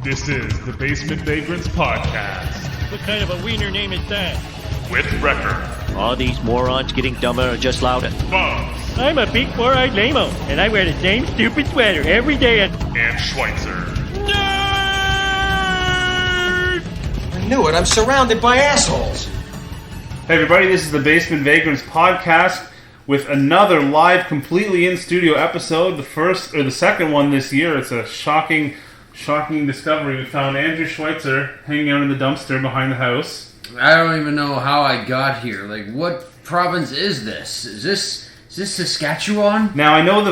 This is the Basement Vagrants podcast. What kind of a wiener name is that? With Recker. All these morons getting dumber or just louder. Bubs. I'm a big four-eyed lame-o, and I wear the same stupid sweater every day And Schweitzer. Nerd! I knew it. I'm surrounded by assholes. Hey everybody, this is the Basement Vagrants podcast with another live, completely in-studio episode. The second one this year. It's a shocking discovery. We found Andrew Schweitzer hanging out in the dumpster behind the house. I don't even know how I got here. Like, what province is this? Is this Saskatchewan? Now I know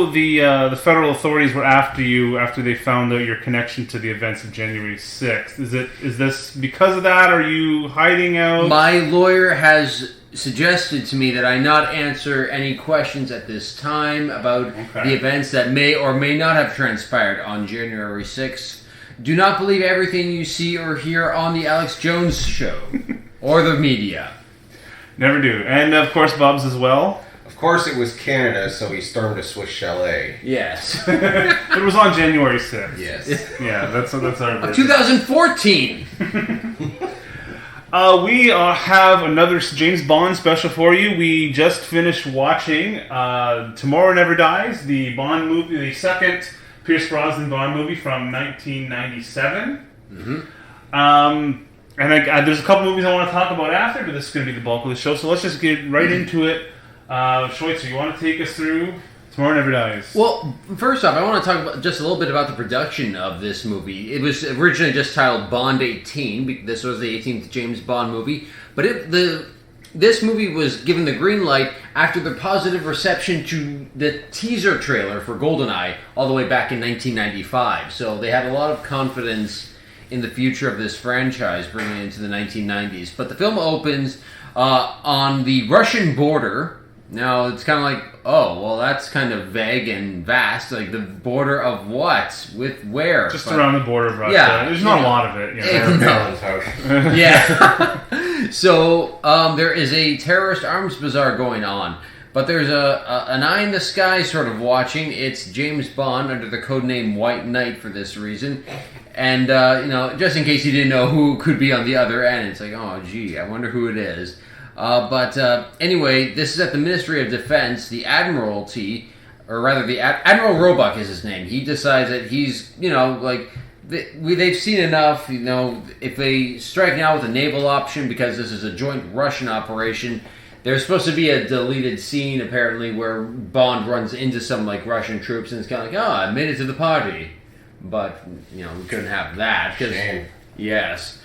the federal authorities were after you after they found out your connection to the events of January 6th. Is this because of that? Are you hiding out? My lawyer has suggested to me that I not answer any questions at this time about the events that may or may not have transpired on January 6th. Do not believe everything you see or hear on the Alex Jones show or the media. Never do. And of course Bubs as well. Of course it was Canada, so he stormed a Swiss chalet. Yes. It was on January 6th. Yes. Yeah, that's our version. 2014! We have another James Bond special for you. We just finished watching Tomorrow Never Dies, the Bond movie, the second Pierce Brosnan Bond movie from 1997. Mm-hmm. And there's a couple movies I want to talk about after, but this is going to be the bulk of the show. So let's just get right into it. Schweitzer, you want to take us through Tomorrow Never Dies? Well, first off, I want to talk about just a little bit about the production of this movie. It was originally just titled Bond 18. This was the 18th James Bond movie. But this movie was given the green light after the positive reception to the teaser trailer for GoldenEye all the way back in 1995. So they had a lot of confidence in the future of this franchise bringing it into the 1990s. But the film opens on the Russian border. Now, it's kind of like, oh, well, that's kind of vague and vast. Like, the border of what? With where? Just around the border of Russia. Yeah, There's not a lot of it. Yeah. So, there is a terrorist arms bazaar going on. But there's an eye in the sky sort of watching. It's James Bond under the codename White Knight for this reason. And, just in case you didn't know who could be on the other end, it's like, oh, gee, I wonder who it is. Anyway, this is at the Ministry of Defense. The Admiralty, or rather, Admiral Roebuck is his name. He decides that he's, they've seen enough. If they strike now with a naval option because this is a joint Russian operation, there's supposed to be a deleted scene apparently where Bond runs into some Russian troops and it's kind of like, oh, I made it to the party, but we couldn't have that. Shame. Yes.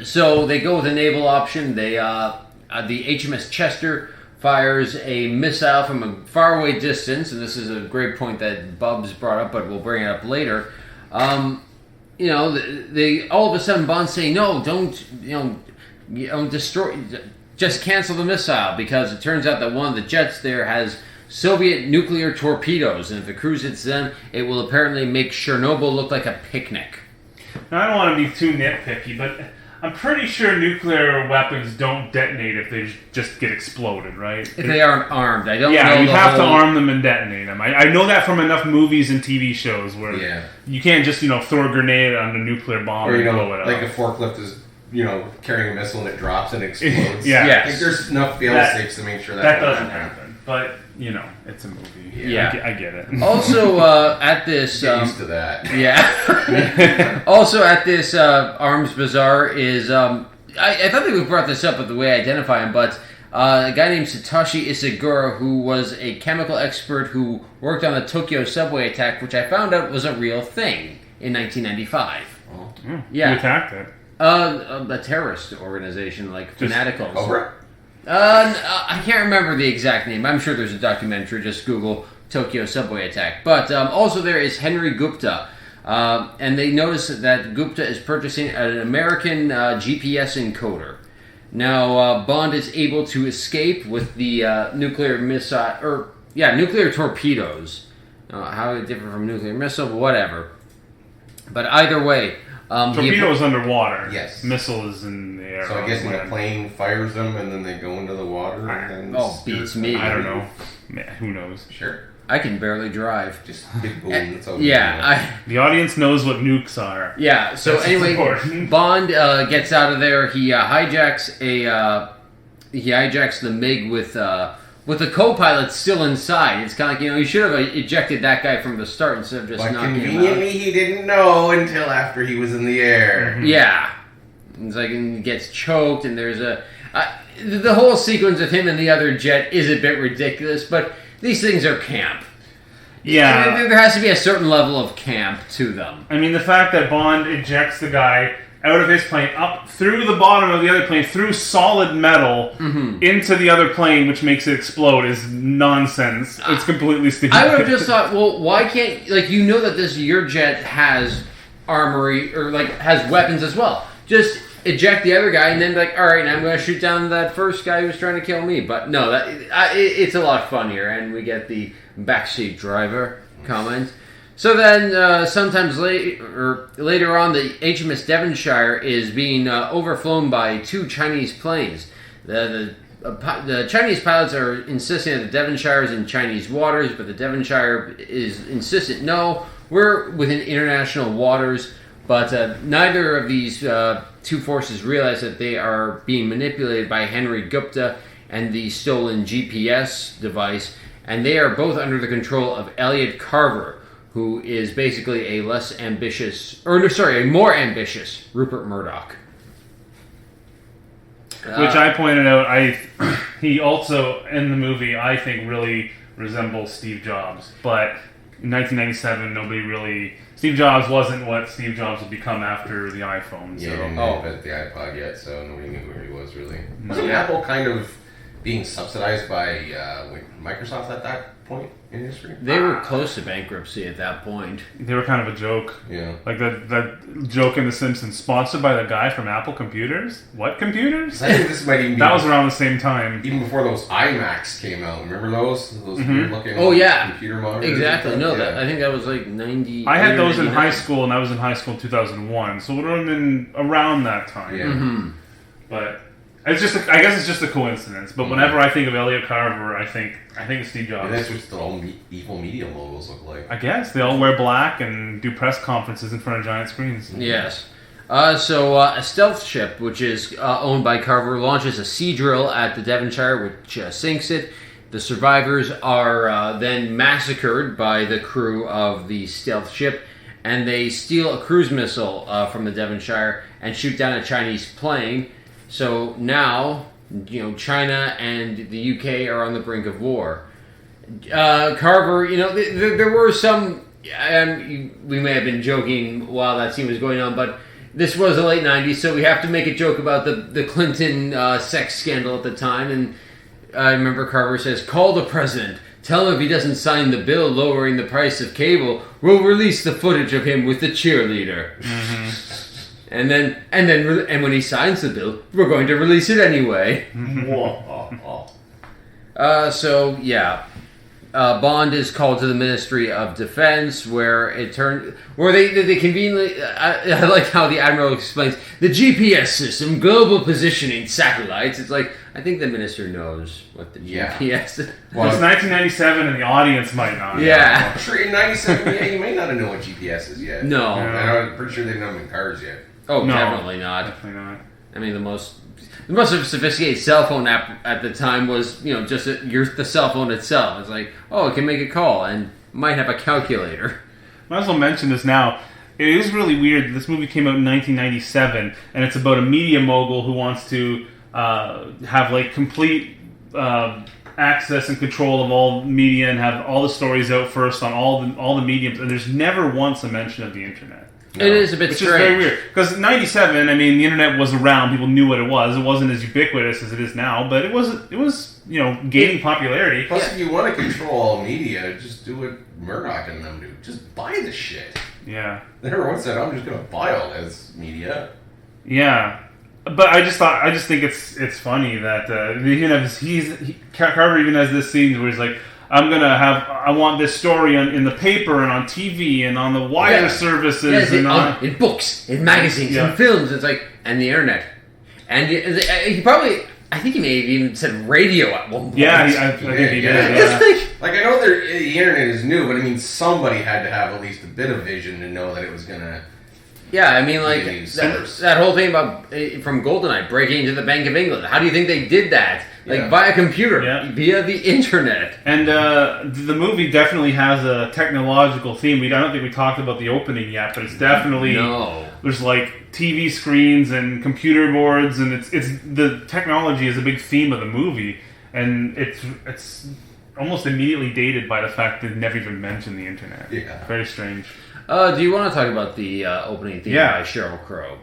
So they go with a naval option. They the HMS Chester fires a missile from a faraway distance, and this is a great point that Bubs brought up, but we'll bring it up later. They all of a sudden Bond saying, no, don't destroy, just cancel the missile, because it turns out that one of the jets there has Soviet nuclear torpedoes, and if it crews hits them, it will apparently make Chernobyl look like a picnic. Now, I don't want to be too nitpicky, but I'm pretty sure nuclear weapons don't detonate if they just get exploded, right? If they aren't armed. I don't know. Yeah, you have to arm them and detonate them. I know that from enough movies and TV shows where you can't just, throw a grenade on a nuclear bomb or, and blow it up. Like a forklift is, carrying a missile and it drops and explodes. Yeah. I think there's enough fail-safes to make sure that doesn't happen. But, it's a movie. Yeah. I get it. Also, at this... Get used to that. Yeah. Also, at this arms bazaar is... I thought they would brought this up with the way I identify him, but a guy named Satoshi Ishiguro, who was a chemical expert who worked on the Tokyo subway attack, which I found out was a real thing in 1995. Oh. Yeah. Who attacked it? A terrorist organization, Fanaticals. Cobra? I can't remember the exact name. I'm sure there's a documentary. Just Google Tokyo subway attack. But also there is Henry Gupta. And they notice that Gupta is purchasing an American GPS encoder. Now, Bond is able to escape with the nuclear missile... nuclear torpedoes. How it different from nuclear missile, whatever. But either way... Torpedo is underwater. Yes. Missile is in the air. So I guess when a plane fires them and then they go into the water and then... Oh, beats me. I don't know. Man, who knows? Sure. I can barely drive. Just big boom. That's all we do. The audience knows what nukes are. Yeah. So That's anyway, important. Bond gets out of there. He hijacks the MiG with the co-pilot still inside. It's kind of like, you should have ejected that guy from the start instead of just But knocking him out. conveniently, he didn't know until after he was in the air. Yeah. It's like, and he gets choked, and there's the whole sequence of him and the other jet is a bit ridiculous, but these things are camp. Yeah. There has to be a certain level of camp to them. I mean, the fact that Bond ejects the guy out of his plane, up through the bottom of the other plane, through solid metal, into the other plane, which makes it explode, is nonsense. It's completely stupid. I would have just thought, well, why can't, that your jet has armory, or, has weapons as well. Just eject the other guy, and then be like, alright, now I'm going to shoot down that first guy who was trying to kill me. But no, it's a lot funnier, and we get the backseat driver comment. So then, sometimes later on, the HMS Devonshire is being overflown by two Chinese planes. The Chinese pilots are insisting that the Devonshire is in Chinese waters, but the Devonshire is insistent, no, we're within international waters. But neither of these two forces realize that they are being manipulated by Henry Gupta and the stolen GPS device, and they are both under the control of Elliot Carver, who is basically a more ambitious Rupert Murdoch. Which I pointed out, he also, in the movie, I think really resembles Steve Jobs. But in 1997, Steve Jobs wasn't what Steve Jobs would become after the iPhone. Yeah, So. he didn't invent the iPod yet, so nobody knew who he was, really. Wasn't Apple kind of being subsidized by Microsoft at that point in history? They were close to bankruptcy at that point. They were kind of a joke. Yeah. Like that joke in The Simpsons, sponsored by the guy from Apple Computers? What computers? I think this might even be... That was around the same time. Even before those iMacs came out. Remember those? Those weird-looking computer monitors? Exactly. No, Yeah. I think that was like 90... I had those in high school, and I was in high school in 2001, so it would have been around that time. Yeah. But I guess it's just a coincidence. But whenever I think of Elliot Carver, I think of Steve Jobs. And that's what the all evil media logos look like. I guess they all wear black and do press conferences in front of giant screens. Yes. So a stealth ship, which is owned by Carver, launches a sea drill at the Devonshire, which sinks it. The survivors are then massacred by the crew of the stealth ship, and they steal a cruise missile from the Devonshire and shoot down a Chinese plane. So now, China and the UK are on the brink of war. Carver, there were some... we may have been joking while that scene was going on, but this was the late 90s, so we have to make a joke about the Clinton sex scandal at the time. And I remember Carver says, "Call the president. Tell him if he doesn't sign the bill lowering the price of cable, we'll release the footage of him with the cheerleader." Mm-hmm. And when he signs the bill, we're going to release it anyway. Bond is called to the Ministry of Defense, where they conveniently. I like how the Admiral explains the GPS system, global positioning, satellites. It's like, I think the minister knows what the GPS is. Well, it's 1997, and the audience might not. Yeah. I'm sure in 97, you may not have known what GPS is yet. No. I'm pretty sure they didn't have them in cars yet. Oh, No, definitely not. Definitely not. I mean, the most sophisticated cell phone app at the time was, just the cell phone itself. It's like, oh, it can make a call and might have a calculator. Might as well mention this now. It is really weird. This movie came out in 1997, and it's about a media mogul who wants to have complete access and control of all media and have all the stories out first on all the mediums. And there's never once a mention of the internet. No. It is a bit Which strange. is very weird. Because in 97, I mean, the internet was around. People knew what it was. It wasn't as ubiquitous as it is now, but it was gaining popularity. Plus, if you want to control all media, just do what Murdoch and them do. Just buy the shit. Yeah. They never once said, I'm just going to buy all this media. Yeah. But I just think it's funny that Carver even has this scene where he's like, I want this story in the paper and on TV and on the wire services and in books, in magazines, in films. It's like, and the internet, and he probably I think he may have even said radio at one point. Yeah, I think he did. Yeah. Yeah. Like, I know the internet is new, but I mean, somebody had to have at least a bit of vision to know that it was gonna. Yeah, I mean, like, These summers. that whole thing about, from GoldenEye, breaking into the Bank of England. How do you think they did that? Like, via computer, via the internet. And the movie definitely has a technological theme. I don't think we talked about the opening yet, but it's definitely... No. There's, like, TV screens and computer boards, and it's the technology is a big theme of the movie. And it's almost immediately dated by the fact that they never even mentioned the internet. Yeah. Very strange. Do you want to talk about the opening theme by Sheryl Crow?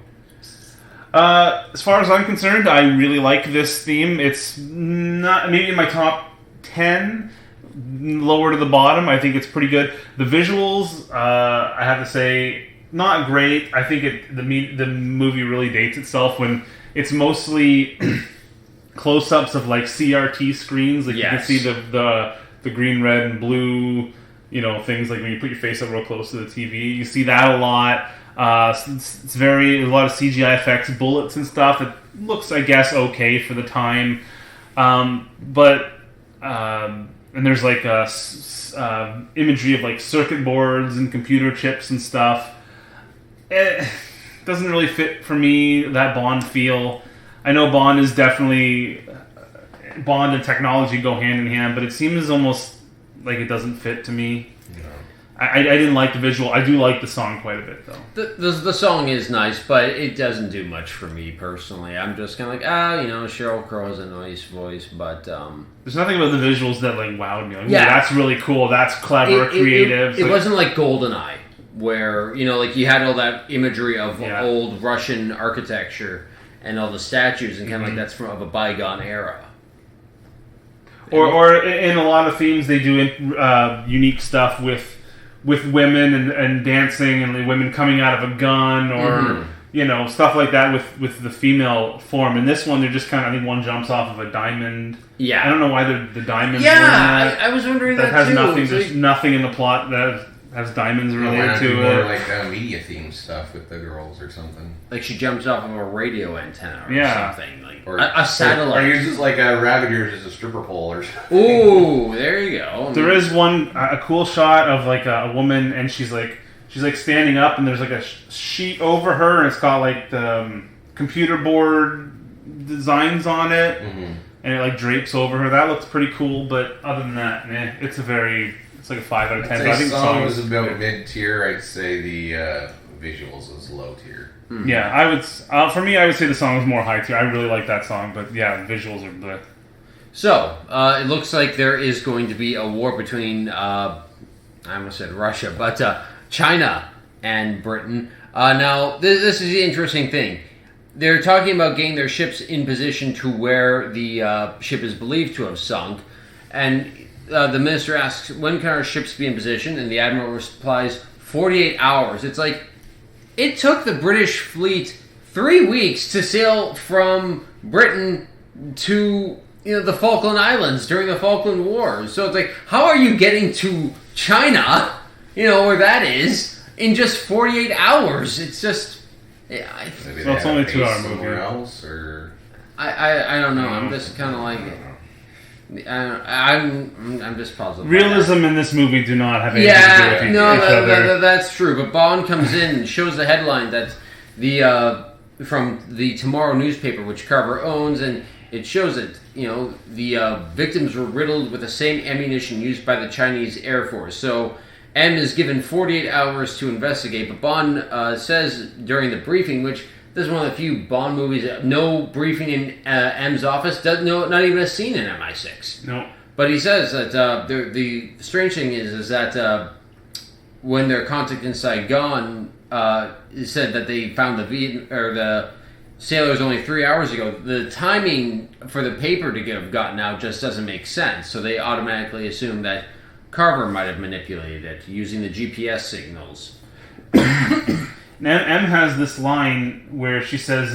As far as I'm concerned, I really like this theme. It's not maybe in my top 10, lower to the bottom. I think it's pretty good. The visuals, I have to say, not great. I think the movie really dates itself when it's mostly close-ups of like CRT screens. Like you can see the green, red, and blue. You know, things like when you put your face up real close to the TV. You see that a lot. It's a lot of CGI effects, bullets and stuff. It looks, I guess, okay for the time. And there's like imagery of like circuit boards and computer chips and stuff. It doesn't really fit for me, that Bond feel. I know Bond is definitely... Bond and technology go hand in hand, but it seems almost... like it doesn't fit to me. No. I didn't like the visual. I do like the song quite a bit, though. The song is nice, but it doesn't do much for me personally. I'm just kind of like, Sheryl Crow has a nice voice, but... There's nothing about the visuals that, like, wowed me. Like, that's really cool. That's clever, creative. It wasn't like GoldenEye, where, like, you had all that imagery of old Russian architecture and all the statues, and kind of like that's of a bygone era. Or in a lot of themes, they do unique stuff with women and dancing and women coming out of a gun or stuff like that with the female form. In this one, they're just kind of, I think one jumps off of a diamond. Yeah, I don't know why the diamonds. Yeah, were in that. I was wondering that has too. Nothing. There's nothing in the plot that has diamonds related to it. More like media theme stuff with the girls or something. Like she jumps off of a radio antenna or something. Like or a satellite. Or uses like a rabbit ears as a stripper pole or something. Ooh, there you go. There is a cool shot of like a woman, and she's like standing up, and there's like a sheet over her, and it's got like the computer board designs on it, and it like drapes over her. That looks pretty cool, but other than that, it's like a 5 out of 10. I think the song was about mid-tier. I'd say the visuals was low tier. Yeah, I would. For me, I would say the song was more high tier. I really like that song, but yeah, the visuals are bleh. So it looks like there is going to be a war between I almost said Russia, but China and Britain. Now, this is the interesting thing. They're talking about getting their ships in position to where the ship is believed to have sunk, and the minister asks, when can our ships be in position? And the admiral replies, 48 hours. It's like, it took the British fleet 3 weeks to sail from Britain to the Falkland Islands during the Falkland Wars. So it's like, how are you getting to China, where that is, in just 48 hours? It's just... Maybe it's only a 2-hour movie. Somewhere else, or... I don't know. I'm just kind of like... I'm just puzzled. Realism in this movie do not have anything to do with each other. That's true. But Bond comes in and shows the headline that from the Tomorrow newspaper, which Carver owns, and it shows that the victims were riddled with the same ammunition used by the Chinese Air Force. So M is given 48 hours to investigate. But Bond says during the briefing, which this is one of the few Bond movies, no briefing in M's office, not even a scene in MI6. No. But he says that the strange thing is that when their contact in Saigon said that they found the sailors only 3 hours ago, the timing for the paper to have gotten out just doesn't make sense. So they automatically assume that Carver might have manipulated it using the GPS signals. M has this line where she says,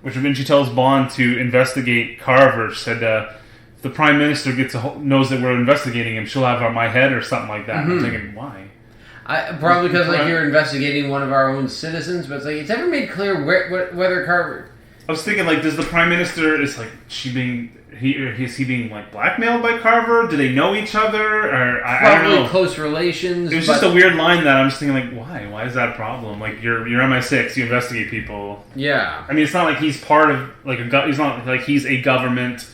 when she tells Bond to investigate Carver, she said, if the Prime Minister knows that we're investigating him, she'll have my head or something like that. I'm thinking, why? Probably because you're investigating one of our own citizens, but it's never made clear whether Carver... I was thinking, like, does the Prime Minister, is he being like blackmailed by Carver? Do they know each other? Or I don't Probably know. close relations. It was just a weird line that I'm just thinking, like, why? Why is that a problem? Like, you're MI6, you investigate people. Yeah. I mean, it's not like he's part of like he's not like he's a government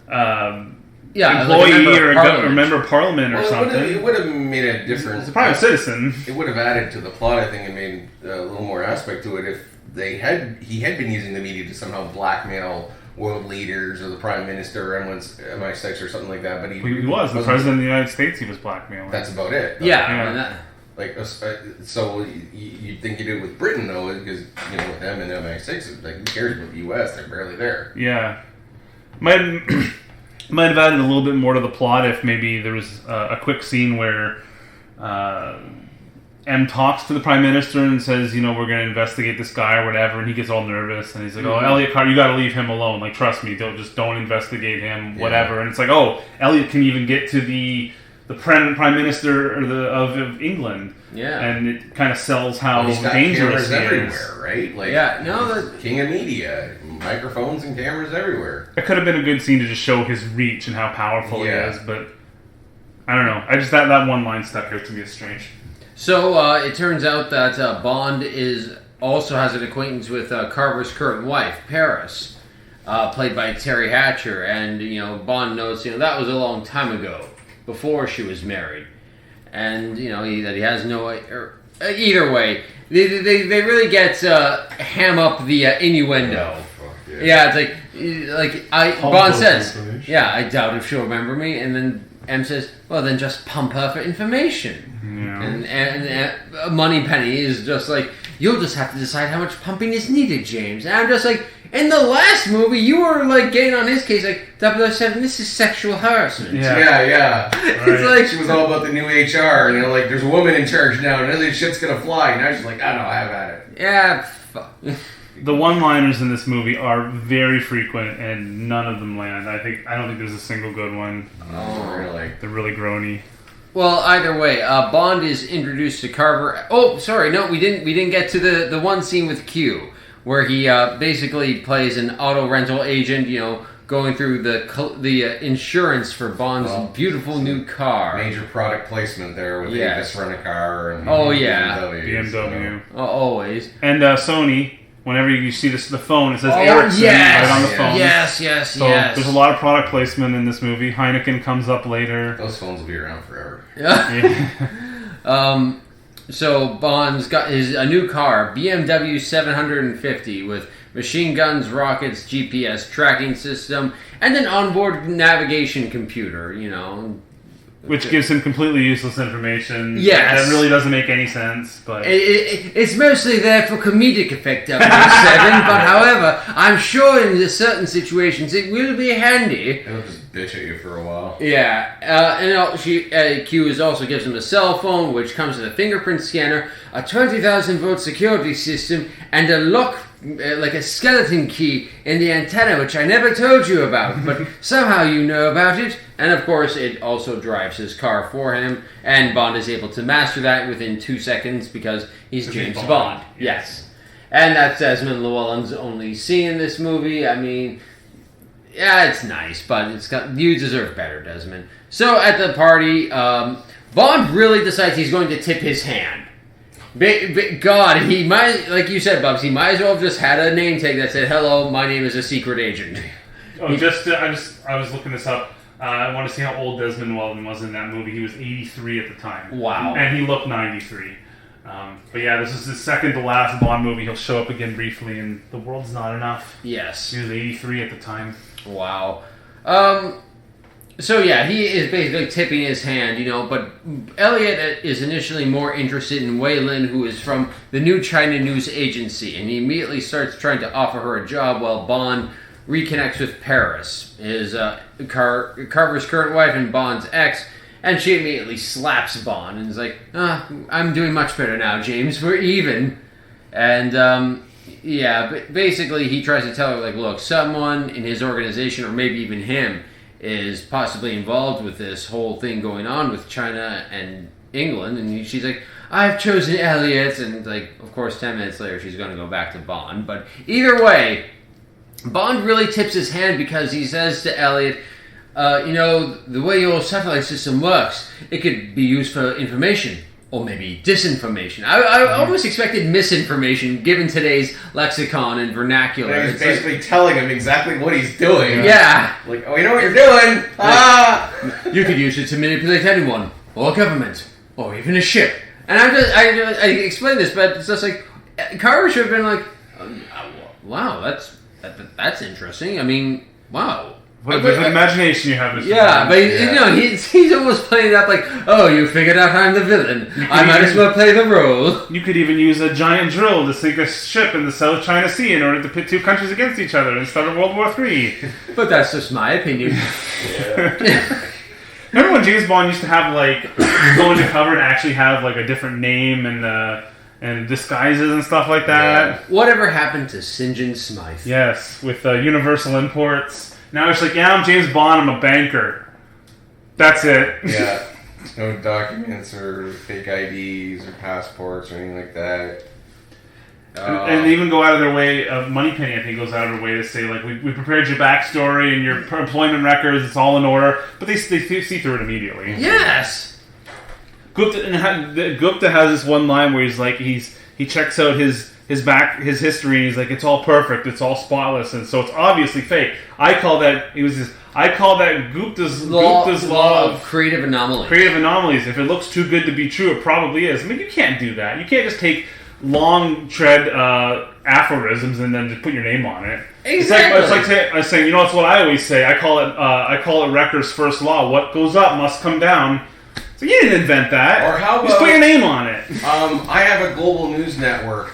employee like or a member of parliament or Well, something. it would have made a difference. He's a private citizen. It would have added to the plot, I think, and made a little more aspect to it if he had been using the media to somehow blackmail world leaders or the prime minister or MI6 or something like that. But he was the president of the United States. He was blackmailing. That's about it. Yeah. So you'd think you did with Britain though, because with them and MI6, like who cares about the U.S.? They're barely there. Yeah, might have added a little bit more to the plot if maybe there was a quick scene where M talks to the Prime Minister and says, we're going to investigate this guy or whatever, and he gets all nervous and he's like, "Oh, Elliot Carter, you got to leave him alone. Like, trust me, don't investigate him, whatever." And it's like, oh, Elliot can even get to the Prime Minister of England. Yeah. And it kind of sells how He's got dangerous cameras he everywhere, is. right? Like, king of media, microphones and cameras everywhere. It could have been a good scene to just show his reach and how powerful he is, but I don't know. I just that one line stuck out to me as strange. So it turns out that Bond also has an acquaintance with Carver's current wife, Paris, played by Terry Hatcher, and Bond knows that was a long time ago, before she was married, and that he has no. Either way, they really get ham up the innuendo. Yeah, it's like Bond says, I doubt if she'll remember me, and then M says, well, then just pump her for information. Yeah. And Moneypenny is just like, you'll just have to decide how much pumping is needed, James. And I'm just like, in the last movie, you were like getting on his case, like 007, this is sexual harassment. Yeah. It's like she was all about the new HR, and like, there's a woman in charge now, and this shit's gonna fly. Now she's like, I know, have at it. Yeah, fuck. The one-liners in this movie are very frequent, and none of them land. I don't think there's a single good one. Oh, really? They're really groany. Well, either way, Bond is introduced to Carver. Oh, sorry, no, we didn't get to the one scene with Q, where he basically plays an auto rental agent, going through the insurance for Bond's beautiful new car. Major product placement there with Avis Rent-A-Car and BMW. Always. And Sony, whenever you see the phone, it says Ericsson right on the phone. Yes. So there's a lot of product placement in this movie. Heineken comes up later. Those phones will be around forever. Yeah. So Bond's got a new car, BMW 750, with machine guns, rockets, GPS tracking system, and an onboard navigation computer, Which gives him completely useless information. Yes. That really doesn't make any sense, but... It's mostly there for comedic effect, 007, but however, I'm sure in certain situations it will be handy. It'll just bitch at you for a while. Yeah, and Q also gives him a cell phone, which comes with a fingerprint scanner, a 20,000 volt security system, and a lock, like a skeleton key in the antenna, which I never told you about, but somehow you know about it. And of course, it also drives his car for him, and Bond is able to master that within 2 seconds because he's James Bond. Yes. And that's Desmond Llewellyn's only scene in this movie. I mean, yeah, it's nice, but you deserve better, Desmond. So at the party, Bond really decides he's going to tip his hand. God, he might, like you said, Bubs, he might as well have just had a name tag that said, "Hello, my name is a secret agent." I was looking this up. I want to see how old Desmond Llewellyn was in that movie. He was 83 at the time. Wow. And he looked 93. But yeah, this is his second to last Bond movie. He'll show up again briefly in The World's Not Enough. Yes. He was 83 at the time. Wow. So yeah, he is basically tipping his hand, but Elliot is initially more interested in Wei Lin, who is from the New China News Agency, and he immediately starts trying to offer her a job while Bond reconnects with Paris, his Carver's current wife and Bond's ex, and she immediately slaps Bond and is like, I'm doing much better now, James, we're even. And basically he tries to tell her, like, look, someone in his organization, or maybe even him, is possibly involved with this whole thing going on with China and England, and she's like, I've chosen Elliot, and like, of course, 10 minutes later she's going to go back to Bond, but either way, Bond really tips his hand because he says to Elliot, the way your satellite system works, it could be used for information. Or maybe disinformation. I almost expected misinformation given today's lexicon and vernacular. He's basically telling him exactly what he's doing. Yeah. Like, oh, you know what you're doing? You could use it to manipulate anyone, or government, or even a ship. And I explained this, but it's just like, Carver should have been like, wow, that's interesting. I mean, wow. What an imagination you have. Yeah, but he's almost playing it up like, oh, you figured out I'm the villain. I might as well play the role. You could even use a giant drill to sink a ship in the South China Sea in order to pit two countries against each other and start a World War III. But that's just my opinion. Remember when James Bond used to have, like, go into cover and actually have, like, a different name and disguises and stuff like that? Yeah. Whatever happened to St. John Smythe? Yes, with Universal Imports. Now it's like, yeah, I'm James Bond, I'm a banker. That's it. Yeah. No documents or fake IDs or passports or anything like that. And they even go out of their way, Moneypenny, I think, goes out of their way to say, like, we prepared your backstory and your employment records, it's all in order. But they see through it immediately. Yes! Gupta has this one line where he's like, he checks out his history, and he's like, it's all perfect, it's all spotless, and so it's obviously fake. I call that Gupta's law of creative anomalies. Creative anomalies. If it looks too good to be true, it probably is. I mean, you can't do that. You can't just take long tread aphorisms and then just put your name on it. Exactly. It's like saying, it's what I always say. I call it Recker's first law. What goes up must come down. So you didn't invent that. Or how about, just put your name on it. I have a global news network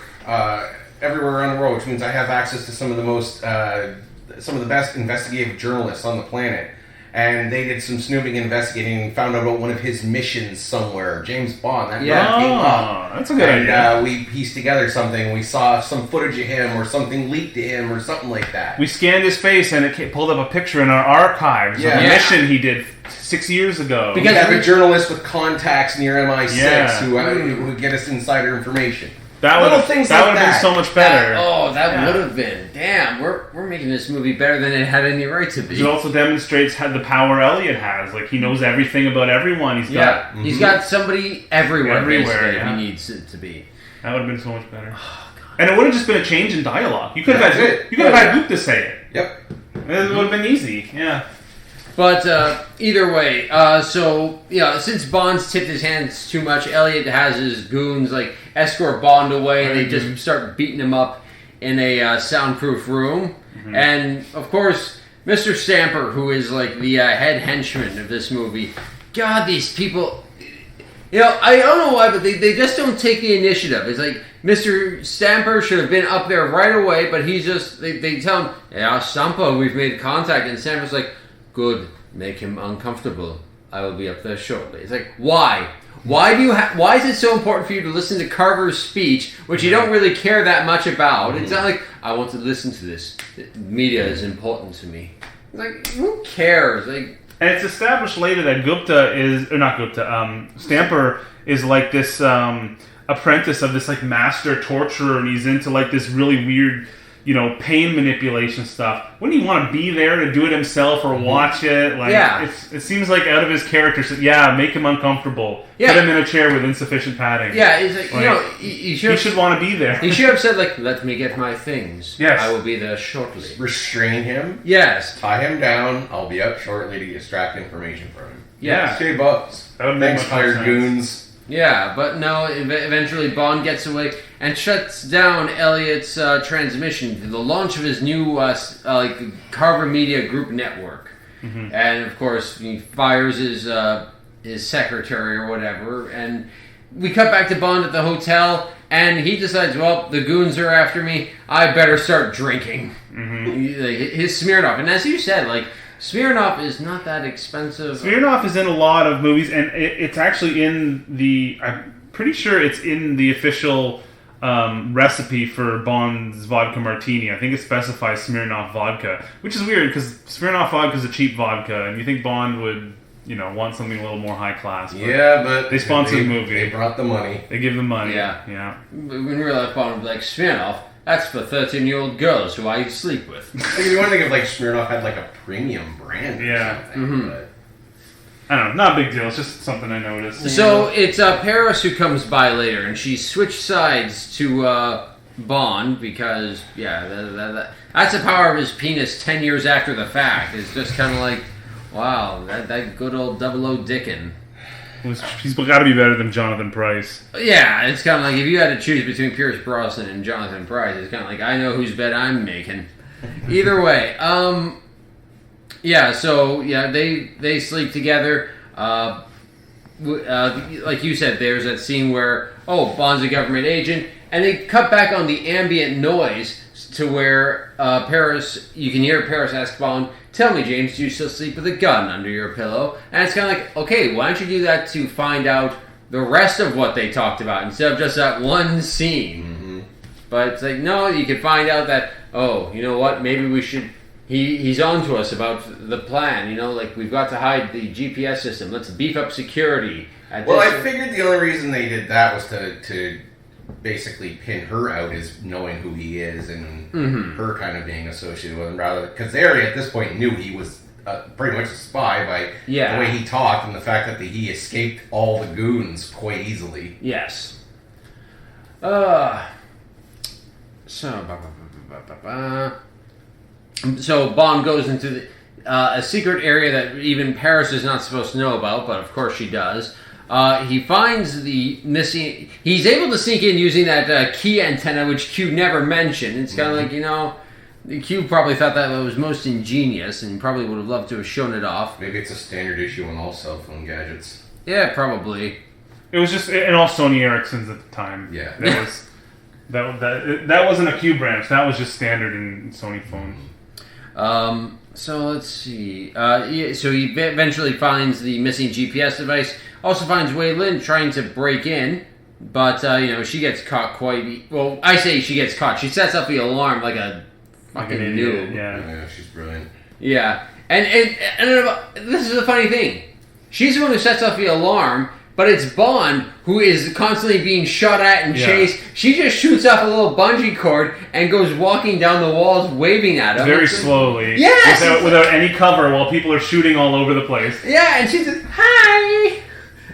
everywhere around the world, which means I have access to some of the best investigative journalists on the planet. And they did some snooping investigating and found out about one of his missions somewhere. James Bond. That came up. That's a good idea. We pieced together something. We saw some footage of him or something leaked to him or something like that. We scanned his face and it pulled up a picture in our archives of a mission he did 6 years ago. Because we have a journalist with contacts near MI6 who get us insider information. That would have been so much better. That would have been. Damn, we're making this movie better than it had any right to be. It also demonstrates the power Elliot has. Like, he knows everything about everyone. He's got somebody everywhere yeah. he needs it to be. That would have been so much better. And it would have just been a change in dialogue. You could have had Gupta say it. Yep. It would have been easy. Yeah. But either way, since Bond's tipped his hands too much, Elliot has his goons escort Bond away, and they just start beating him up in a soundproof room. Mm-hmm. And of course, Mr. Stamper, who is the head henchman of this movie. God, these people. I don't know why, but they just don't take the initiative. It's like Mr. Stamper should have been up there right away, but he's just they tell him, "Yeah, Stamper, we've made contact," and Stamper's like, "Good, make him uncomfortable. I will be up there shortly." It's like, why? Why is it so important for you to listen to Carver's speech, which you don't really care that much about? It's not like, I want to listen to this. Media is important to me. It's like, who cares? And it's established later that Stamper is like this apprentice of this master torturer, and he's into this really weird, pain manipulation stuff. Wouldn't he want to be there to do it himself or watch it? It seems like out of his character. So, make him uncomfortable. Yeah. Put him in a chair with insufficient padding. Yeah, it's he should want to be there. He should have said, let me get my things. Yes. I will be there shortly. Restrain him. Yes. Tie him down. I'll be up shortly to extract information from him. Yes. Okay, Bucks. Thanks, hired goons. Yeah, but no, eventually Bond gets away and shuts down Elliot's transmission to the launch of his new Carver Media Group network. Mm-hmm. And of course, he fires his secretary or whatever, and we cut back to Bond at the hotel, and he decides, well, the goons are after me, I better start drinking. Mm-hmm. His Smirnoff. And as you said, Smirnoff is not that expensive. Smirnoff is in a lot of movies, and it's actually in I'm pretty sure it's in the official recipe for Bond's vodka martini. I think it specifies Smirnoff vodka, which is weird because Smirnoff vodka is a cheap vodka, and you think Bond would, want something a little more high class. But they sponsored the movie. They brought the money. They give the money. Yeah. In real life, Bond would be like, Smirnoff? That's for 13-year-old girls who I sleep with. Like, you want to think if like Smirnoff had like a premium brand or something. But I don't know, not a big deal. It's just something I noticed. So it's Paris who comes by later, and she switched sides to Bond because, that's the power of his penis 10 years after the fact. It's just kind of like, wow, that good old 00 Dickin. He's got to be better than Jonathan Pryce. Yeah, it's kind of like if you had to choose between Pierce Brosnan and Jonathan Pryce, it's kind of like, I know whose bed I'm making. Either way, they sleep together. Like you said, there's that scene where, Bond's a government agent, and they cut back on the ambient noise to where Paris, you can hear Paris ask Bond, tell me, James, do you still sleep with a gun under your pillow? And it's kind of like, okay, why don't you do that to find out the rest of what they talked about instead of just that one scene? Mm-hmm. But it's like, no, you can find out that, you know what, maybe we should... He's on to us about the plan, like we've got to hide the GPS system. Let's beef up security. I figured the only reason they did that was to basically pin her out as knowing who he is and her kind of being associated with him, rather because they already at this point knew he was pretty much a spy by the way he talked and the fact that he escaped all the goons quite easily. Yes. So Bond goes into a secret area that even Paris is not supposed to know about, but of course she does. He finds the missing... He's able to sneak in using that key antenna, which Q never mentioned. It's kind of like, Q probably thought that was most ingenious and probably would have loved to have shown it off. Maybe it's a standard issue on all cell phone gadgets. Yeah, probably. It was just... And all Sony Ericssons at the time. Yeah. That wasn't a Q branch. That was just standard in Sony phones. So let's see. So he eventually finds the missing GPS device. Also finds Wei Lin trying to break in, but she gets caught quite. Well, I say she gets caught. She sets up the alarm like a fucking noob. Yeah, she's brilliant. Yeah, and this is the funny thing. She's the one who sets off the alarm, but it's Bond who is constantly being shot at and chased. She just shoots off a little bungee cord and goes walking down the walls waving at him. Very slowly. Yes! Without any cover while people are shooting all over the place. Yeah, and she's like, hi!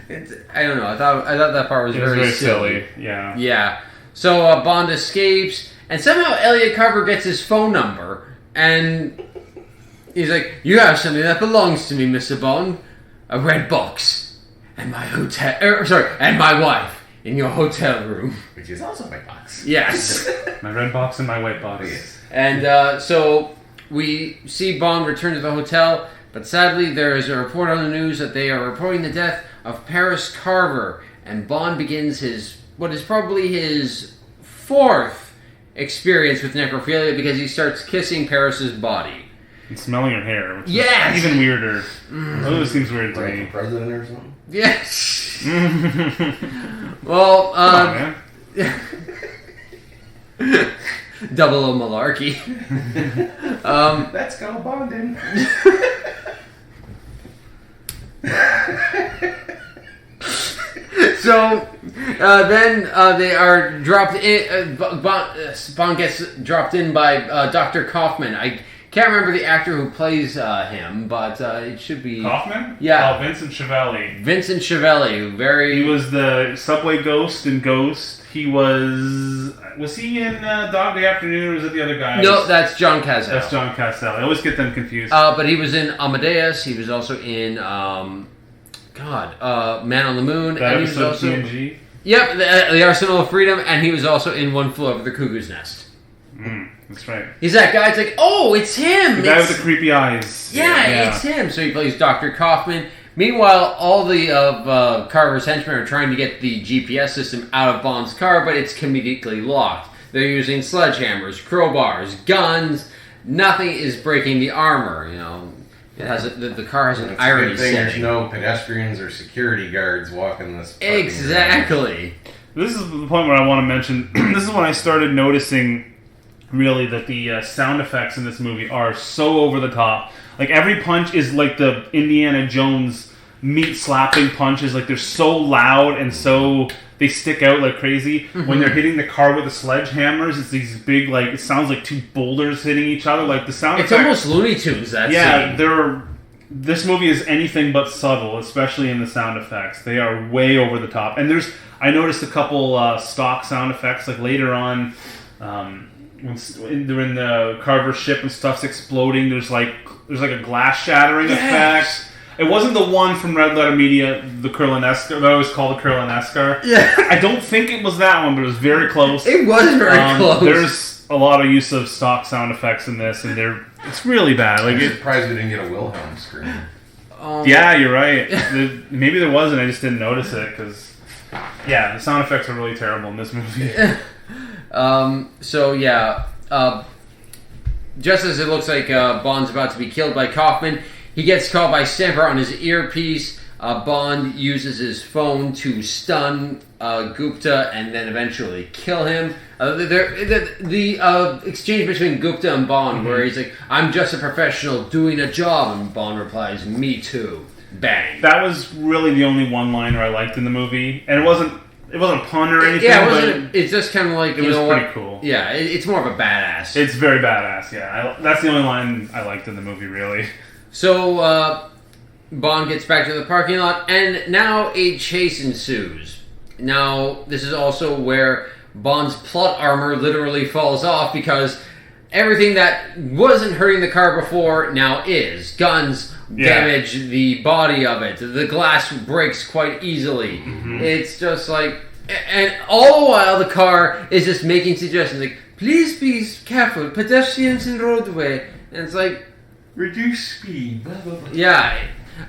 I don't know. I thought that part was very silly. Yeah. Yeah. So Bond escapes, and somehow Elliot Carver gets his phone number, and he's like, you have something that belongs to me, Mr. Bond. A red box. And my and my wife in your hotel room. Which is also my box. Yes. My red box and my white box. Yes. And so we see Bond return to the hotel, but sadly there is a report on the news that they are reporting the death of Paris Carver, and Bond begins what is probably his fourth experience with necrophilia because he starts kissing Paris's body. And smelling her hair, which Yes! is even weirder. Those seems weird to Like me. the president or something? Yes. Well, Come on, man. double O malarkey. Let's go bonding. So then they are dropped in. Bond gets dropped in by Dr. Kaufman. I can't remember the actor who plays him, but it should be Kaufman? Yeah. Oh, Vincent Chiavelli. Vincent Chiavelli. He was the subway ghost in Ghost. He was he in Dog Day Afternoon, or was it the other guy? No, that's John Cazale. That's John Cazale. I always get them confused. But he was in Amadeus. He was also in Man on the Moon. That and he was episode also TNG? Yep, the Arsenal of Freedom, and he was also in One Flew Over the Cuckoo's Nest. That's right. He's that guy. It's like, oh, it's him. The guy with the creepy eyes. Yeah, it's him. So he plays Dr. Kaufman. Meanwhile, all the Carver's henchmen are trying to get the GPS system out of Bond's car, but it's comedically locked. They're using sledgehammers, crowbars, guns. Nothing is breaking the armor. It has the car has an irony setting. There's no pedestrians or security guards walking this. Exactly. This is the point where I want to mention. This is when I started noticing, really, that the sound effects in this movie are so over the top. Like every punch is like the Indiana Jones meat slapping punches. Like they're so loud and so they stick out like crazy. When they're hitting the car with the sledgehammers, it's these big like it sounds like two boulders hitting each other. Like the sound. It's almost Looney Tunes. That scene. This movie is anything but subtle, especially in the sound effects. They are way over the top. And I noticed a couple stock sound effects, like later on, when they're in the Carver's ship and stuff's exploding. There's like a glass shattering effect. It wasn't the one from Red Letter Media, the Kurlanescar, that I always call the Kurlanescar. Yeah. I don't think it was that one, but it was very close. It was very close. There's a lot of use of stock sound effects in this, and it's really bad. Like, I'm surprised we didn't get a Wilhelm scream. Yeah, you're right. Maybe there wasn't. I just didn't notice it because, the sound effects are really terrible in this movie. Just as it looks like Bond's about to be killed by Kaufman, he gets caught by Semper on his earpiece. Bond uses his phone to stun Gupta and then eventually kill him. The exchange between Gupta and Bond, where he's like, "I'm just a professional doing a job," and Bond replies, "Me too." Bang. That was really the only one-liner I liked in the movie, and it wasn't a pun or anything. Yeah, it wasn't. It's just kind of like it was pretty cool. Yeah, it's more of a badass. It's very badass. Yeah, that's the only line I liked in the movie, really. So Bond gets back to the parking lot, and now a chase ensues. Now, this is also where Bond's plot armor literally falls off because everything that wasn't hurting the car before now is. Guns damage the body of it. The glass breaks quite easily. It's just like... And all the while, the car is just making suggestions like, "Please be careful, pedestrians in roadway." And it's like... Reduce speed, blah, blah, blah. Yeah.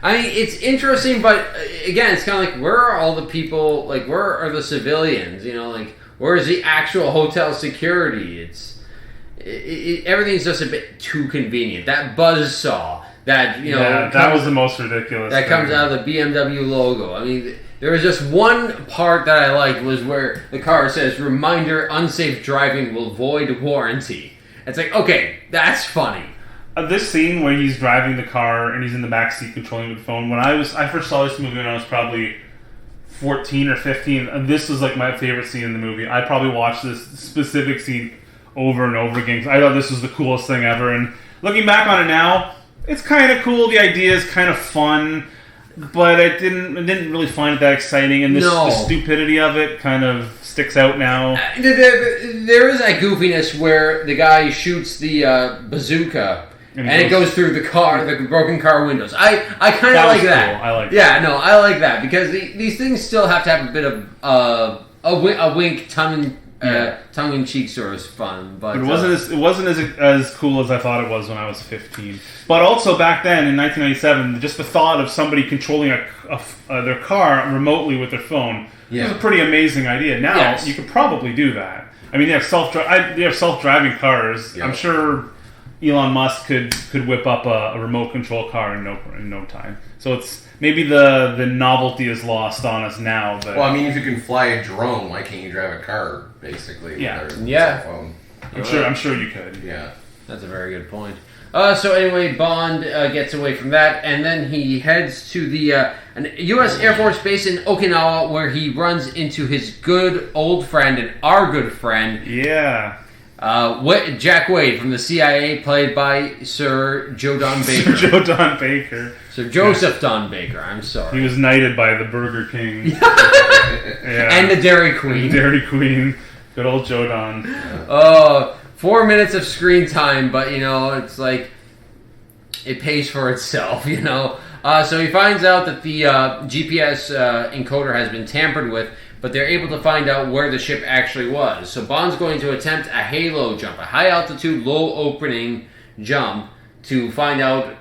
I mean, it's interesting, but again, it's kind of like, where are all the people, like, where are the civilians, you know, like, where is the actual hotel security? Everything's just a bit too convenient. That buzzsaw, that, you know... that was the most ridiculous that thing. comes out of the BMW logo. I mean, there was just one part that I liked was where the car says, "Reminder, unsafe driving will void warranty." It's like, okay, that's funny. This scene where he's driving the car and he's in the backseat controlling with the phone. When I first saw this movie when I was probably 14 or 15, and this was like my favorite scene in the movie. I probably watched this specific scene over and over again because I thought this was the coolest thing ever. And looking back on it now, it's kind of cool. The idea is kind of fun, but I didn't really find it that exciting. And the stupidity of it kind of sticks out now. There is that goofiness where the guy shoots the bazooka. And it goes through the car, the broken car windows. I kind of like that. Cool. I like that. Yeah, no, I like that because these things still have to have a bit of a wink, tongue-in-cheek sort of fun. But it wasn't as cool as I thought it was when I was 15. But also back then in 1997, just the thought of somebody controlling their car remotely with their phone was a pretty amazing idea. Now you could probably do that. I mean, they have self-driving cars. Yeah. I'm sure Elon Musk could whip up a remote control car in no time. So it's maybe the novelty is lost on us now. But well, I mean, if you can fly a drone, why can't you drive a car? Basically, yeah. Cell phone. I'm sure you could. Yeah, that's a very good point. So anyway, Bond gets away from that, and then he heads to the an U.S. Air Force base in Okinawa, where he runs into his good old friend and our good friend. Yeah. Jack Wade from the CIA, played by Sir Joe Don Baker. Sir Joseph Don Baker, I'm sorry. He was knighted by the Burger King. And the Dairy Queen. Good old Joe Don. 4 minutes of screen time, but, you know, it's like, it pays for itself, you know. So he finds out that the GPS encoder has been tampered with, but they're able to find out where the ship actually was. So Bond's going to attempt a halo jump, a high-altitude, low-opening jump to find out...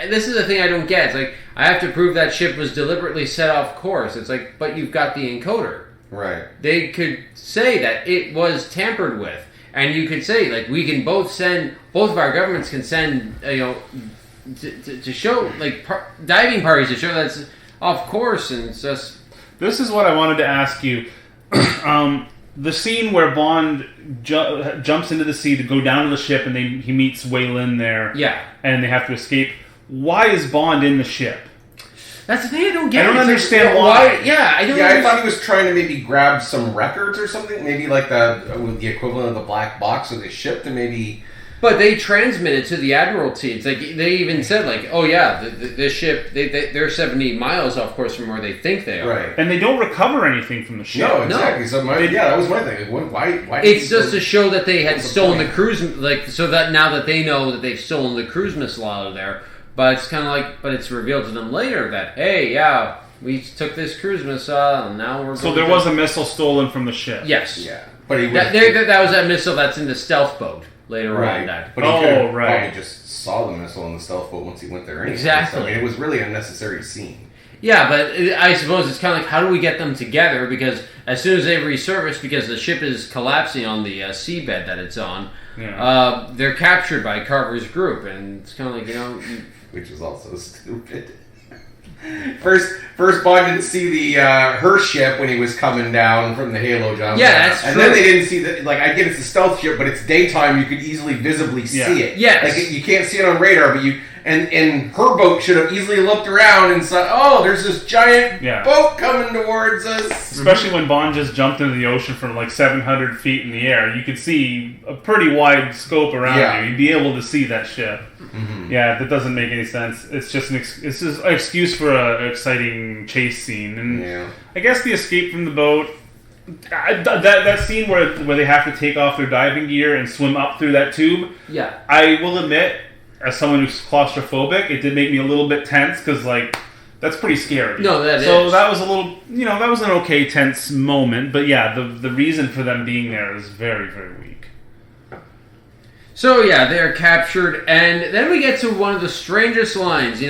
This is the thing I don't get. It's like, I have to prove that ship was deliberately set off course. It's like, but you've got the encoder. Right. They could say that it was tampered with. And you could say, like, we can both of our governments can send, to show, like, diving parties to show that's off course, and it's just... This is what I wanted to ask you. The scene where Bond jumps into the sea to go down to the ship and he meets Wei Lin there. Yeah. And they have to escape. Why is Bond in the ship? That's the thing I don't get. I don't It's understand why. Yeah, I don't. Yeah, I understand. thought he was trying to maybe grab some records or something. Maybe like the equivalent of the black box of the ship to maybe. But they transmitted to the Admiralty. It's like they even said, like, "Oh yeah, this ship they're 70 miles off course from where they think they are." Right. And they don't recover anything from the ship. No, exactly. So that was my thing. Why? It's just to show that they had stolen the cruise, like, so that now that they know that they've stolen the cruise missile out of there. But it's kind of like, but it's revealed to them later that, hey, yeah, we took this cruise missile, and now we're. So there was a missile stolen from the ship. Yes. Yeah, but he That was that missile that's in the stealth boat later on. That. But he could have right. probably just saw the missile in the stealth boat once he went there. Anyway. Exactly. So, I mean, it was really a necessary scene. Yeah, but I suppose it's kind of like, how do we get them together? Because as soon as they resurface, because the ship is collapsing on the seabed that it's on, they're captured by Carver's group, and it's kind of like, Which is also stupid. First Bond didn't see the her ship when he was coming down from the Halo jump. Yeah, that's and true. then they didn't see the, like, I get it's a stealth ship, but it's daytime. You could easily visibly see it. Yes. Like, you can't see it on radar, but you and her boat should have easily looked around and saw, oh, there's this giant boat coming towards us. Especially when Bond just jumped into the ocean from like 700 feet in the air, you could see a pretty wide scope around you. You'd be able to see that ship. Mm-hmm. Yeah, that doesn't make any sense. It's just it's just an excuse for an exciting chase scene, and I guess the escape from the boat. That scene where they have to take off their diving gear and swim up through that tube. Yeah, I will admit, as someone who's claustrophobic, it did make me a little bit tense because like that's pretty scary. No, that is. So that was a little, that was an okay tense moment. But yeah, the reason for them being there is very, very weak. So yeah, they're captured, and then we get to one of the strangest lines.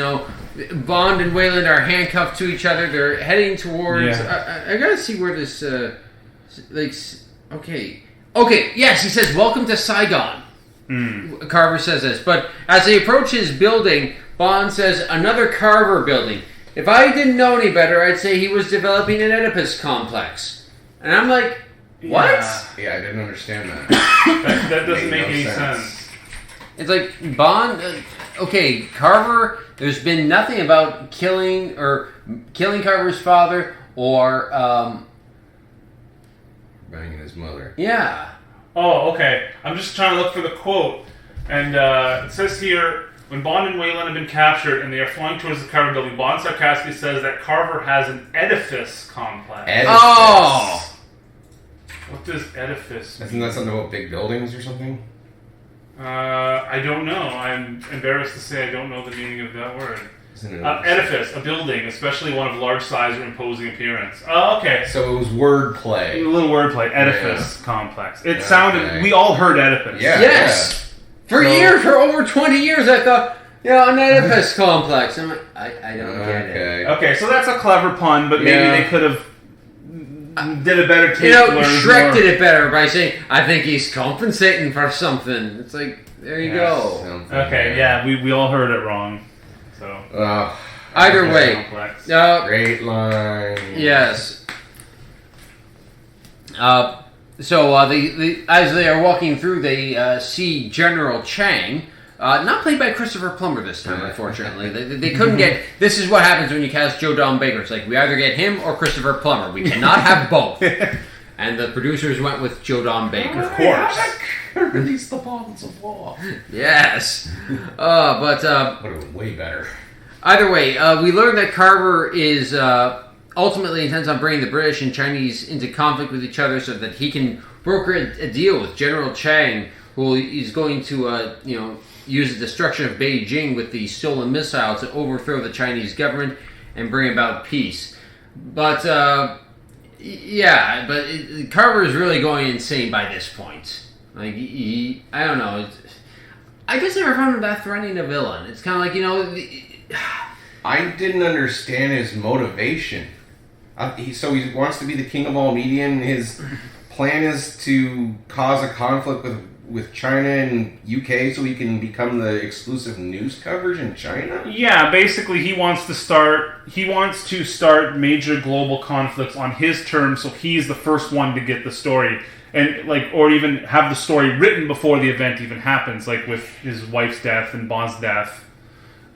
Bond and Wayland are handcuffed to each other. They're heading towards. I gotta see where this. Okay. Yes, he says, "Welcome to Saigon." Carver says this, but as they approach his building, Bond says, "Another Carver building. If I didn't know any better, I'd say he was developing an Oedipus complex." And I'm like, what? Yeah, I didn't understand that. that doesn't make any sense. It's like, Bond... Carver, there's been nothing about killing Carver's father or... banging his mother. Yeah. Oh, okay. I'm just trying to look for the quote. And it says here, when Bond and Wayland have been captured and they are flying towards the Carver building, Bond sarcastically says that Carver has an edifice complex. Oh! What does edifice mean? Isn't that something about big buildings or something? I don't know. I'm embarrassed to say I don't know the meaning of that word. Edifice, a building, especially one of large size or imposing appearance. Oh, okay. So it was wordplay. A little wordplay. Edifice complex. It sounded... We all heard edifice. Yeah. Yes! For years, for over 20 years, I thought, an Oedipus complex. I'm like, I don't get it. Okay, so that's a clever pun, but maybe they could have did a better take. Shrek did it better by saying, I think he's compensating for something. It's like, there you go. Okay, we all heard it wrong. So either way, great line. Yes. So as they are walking through, they see General Chang, not played by Christopher Plummer this time, unfortunately. They couldn't get. This is what happens when you cast Joe Don Baker. It's like, we either get him or Christopher Plummer. We cannot have both. And the producers went with Joe Don Baker. Of course. Release the bombs of war. Yes. But would have been way better. Either way, we learned that Carver is ultimately intends on bringing the British and Chinese into conflict with each other so that he can broker a deal with General Chang, who is going to, use the destruction of Beijing with the stolen missile to overthrow the Chinese government and bring about peace. But, Carver is really going insane by this point. Like, I don't know. I just never found him that threatening a villain. It's kind of like, I didn't understand his motivation. So he wants to be the king of all media, and his plan is to cause a conflict with China and UK so he can become the exclusive news coverage in China? Yeah, basically he wants to start major global conflicts on his terms, so he's the first one to get the story. And or even have the story written before the event even happens, like with his wife's death and Bond's death,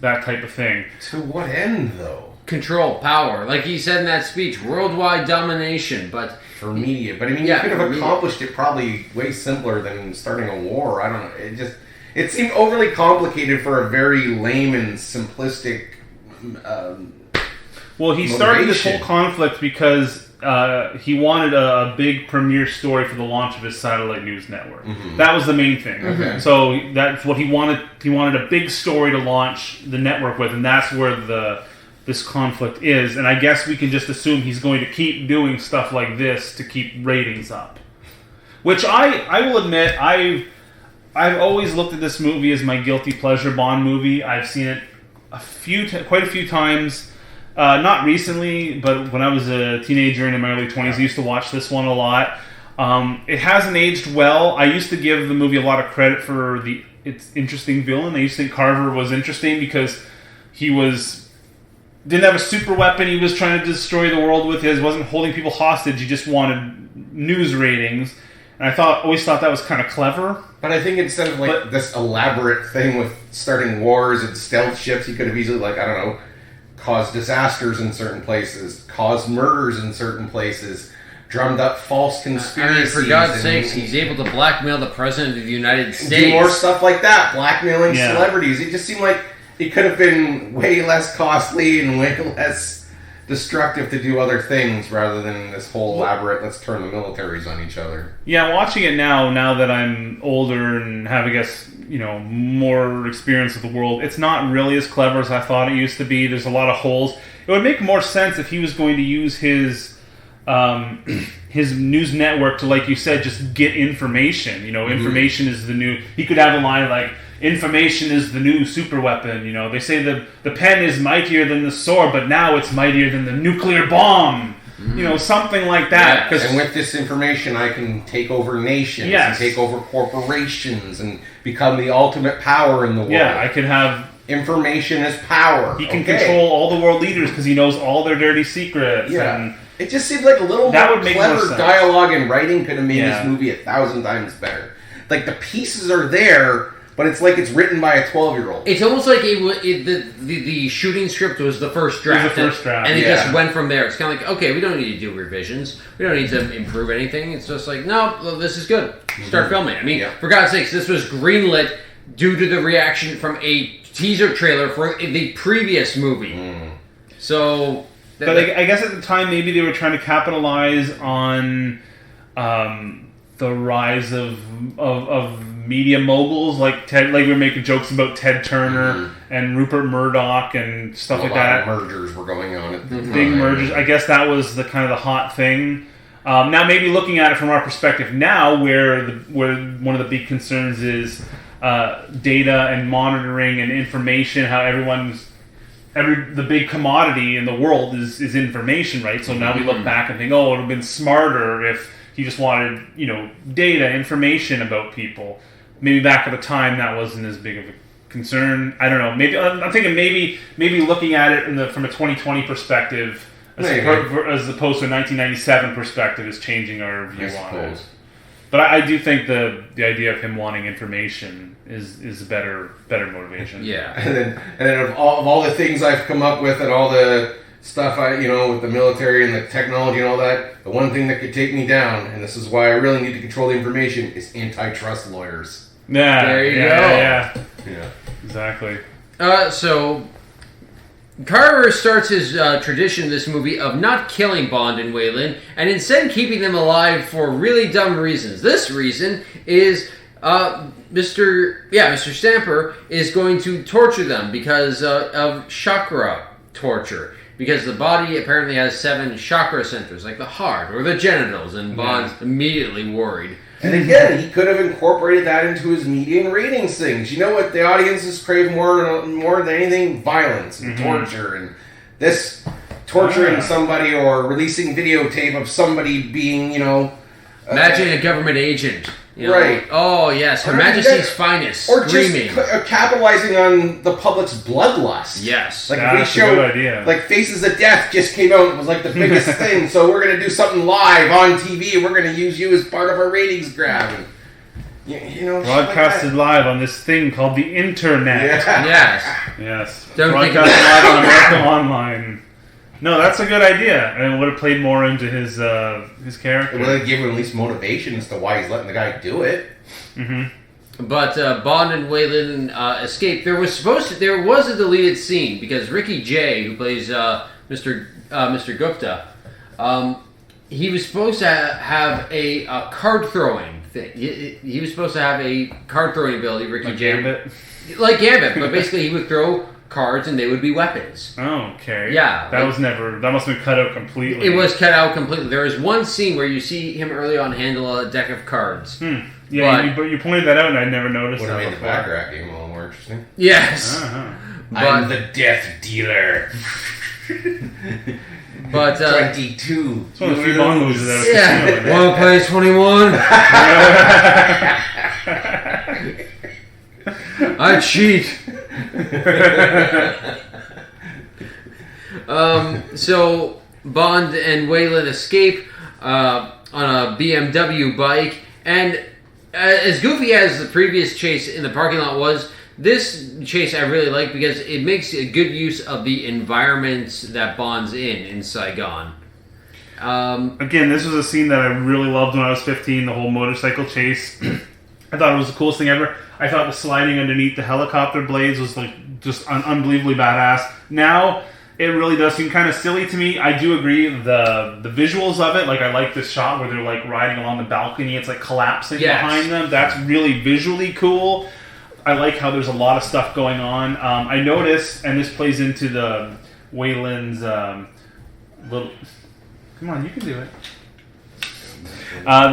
that type of thing. To what end, though? control, power. Like he said in that speech, worldwide domination, but... For media. But I mean, Yeah, you could for have media. accomplished it probably way simpler than starting a war. I don't know. It seemed overly complicated for a very lame and simplistic Well, he started this motivation. whole conflict because he wanted a big premiere story for the launch of his satellite news network. That was the main thing. Okay. So that's what he wanted. He wanted a big story to launch the network with, and that's where this conflict is. And I guess we can just assume he's going to keep doing stuff like this to keep ratings up. Which I will admit, I've always looked at this movie as my guilty pleasure Bond movie. I've seen it quite a few times. Not recently, but when I was a teenager and in my early 20s, I used to watch this one a lot. It hasn't aged well. I used to give the movie a lot of credit for its interesting villain. I used to think Carver was interesting because he didn't have a super weapon he was trying to destroy the world with. He wasn't holding people hostage. He just wanted news ratings. And I always thought that was kind of clever. But I think instead of this elaborate thing with starting wars and stealth ships, he could have easily, caused disasters in certain places, caused murders in certain places, drummed up false conspiracies. For God's sakes, he's able to blackmail the President of the United States. Do more stuff like that, blackmailing Yeah. celebrities. It just seemed like it could have been way less costly and way less destructive to do other things rather than this whole elaborate, let's turn the militaries on each other. Yeah, watching it now that I'm older and have, I guess, more experience with the world, it's not really as clever as I thought it used to be. There's a lot of holes. It would make more sense if he was going to use his news network to, like you said, just get information. Information is the new... He could have a line like, information is the new super weapon. They say the pen is mightier than the sword, but now it's mightier than the nuclear bomb. Something like that. Yes. And with this information, I can take over nations and take over corporations and become the ultimate power in the world. Yeah, I could have... Information is power. He can control all the world leaders because he knows all their dirty secrets. Yeah. And it just seems like a little That more would make more clever sense. dialogue and writing could have made Yeah. this movie 1,000 times better. Like, the pieces are there, but it's like it's written by a 12-year-old. It's almost like the shooting script was the first draft. It was the first draft, and it yeah. just went from there. It's kind of like, okay, we don't need to do revisions. We don't need to improve anything. It's just like, no, this is good. Start filming. I mean, Yeah. for God's sakes, this was greenlit due to the reaction from a teaser trailer for the previous movie. So... But I guess at the time, maybe they were trying to capitalize on the rise of media moguls like Ted. Like we were making jokes about Ted Turner and Rupert Murdoch and stuff like that. A lot of mergers were going on at the time. Big mergers. I guess that was the kind of the hot thing. Now, maybe looking at it from our perspective now, where one of the big concerns is data and monitoring and information, how the big commodity in the world is information, right? So now we look back and think, oh, it would have been smarter if he just wanted, data, information about people. Maybe back at the time that wasn't as big of a concern. I don't know. Maybe I'm thinking maybe looking at it from a 2020 perspective as opposed to a 1997 perspective is changing our view on it. But I do think the idea of him wanting information is a better motivation. Yeah. And then of all the things I've come up with and all the stuff with the military and the technology and all that, the one thing that could take me down, and this is why I really need to control the information, is antitrust lawyers. Yeah. There you go. Yeah. Exactly. So Carver starts his tradition in this movie of not killing Bond and Weyland, and instead keeping them alive for really dumb reasons. This reason is Mr. Stamper is going to torture them because of chakra torture. Because the body apparently has 7 chakra centers, like the heart or the genitals, and Bond's immediately worried. And again, he could have incorporated that into his media and ratings things. You know what the audiences crave more than anything? Violence and torture. And this torturing somebody or releasing videotape of somebody being, Imagine a government agent. Right. Oh, yes. Her Majesty's finest. Or Screaming. just capitalizing on the public's bloodlust. Yes. Like That's if we show, a good idea. like Faces of Death just came out. It was like the biggest thing. So we're going to do something live on TV. We're going to use you as part of our ratings grab. And, Broadcasted live on this thing called the internet. Yeah. Yes. Yes. Don't think Broadcasted live on America Online. No, that's a good idea, and it would have played more into his character. It would have given him at least motivation as to why he's letting the guy do it. But Bond and Wayland escape. There was a deleted scene because Ricky Jay, who plays Mr. Gupta, he was supposed to have a card throwing thing. He was supposed to have a card throwing ability. Ricky Jay, Gambit? like Gambit, but basically he would throw cards and they would be weapons. Oh, okay. Yeah, That must have been cut out completely. It was cut out completely. There is one scene where you see him early on handle a deck of cards. Yeah, but you pointed that out and I never noticed Would that have made the before. Baccarat game a little more interesting. Yes. Uh-huh. I'm the death dealer. But 22. It's one of the few Bond movies that yeah, one plays 21. I cheat. So Bond and Wayland escape on a BMW bike, and as goofy as the previous chase in the parking lot was, this chase I really like because it makes a good use of the environments that Bond's in Saigon. Again, this was a scene that I really loved when I was 15, the whole motorcycle chase. I thought it was the coolest thing ever. I thought the sliding underneath the helicopter blades was like just unbelievably badass. Now, it really does seem kind of silly to me. I do agree the visuals of it, like I like this shot where they're like riding along the balcony, it's like collapsing behind them. That's really visually cool. I like how there's a lot of stuff going on. I noticed, and this plays into the Wayland's little... Come on, you can do it.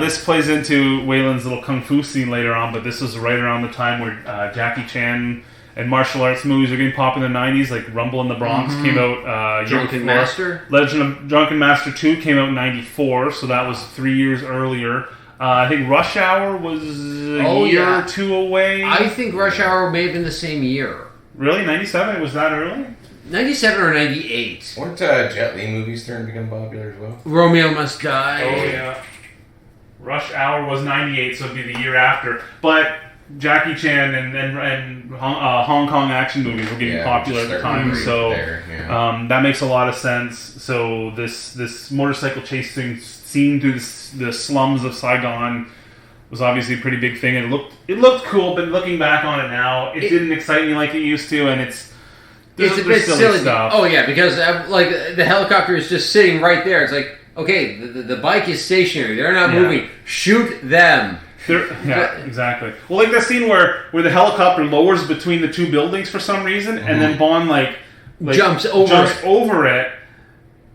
This plays into Wayland's little kung fu scene later on, but this was right around the time where Jackie Chan and martial arts movies were getting popular in the 90s, like Rumble in the Bronx came out Drunken Master? Legend of Drunken Master 2 came out in 94, so that was 3 years earlier. I think Rush Hour was a year or two away. I think Rush Hour may have been the same year. Really? 97? It was that early? 97 or 98. Weren't Jet Li movies starting to become popular as well? Romeo Must Die. Oh, yeah. Rush Hour was 98, so it'd be the year after. But Jackie Chan and Hong Kong action movies were getting popular at the time, so that makes a lot of sense. So this motorcycle chase scene through the slums of Saigon was obviously a pretty big thing. It looked cool, but looking back on it now, it didn't excite me like it used to, and it's a bit silly stuff. Oh yeah, because like the helicopter is just sitting right there. It's like, okay, the bike is stationary; they're not moving. Shoot them. Yeah, exactly. Well, like that scene where the helicopter lowers between the two buildings for some reason, and then Bond like jumps over it,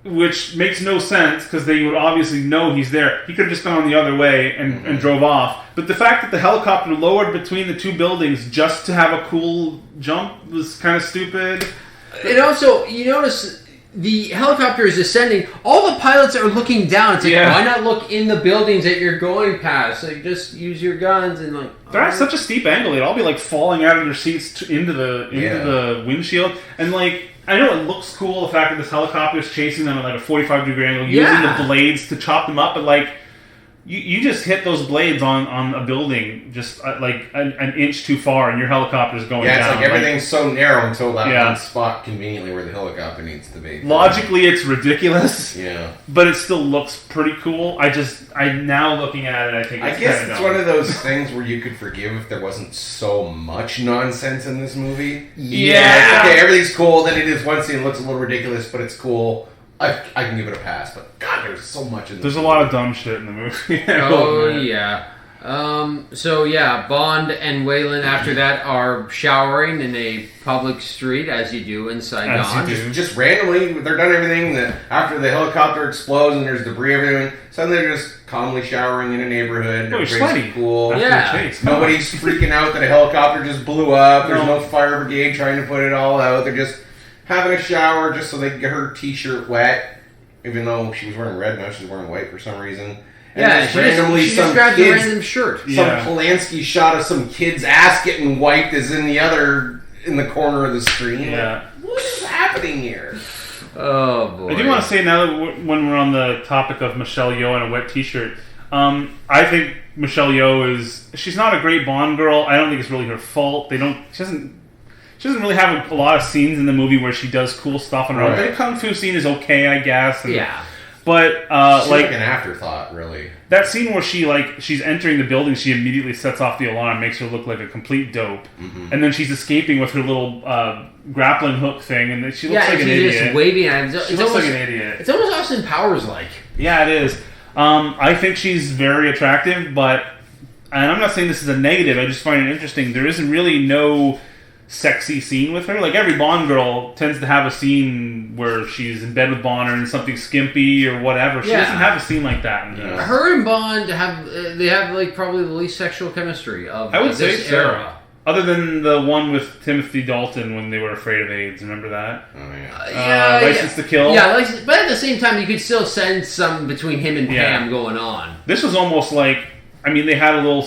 which makes no sense because they would obviously know he's there. He could have just gone the other way and drove off. But the fact that the helicopter lowered between the two buildings just to have a cool jump was kind of stupid. And also, you notice the helicopter is ascending. All the pilots are looking down. It's like, why not look in the buildings that you're going past? Like, just use your guns and like. They're at such a steep angle; they'd all be like falling out of their seats into the windshield. And like, I know it looks cool the fact that this helicopter is chasing them at like a 45-degree angle, using the blades to chop them up, but like. You just hit those blades on a building just like an inch too far, and your helicopter's going down. Yeah, it's like everything's so narrow until that one spot conveniently where the helicopter needs to be. Logically, it's ridiculous. Yeah, but it still looks pretty cool. I'm now looking at it. I think I guess it's one of those things where you could forgive if there wasn't so much nonsense in this movie. Yeah. Okay, everything's cool. Then it is one scene looks a little ridiculous, but it's cool. I can give it a pass, but God, there's so much in this. There's a lot of dumb shit in the movie. Yeah. So yeah, Bond and Wayland after that are showering in a public street, as you do in Saigon. Just randomly, they're done everything. After the helicopter explodes and there's debris everywhere, suddenly they're just calmly showering in a neighborhood. Everybody's cool. Yeah. Nobody's freaking out that a helicopter just blew up. There's no fire brigade trying to put it all out. They're just having a shower just so they can get her t-shirt wet, even though she was wearing red, now she's wearing white for some reason. And she just grabbed a random shirt. Some Polanski shot of some kid's ass getting wiped is in the corner of the screen. Yeah. What is happening here? Oh boy! I do want to say now that when we're on the topic of Michelle Yeoh and a wet t-shirt, I think Michelle Yeoh she's not a great Bond girl. I don't think it's really her fault. she doesn't really have a lot of scenes in the movie where she does cool stuff on her own. Right. The kung fu scene is okay, I guess. And, Yeah. But She's like an afterthought, really. that scene where she's entering the building, she immediately sets off the alarm, makes her look like a complete dope, and then she's escaping with her little grappling hook thing, and she looks like an she's idiot. just waving at him. She looks like an idiot. It's almost Austin Powers like. Yeah, it is. I think she's very attractive, but and I'm not saying this is a negative. I just find it interesting. There isn't really no sexy scene with her. Like every Bond girl tends to have a scene where she's in bed with Bond or in something skimpy or whatever. She doesn't have a scene like that. In this. Her and Bond have like probably the least sexual chemistry of I would say this so. era. Other than the one with Timothy Dalton when they were afraid of AIDS. Remember that? Oh, yeah. License to Kill. Yeah, but at the same time, you could still sense some between him and Pam going on. This was almost like, I mean, they had a little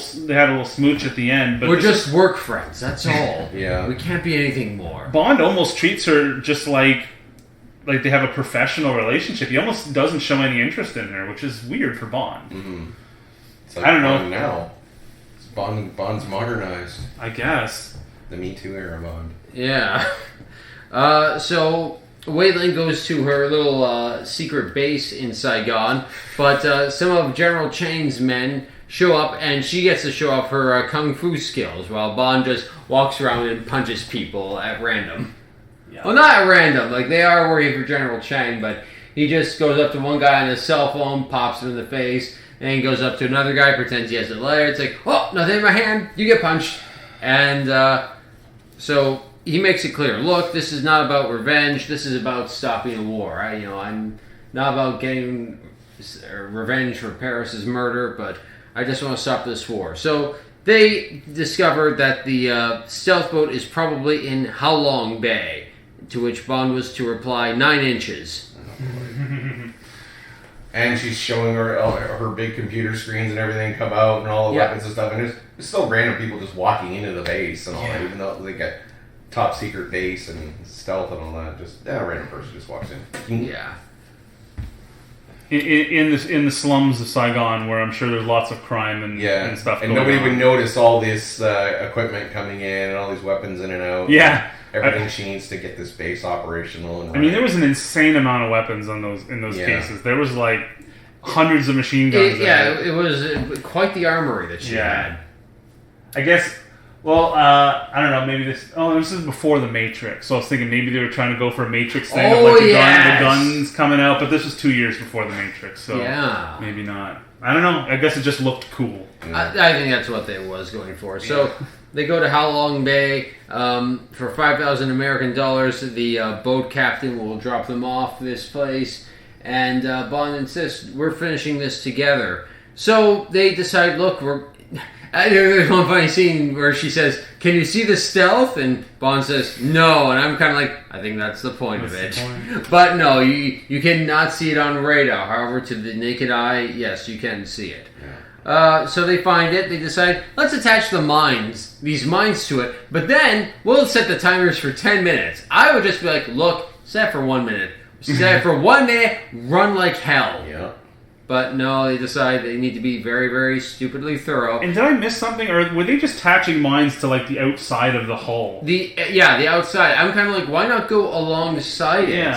smooch at the end, but we're just work friends. That's all. Yeah. We can't be anything more. Bond almost treats her just like they have a professional relationship. He almost doesn't show any interest in her, which is weird for Bond. Mm-hmm. It's like I don't know. Bond now. Bond's modernized. I guess. The Me Too era Bond. Yeah. So Wei Lin goes to her little secret base in Saigon, but some of General Chang's men show up, and she gets to show off her kung fu skills, while Bond just walks around and punches people at random. Yeah. Well, not at random. Like, they are worried for General Chang, but he just goes up to one guy on his cell phone, pops him in the face, and he goes up to another guy, pretends he has a lighter. It's like, oh, nothing in my hand. You get punched. And so he makes it clear, look, this is not about revenge. This is about stopping a war. I'm not about getting revenge for Paris's murder, but I just want to stop this war. So they discovered that the stealth boat is probably in How Long Bay, to which Bond was to reply, 9 inches. And she's showing her big computer screens and everything come out and all the weapons and stuff. And there's still random people just walking into the base and all that, even though they got top secret base and stealth and all that. Just a random person just walks in. Yeah. In the slums of Saigon, where I'm sure there's lots of crime and stuff. And going nobody on. would notice all this equipment coming in and all these weapons in and out. Yeah. Everything she needs to get this base operational. And I mean, there was an insane amount of weapons in those cases. There was like hundreds of machine guns. It was quite the armory that she had. I guess. Well, I don't know. Maybe this is before the Matrix. So I was thinking maybe they were trying to go for a Matrix thing of like the guns coming out. But this was 2 years before the Matrix, so maybe not. I don't know. I guess it just looked cool. I think that's what they was going for. So they go to How Long Bay for 5,000 American dollars. The boat captain will drop them off this place, and Bond insists, "We're finishing this together." So they decide, look, there's one funny scene where she says, "Can you see the stealth?" And Bond says, "No." And I'm kind of like, I think that's the point of it. But no, you cannot see it on radar. However, to the naked eye, yes, you can see it. Yeah. So they find it. They decide, let's attach these mines to it. But then we'll set the timers for 10 minutes. I would just be like, look, set for 1 minute. Set for 1 minute, run like hell. Yeah. But no, they decide they need to be very, very stupidly thorough. And did I miss something, or were they just attaching mines to like the outside of the hull? The outside. I'm kind of like, why not go alongside it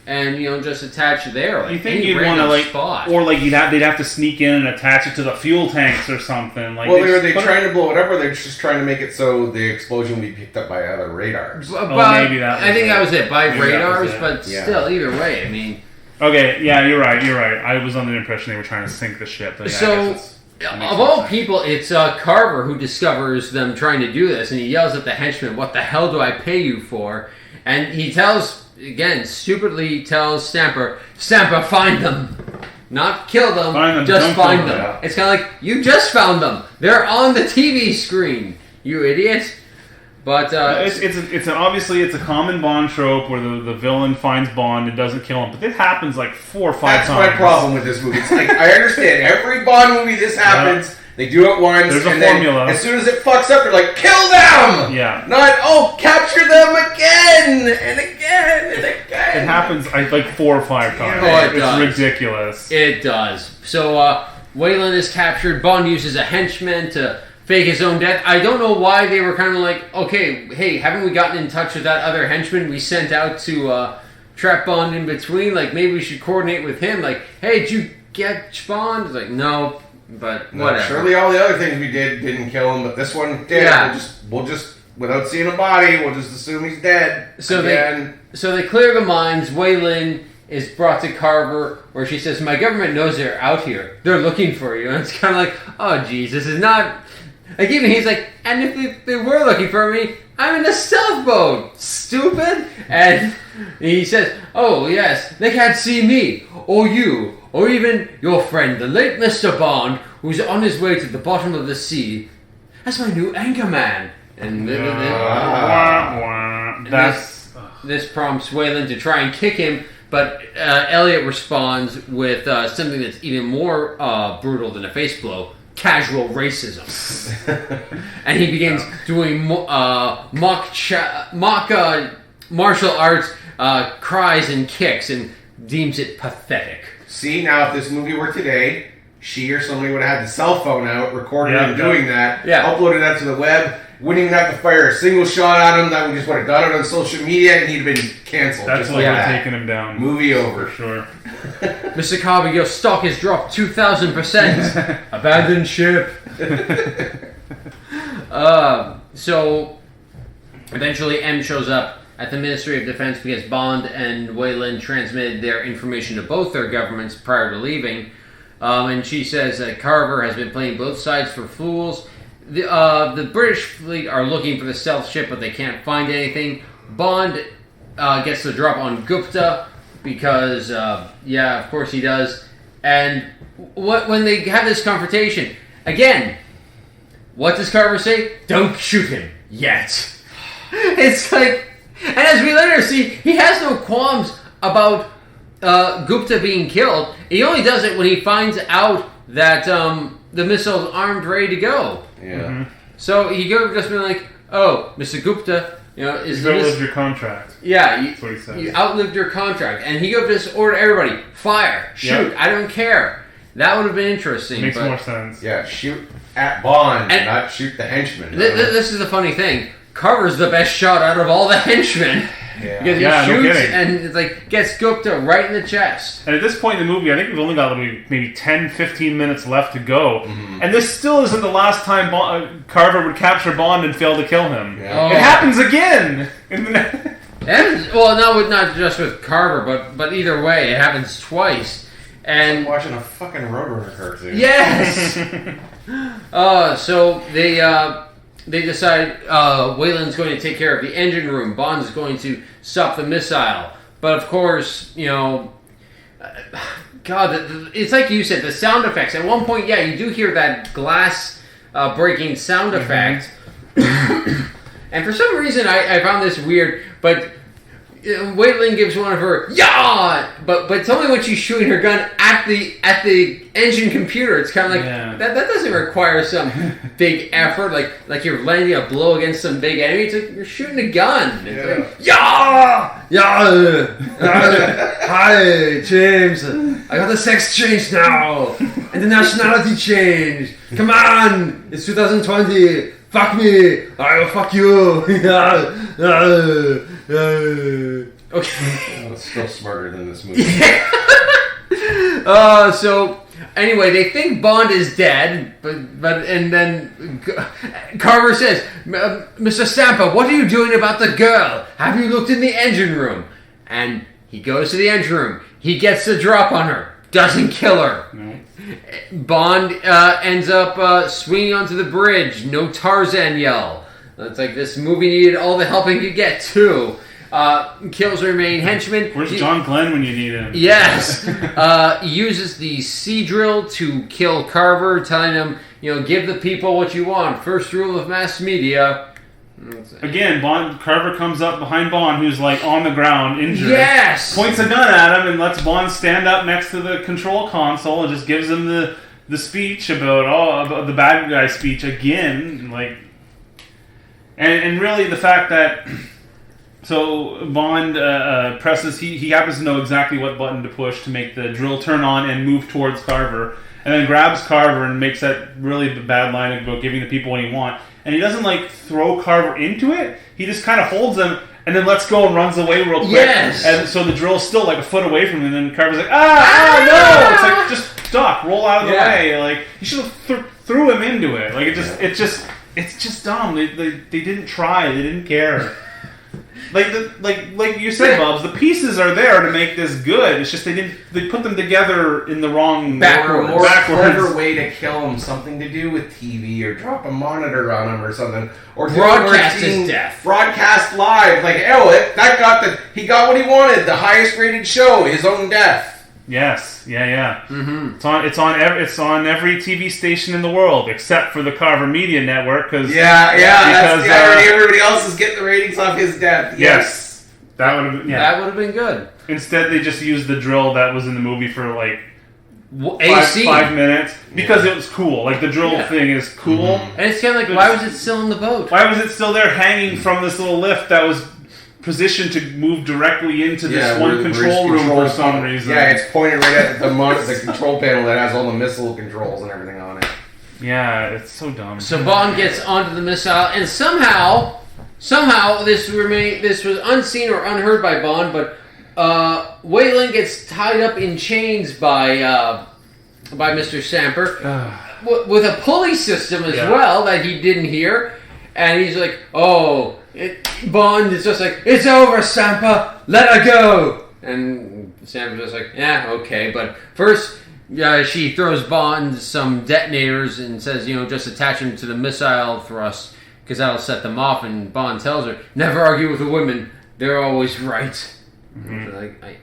and just attach there? Like, you think you'd want to spot. Or like they'd have to sneak in and attach it to the fuel tanks or something. Like, well, are they trying to blow it up, or they're just trying to make it so the explosion will be picked up by other radars? Maybe that. I think that was it, by radars, but still, either way, I mean. Okay, yeah, you're right. I was under the impression they were trying to sink the ship. But of all people, it's Carver who discovers them trying to do this, and he yells at the henchman, "What the hell do I pay you for?" And he stupidly tells Stamper, find them. Not kill them, just find them. Yeah. It's kind of like, you just found them. They're on the TV screen, you idiot. But obviously it's a common Bond trope where the villain finds Bond and doesn't kill him, but this happens like 4 or 5 times. That's my problem with this movie. It's like, I understand every Bond movie this happens. Yeah. They do it once. There's and a formula. As soon as it fucks up, they're like, kill them. Yeah. Not capture them again and again and again. It happens like 4 or 5 times. Oh, it does. It's ridiculous. It does. So Wayland is captured. Bond uses a henchman to fake his own death. I don't know why they were kind of like, okay, hey, haven't we gotten in touch with that other henchman we sent out to trap Bond in between? Like, maybe we should coordinate with him. Like, hey, did you get Bond? It's like, no, but whatever. Surely all the other things we didn't kill him, but this one did. Yeah. We'll just without seeing a body, we'll just assume he's dead. So again. they clear the mines. Wei Lin is brought to Carver, where she says, "My government knows they're out here. They're looking for you." And it's kind of like, oh, geez, this is not... Like, even he's like, and if they were looking for me, I'm in a stealth boat, stupid. And he says, oh, yes, they can't see me, or you, or even your friend, the late Mr. Bond, who's on his way to the bottom of the sea. That's my new anchor man. And this prompts Wayland to try and kick him, but Elliot responds with something that's even more brutal than a face blow: casual racism. And he begins doing mock martial arts cries and kicks and deems it pathetic. See, now if this movie were today, she or somebody would have had the cell phone out, recording him doing that, uploaded that to the web. Wouldn't even have to fire a single shot at him. That we just would have got it on social media, and he'd have been canceled. That's what would have taken him down. Movie over. For sure. Mr. Carver, your stock has dropped 2,000%. Abandoned ship. So, eventually M shows up at the Ministry of Defense because Bond and Wei Lin transmitted their information to both their governments prior to leaving. And she says that Carver has been playing both sides for fools. The British fleet are looking for the stealth ship, but they can't find anything. Bond gets the drop on Gupta because, of course he does. And when they have this confrontation, again, what does Carver say? Don't shoot him yet. It's like, and as we later see, he has no qualms about Gupta being killed. He only does it when he finds out that the missile's armed, ready to go. Yeah. Mm-hmm. So he could have just been like, "Oh, Mr. Gupta, is you outlived your contract." Yeah, that's what he says. You outlived your contract, and he could have just ordered everybody, fire, shoot. Yep. I don't care. That would have been interesting. Makes more sense. Yeah, shoot at Bond, and not shoot the henchman. This is the funny thing. Carver's the best shot out of all the henchmen. Yeah. Because he shoots and it's like gets Gupta right in the chest. And at this point in the movie, I think we've only got maybe 10, 15 minutes left to go. Mm-hmm. And this still isn't the last time Carver would capture Bond and fail to kill him. Yeah. It happens again! Not just with Carver, but either way, it happens twice. And it's like watching a fucking Roadrunner cartoon. Yes! So they decide Wayland's going to take care of the engine room. Bond is going to stop the missile. But of course, it's like you said, the sound effects. At one point, you do hear that glass breaking sound effect. And for some reason, I found this weird, but Wayland gives one of her but it's only when she's shooting her gun at the engine computer. It's kind of like that doesn't require some big effort, like you're landing a blow against some big enemy. It's like you're shooting a gun. It's like, hi James, I got the sex change now and the nationality change. Come on, it's 2020. Fuck me! I will fuck you! Okay. It's still smarter than this movie. So anyway, they think Bond is dead, and then Carver says, "Mr. Stamper, what are you doing about the girl? Have you looked in the engine room?" And he goes to the engine room. He gets the drop on her. Doesn't kill her. No. Bond ends up swinging onto the bridge. No Tarzan yell. It's like this movie needed all the help it could get, too. Kills the remaining henchmen. Where's John Glenn when you need him? Yes. Uses the sea drill to kill Carver, telling him, give the people what you want. First rule of mass media. Again, Carver comes up behind Bond, who's like on the ground, injured. Yes! Points a gun at him and lets Bond stand up next to the control console and just gives him the speech about the bad guy speech again. And really the fact that So Bond presses. He happens to know exactly what button to push to make the drill turn on and move towards Carver, and then grabs Carver and makes that really bad line about giving the people what he want. And he doesn't like throw Carver into it. He just kind of holds him and then lets go and runs away real quick. Yes. And so the drill's still like a foot away from him. And then Carver's like, no! It's like, just duck, roll out of the way. Like he should have threw him into it. Like it's just dumb. They didn't try. They didn't care. Like you said, Bubs, the pieces are there to make this good. It's just they put them together in the wrong more clever way to kill him. Something to do with TV or drop a monitor on him or something. Or broadcast his death. Broadcast live. Like, he got what he wanted. The highest rated show, his own death. Yes, yeah. Mm-hmm. It's on every TV station in the world except for the Carver Media Network because everybody else is getting the ratings off his death. Yes, that would have been good. Instead, they just used the drill that was in the movie for like AC. 5 minutes because it was cool. Like the drill thing is cool, and it's kind of like, why was it still in the boat? Why was it still there hanging from this little lift that was positioned to move directly into this one control room for some reason? Yeah, it's pointed right at the control panel that has all the missile controls and everything on it. Yeah, it's so dumb. So Bond gets onto the missile, and somehow this was unseen or unheard by Bond, but Wayland gets tied up in chains by Mr. Stamper with a pulley system as well that he didn't hear, and he's like, Bond is just like, it's over, Stamper, let her go. And Stamper's just like, yeah, okay. But first, she throws Bond some detonators and says, just attach them to the missile thrust because that'll set them off. And Bond tells her, never argue with the women, they're always right. Mm-hmm. Like, I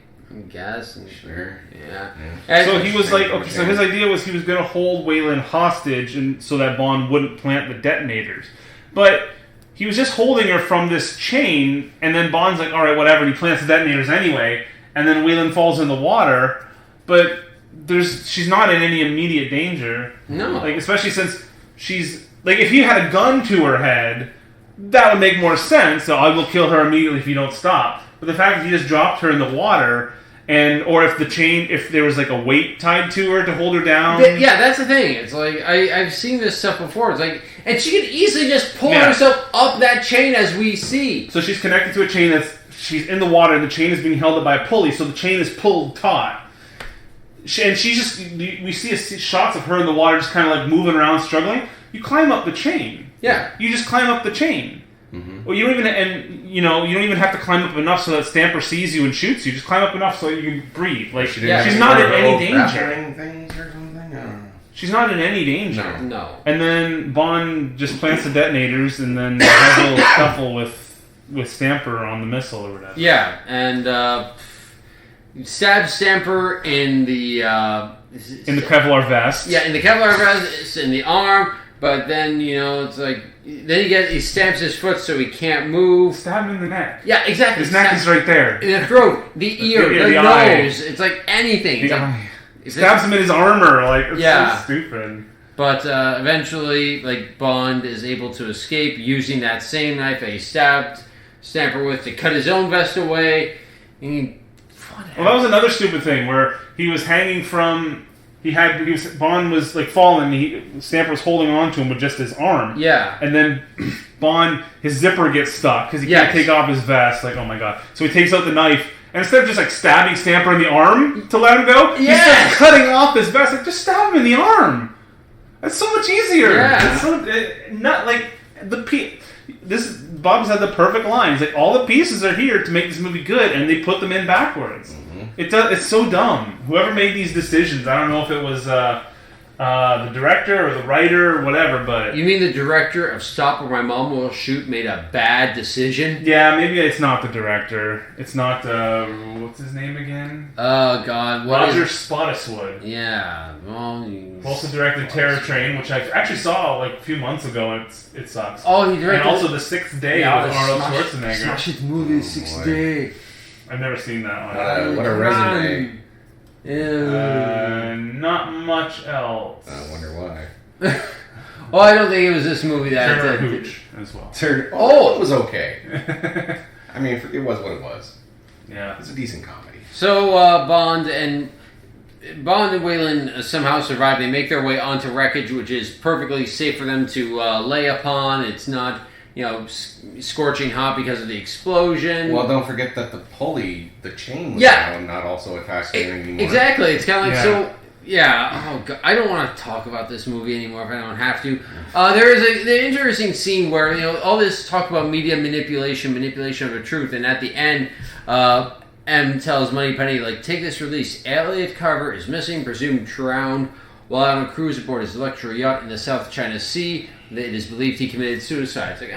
guess. And sure. Yeah. So he was like, okay, so his idea was he was going to hold Wayland hostage and so that Bond wouldn't plant the detonators. But he was just holding her from this chain, and then Bond's like, all right, whatever, and he plants the detonators anyway, and then Wayland falls in the water, but she's not in any immediate danger. No. Like, especially since she's, like, if he had a gun to her head, that would make more sense, so I will kill her immediately if you don't stop. But the fact that he just dropped her in the water, or if there was like a weight tied to her to hold her down. Yeah, that's the thing. It's like, I've seen this stuff before. It's like, and she could easily just pull herself up that chain as we see. So she's connected to a chain she's in the water and the chain is being held up by a pulley, so the chain is pulled taut. We see shots of her in the water just kind of like moving around, struggling. You climb up the chain. Yeah. You just climb up the chain. Mm-hmm. Well, you don't even have to climb up enough so that Stamper sees you and shoots you. Just climb up enough so you can breathe. Like she's not in any danger. Things or something? I don't know. She's not in any danger. No. And then Bond just plants the detonators and then has a little scuffle with Stamper on the missile or whatever. Yeah, and stabs Stamper in the Kevlar vest. Yeah, in the Kevlar vest, in the arm. But then, it's like, then he stamps his foot so he can't move. Stab him in the neck. Yeah, exactly. His neck is right there. In the throat, the ear, the nose. Eye. It's like anything. Stabs him in his armor. Like, it's so stupid. But eventually, like, Bond is able to escape using that same knife that he stabbed Stamper with to cut his own vest away. And that was another stupid thing where he was hanging from... Bond was like falling. Stamper was holding on to him with just his arm. Yeah. And then Bond, his zipper gets stuck because he can't take off his vest. Like, oh my god! So he takes out the knife and instead of just like stabbing Stamper in the arm to let him go, he starts cutting off his vest. Like, just stab him in the arm. That's so much easier. Yeah. It's so, not like Bob's had the perfect line. He's like, all the pieces are here to make this movie good, and they put them in backwards. It's so dumb. Whoever made these decisions, I don't know if it was the director or the writer or whatever, but... You mean the director of Stop or My Mom Will Shoot made a bad decision? Yeah, maybe it's not the director. It's not, what's his name again? Oh, God. Roger Spottiswoode. Yeah. Well, also directed Terror Train, which I actually saw like a few months ago, and it sucks. Oh, he directed... And also The Sixth Day with Arnold Schwarzenegger. Smash Hit movie, Sixth Day. I've never seen that one. What a resume. Not much else. I wonder why. I don't think it was this movie that... Turner Hooch as well. It was okay. I mean, it was what it was. Yeah. It's a decent comedy. So Bond and Wayland somehow survive. They make their way onto wreckage, which is perfectly safe for them to lay upon. It's not, scorching hot because of the explosion. Well, don't forget that the pulley, the chain was not also attached to anything anymore. Exactly. It's kind of like so. Yeah. Oh God, I don't want to talk about this movie anymore if I don't have to. There is an interesting scene where all this talk about media manipulation of the truth, and at the end, M tells Moneypenny, take this release. Elliot Carver is missing, presumed drowned, while on a cruise aboard his luxury yacht in the South China Sea. It is believed he committed suicide. It's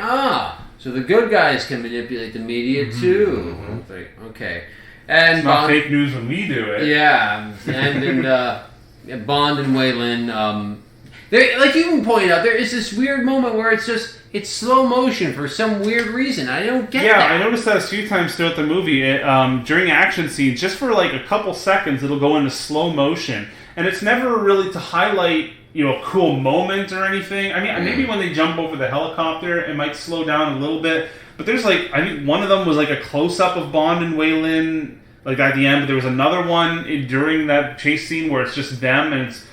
so the good guys can manipulate the media too. Mm-hmm. Okay. And it's not fake news when we do it. Yeah, and Bond and Wayland, like you can point out, there is this weird moment where it's slow motion for some weird reason. I don't get that. Yeah, I noticed that a few times throughout the movie. During action scenes, just for a couple seconds, it'll go into slow motion. And it's never really to highlight, a cool moment or anything. I mean, maybe when they jump over the helicopter, it might slow down a little bit. But there's I think one of them was a close-up of Bond and Wayland, at the end. But there was another one during that chase scene where it's just them and it's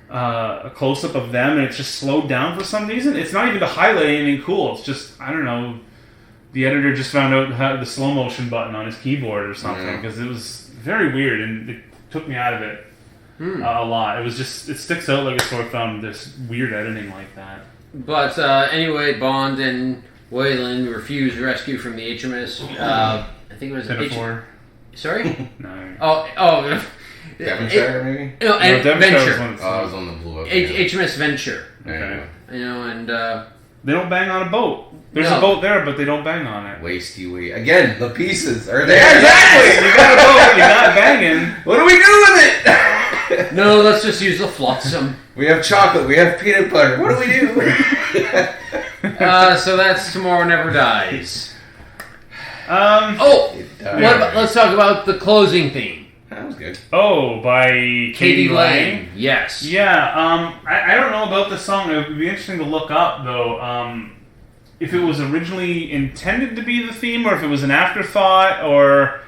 a close-up of them and it's just slowed down for some reason. It's not even to highlight anything cool. It's just, I don't know, the editor just found out how the slow motion button on his keyboard or something because it was very weird and it took me out of it. A lot. It was just, it sticks out like a sore thumb, this weird editing like that. But anyway, Bond and Wayland refuse rescue from the HMS. I think it was Pinafore. Sorry? No. Oh. Devonshire, maybe? No, and Venture. I was on the blue up. HMS Venture. Okay. And they don't bang on a boat. There's a boat there, but they don't bang on it. Wasty wait. Again, the pieces are there. Yeah, exactly. You got a boat, you got banging. What do we do with it? No, let's just use the flotsam. We have chocolate. We have peanut butter. What do we do? So that's Tomorrow Never Dies. Let's talk about the closing theme. That was good. Oh, by Katie Lang? Yes. Yeah, I don't know about the song. It would be interesting to look up, though, if it was originally intended to be the theme, or if it was an afterthought, or...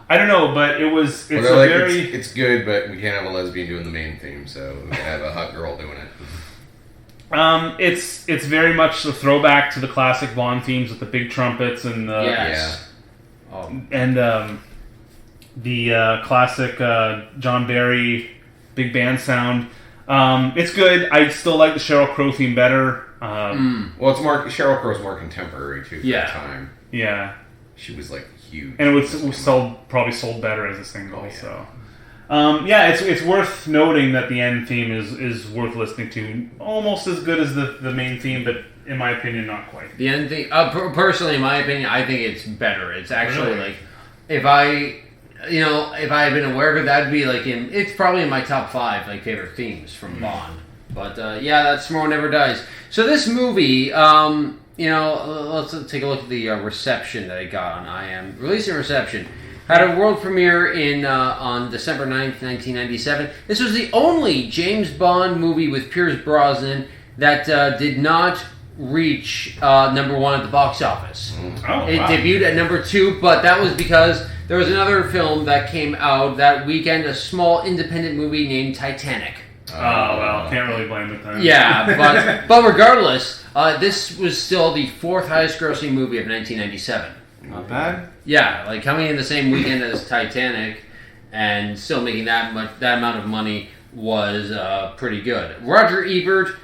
I don't know, but it's it's good, but we can't have a lesbian doing the main theme, so we can have a hot girl doing it. It's very much a throwback to the classic Bond themes with the big trumpets and the... Yes. Yeah. And the classic John Barry big band sound. It's good. I still like the Sheryl Crow theme better. Well, it's more Sheryl Crow's more contemporary too. For the time. Yeah. She was huge, and it was probably sold better as a single. Oh, yeah. So, it's worth noting that the end theme is worth listening to. Almost as good as the main theme, but in my opinion, not quite. The end theme, personally, in my opinion, I think it's better. It's actually if I had been aware of it, that'd be it's probably in my top 5 favorite themes from Bond. But that's Tomorrow Never Dies. So this movie, let's take a look at the reception that it got on IM. Release and reception. Had a world premiere on December 9th, 1997. This was the only James Bond movie with Pierce Brosnan that did not reach number 1 at the box office. It debuted at number 2, but that was because there was another film that came out that weekend, a small independent movie named Titanic. Oh, well, can't really blame it then. Yeah, but regardless, this was still the 4th highest grossing movie of 1997. Not bad. Yeah, coming in the same weekend as Titanic and still making that amount of money was pretty good. Roger Ebert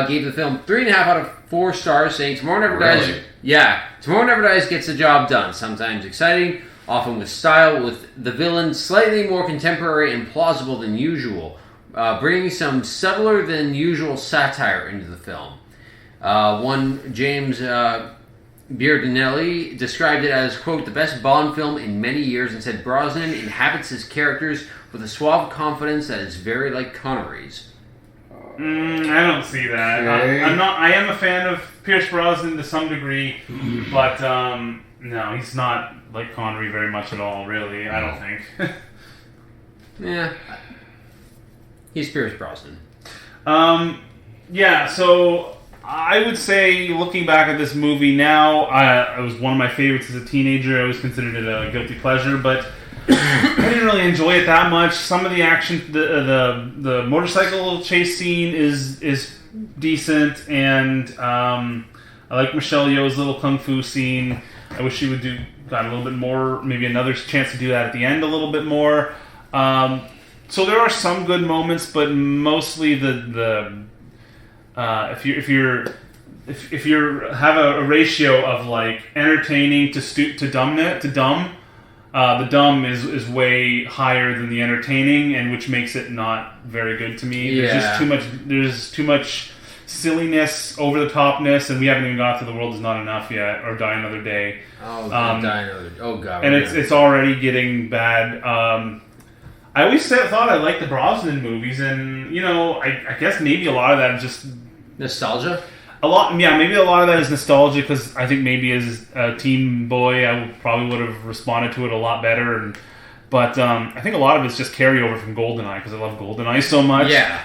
gave the film 3.5 out of 4 stars, saying Tomorrow Never Dies. Yeah, Tomorrow Never Dies gets the job done. Sometimes exciting, often with style, with the villain slightly more contemporary and plausible than usual. Bringing some subtler than usual satire into the film. One James Beardinelli described it as, quote, the best Bond film in many years, and said Brosnan inhabits his characters with a suave confidence that is very like Connery's. I don't see that. I am a fan of Pierce Brosnan to some degree, but no, he's not like Connery very much at all, really. I don't think. Yeah. He's Pierce Brosnan. Yeah, so I would say, looking back at this movie now, it was one of my favorites as a teenager. I always considered it a guilty pleasure, but I didn't really enjoy it that much. Some of the action, the motorcycle chase scene is decent, and I like Michelle Yeoh's little kung fu scene. I wish she would got a little bit more, maybe another chance to do that at the end a little bit more. So there are some good moments, but mostly if you have a ratio of like entertaining to dumb, the dumb is way higher than the entertaining, and which makes it not very good to me. Yeah. There's just too much. There's too much silliness, over the topness, and we haven't even got to The World Is Not Enough yet, or Die Another Day. Oh, Die Another. Oh god. And it's already getting bad. I always thought I liked the Brosnan movies, and I guess maybe a lot of that is just nostalgia. Maybe a lot of that is nostalgia, because I think maybe as a teen boy I probably would have responded to it a lot better. But I think a lot of it's just carryover from GoldenEye, because I love GoldenEye so much. Yeah.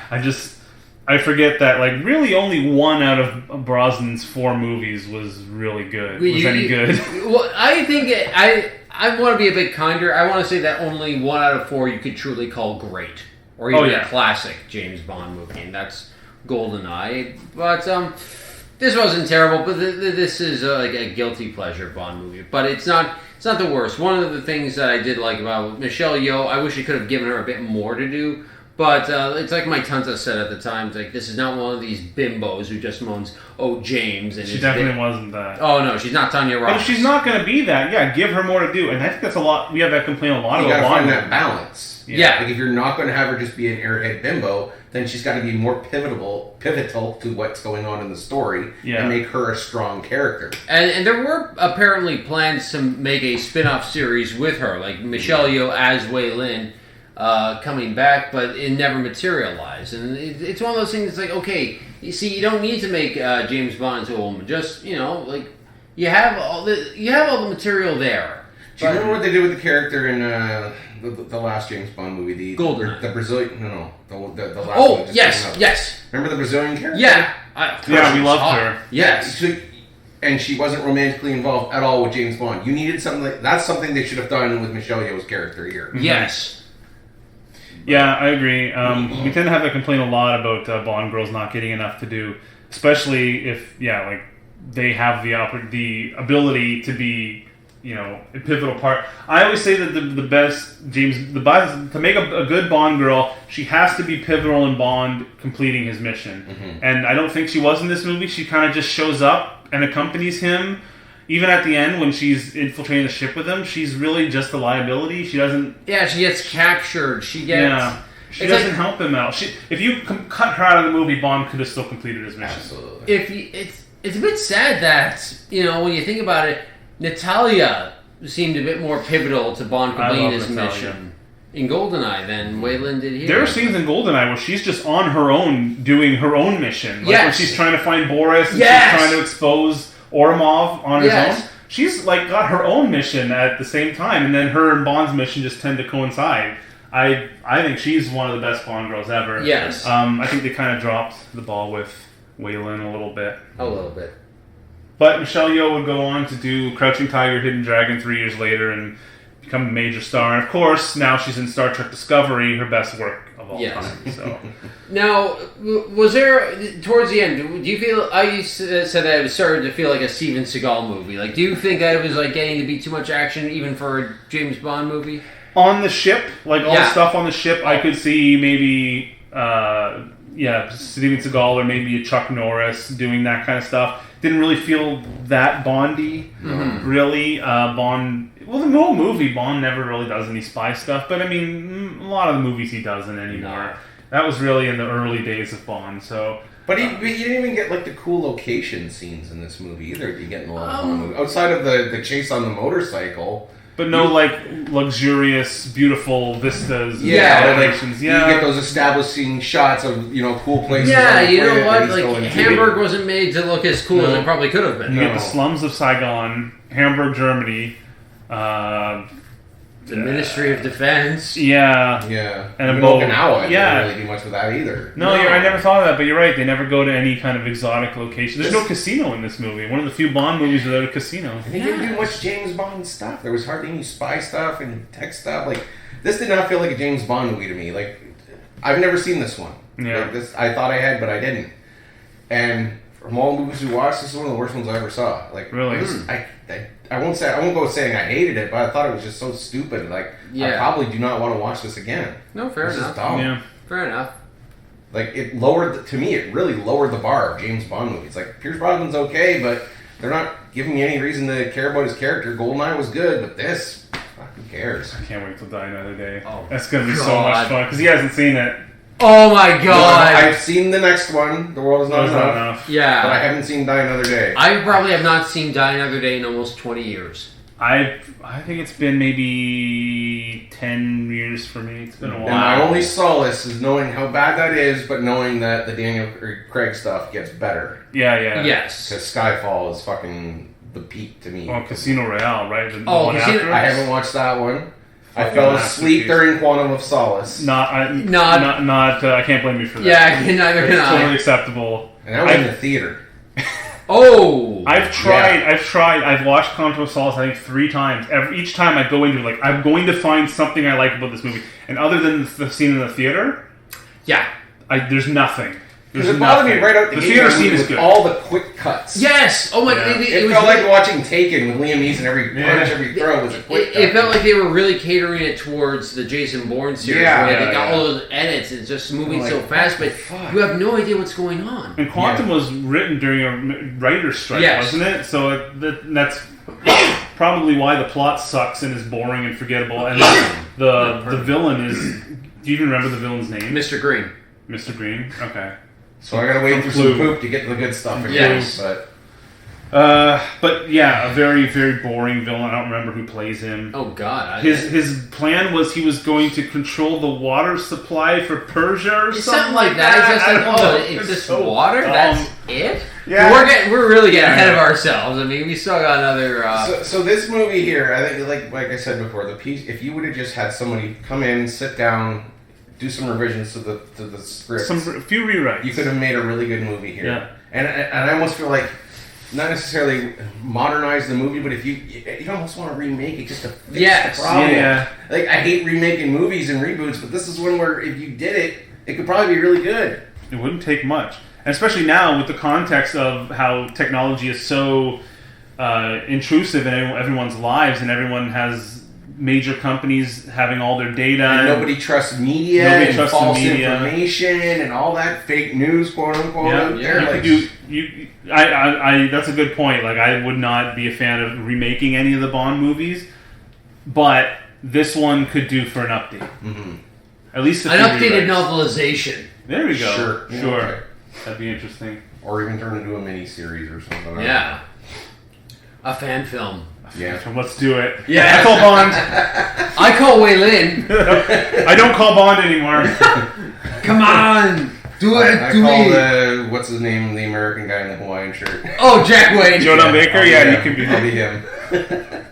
I forget that like really only one out of Brosnan's 4 movies was really good. Any good? Well, I think I want to be a bit kinder. I want to say that only 1 out of 4 you could truly call great, or even a classic James Bond movie, and that's GoldenEye. But this wasn't terrible. But this is like a guilty pleasure Bond movie. But it's not the worst. One of the things that I did like about Michelle Yeoh, I wish I could have given her a bit more to do. But it's like my tanta said at the time, it's like, this is not one of these bimbos who just moans, "Oh, James." And she definitely wasn't that. Oh, no, she's not Tanya Roberts. But if she's not going to be that, give her more to do. And I think that's a lot. We have that complaint a lot about. You got to find that balance. Yeah. Like if you're not going to have her just be an airhead bimbo, then she's got to be more pivotal to what's going on in the story and make her a strong character. And there were apparently plans to make a spin-off series with her, like Michelle Yeoh as Wei Lin. Coming back, but it never materialized. And it's one of those things. It's like, okay, you see, you don't need to make James Bond into a woman. Just like you have all the material there. Do you remember what they did with the character in the last James Bond movie, GoldenEye? The Brazilian, the last. Oh, one yes. Remember the Brazilian character? Yeah, we loved her. Yes. And she wasn't romantically involved at all with James Bond. You needed something that's something they should have done with Michelle Yeoh's character here. Yes. Yeah, I agree. We tend to have a complaint a lot about Bond girls not getting enough to do, especially if they have the ability to be a pivotal part. I always say that the best to make a good Bond girl, she has to be pivotal in Bond completing his mission. Mm-hmm. And I don't think she was in this movie. She kind of just shows up and accompanies him. Even at the end, when she's infiltrating the ship with him, she's really just a liability. She doesn't... Yeah, she gets captured. She gets... She doesn't help him out. If you cut her out of the movie, Bond could have still completed his mission. Absolutely. It's a bit sad that, when you think about it, Natalia seemed a bit more pivotal to Bond completing his mission in GoldenEye than Wei Lin did here. There are scenes in GoldenEye where she's just on her own, doing her own mission. Like when she's trying to find Boris and she's trying to expose Ormov on his own. She's got her own mission at the same time, and then her and Bond's mission just tend to coincide. I think she's one of the best Bond girls ever. Yes. I think they kind of dropped the ball with Wei Lin a little bit. But Michelle Yeoh would go on to do Crouching Tiger, Hidden Dragon 3 years later and become a major star. And of course, now she's in Star Trek Discovery, her best work of all time. So. Now, was there, towards the end, do you feel, I said that I was starting to feel like a Steven Seagal movie. Do you think that it was getting to be too much action even for a James Bond movie? On the ship, all the stuff on the ship, I could see maybe, Steven Seagal or maybe a Chuck Norris doing that kind of stuff. Didn't really feel that Bondy, really. Bond, the whole movie, Bond never really does any spy stuff, but I mean, a lot of the movies he doesn't anymore. No. That was really in the early days of Bond, so... But you didn't even get the cool location scenes in this movie either. You get in a lot of Bond movies. Outside of the chase on the motorcycle... But no, luxurious, beautiful vistas. You get those establishing shots of cool places. Yeah, you know what? Hamburg wasn't made to look as cool as it probably could have been. You get the slums of Saigon, Hamburg, Germany, The Ministry of Defense. Yeah. Yeah. And a Even boat. Okinawa Yeah. didn't really do much with that either. No, I never thought of that, but you're right. They never go to any kind of exotic location. There's This- no casino in this movie. One of the few Bond movies without a casino. And they didn't do much James Bond stuff. There was hardly any spy stuff and tech stuff. Like, this did not feel like a James Bond movie to me. Like, I've never seen this one. Yeah. Like, this, I thought I had, but I didn't. And from all the movies we watched, this is one of the worst ones I ever saw. Like, Really? I won't go saying I hated it, but I thought it was just so stupid. Like, I probably do not want to watch this again. No, fair This enough. is dumb. Yeah. Fair enough. Like, it lowered, to me, it really lowered the bar of James Bond movies. Like, Pierce Brosnan's okay, but they're not giving me any reason to care about his character. GoldenEye was good, but this, who cares? I can't wait to Die Another Day. Oh, That's going to be so God. much fun, because he hasn't seen it. Oh my god! I've seen the next one, The World Is Not That's not Enough, enough. Yeah. but I haven't seen Die Another Day. I probably have not seen Die Another Day in almost 20 years. I think it's been maybe 10 years for me. It's been a And while. my only solace is knowing how bad that is, but knowing that the Daniel Craig stuff gets better. Yeah, yeah. Yes. Because Skyfall is fucking the peak to me. Well, Casino Royale, right? The Oh, one Casino- after? I haven't watched that one. I Fucking fell masterpiece. asleep during Quantum of Solace. Not. I can't blame you for that. Yeah, neither can It's totally I. acceptable. And that was in the theater. Oh! I've tried. I've watched Quantum of Solace, I think 3 times. Each time I go into it, like, I'm going to find something I like about this movie. And other than the scene in the theater, Yeah. there's nothing. There's Because it bothered me nothing. right out the The gate theater with scene is good. all the quick cuts. Yes! Oh my Yeah. god. It was felt really- like watching Taken with Liam Neeson. Every punch, every throw was a quick cut. It felt like they were really catering it towards the Jason Bourne series, Yeah, where yeah, they got yeah. all those edits and it's just moving Like, so fast, but fuck? you have no idea what's going on. And Quantum was written during a writer's strike, Yes. wasn't it? So that's probably why the plot sucks and is boring and forgettable. And the villain is... Do you even remember the villain's name? Mr. Green. Mr. Green? Okay. So I gotta wait for some Clue. poop to get to the good stuff again. Yes. But yeah, a very, very boring villain. I don't remember who plays him. Oh god. His plan was he was going to control the water supply for Persia or It's something like that. It's just I like, don't know. it's just so water? dumb. That's it? Yeah. We're really getting ahead of ourselves. I mean, we still got another... So this movie here, I think, like I said before, the piece. If you would have just had somebody come in, sit down, do some revisions to the script, A few rewrites. you could have made a really good movie here. Yeah. And I almost feel like not necessarily modernize the movie, but if you almost want to remake it just to fix Yes. the problem. Yeah. Like, I hate remaking movies and reboots, but this is one where if you did it, it could probably be really good. It wouldn't take much. And especially now with the context of how technology is so intrusive in everyone's lives and everyone has major companies having all their data. And nobody trusts media Nobody and trusts the false media. information and all that fake news, quote unquote. Yeah, out there. you Like, could do. I that's a good point. Like, I would not be a fan of remaking any of the Bond movies, but this one could do for an update. Mm-hmm. At least a an few updated rewrites. novelization. There we go. Sure. Yeah, Sure. okay. That'd be interesting. Or even turn into a mini-series or something. Yeah. A fan film. Yeah. So let's do it. Yeah. I call Bond. I call Wei Lin. I don't call Bond anymore. Come on! Do it I to call me! the, what's his name, the American guy in the Hawaiian shirt. Oh, Jack Wade! Joe Don Baker. I'll Yeah, be you him. can be. I'll be him.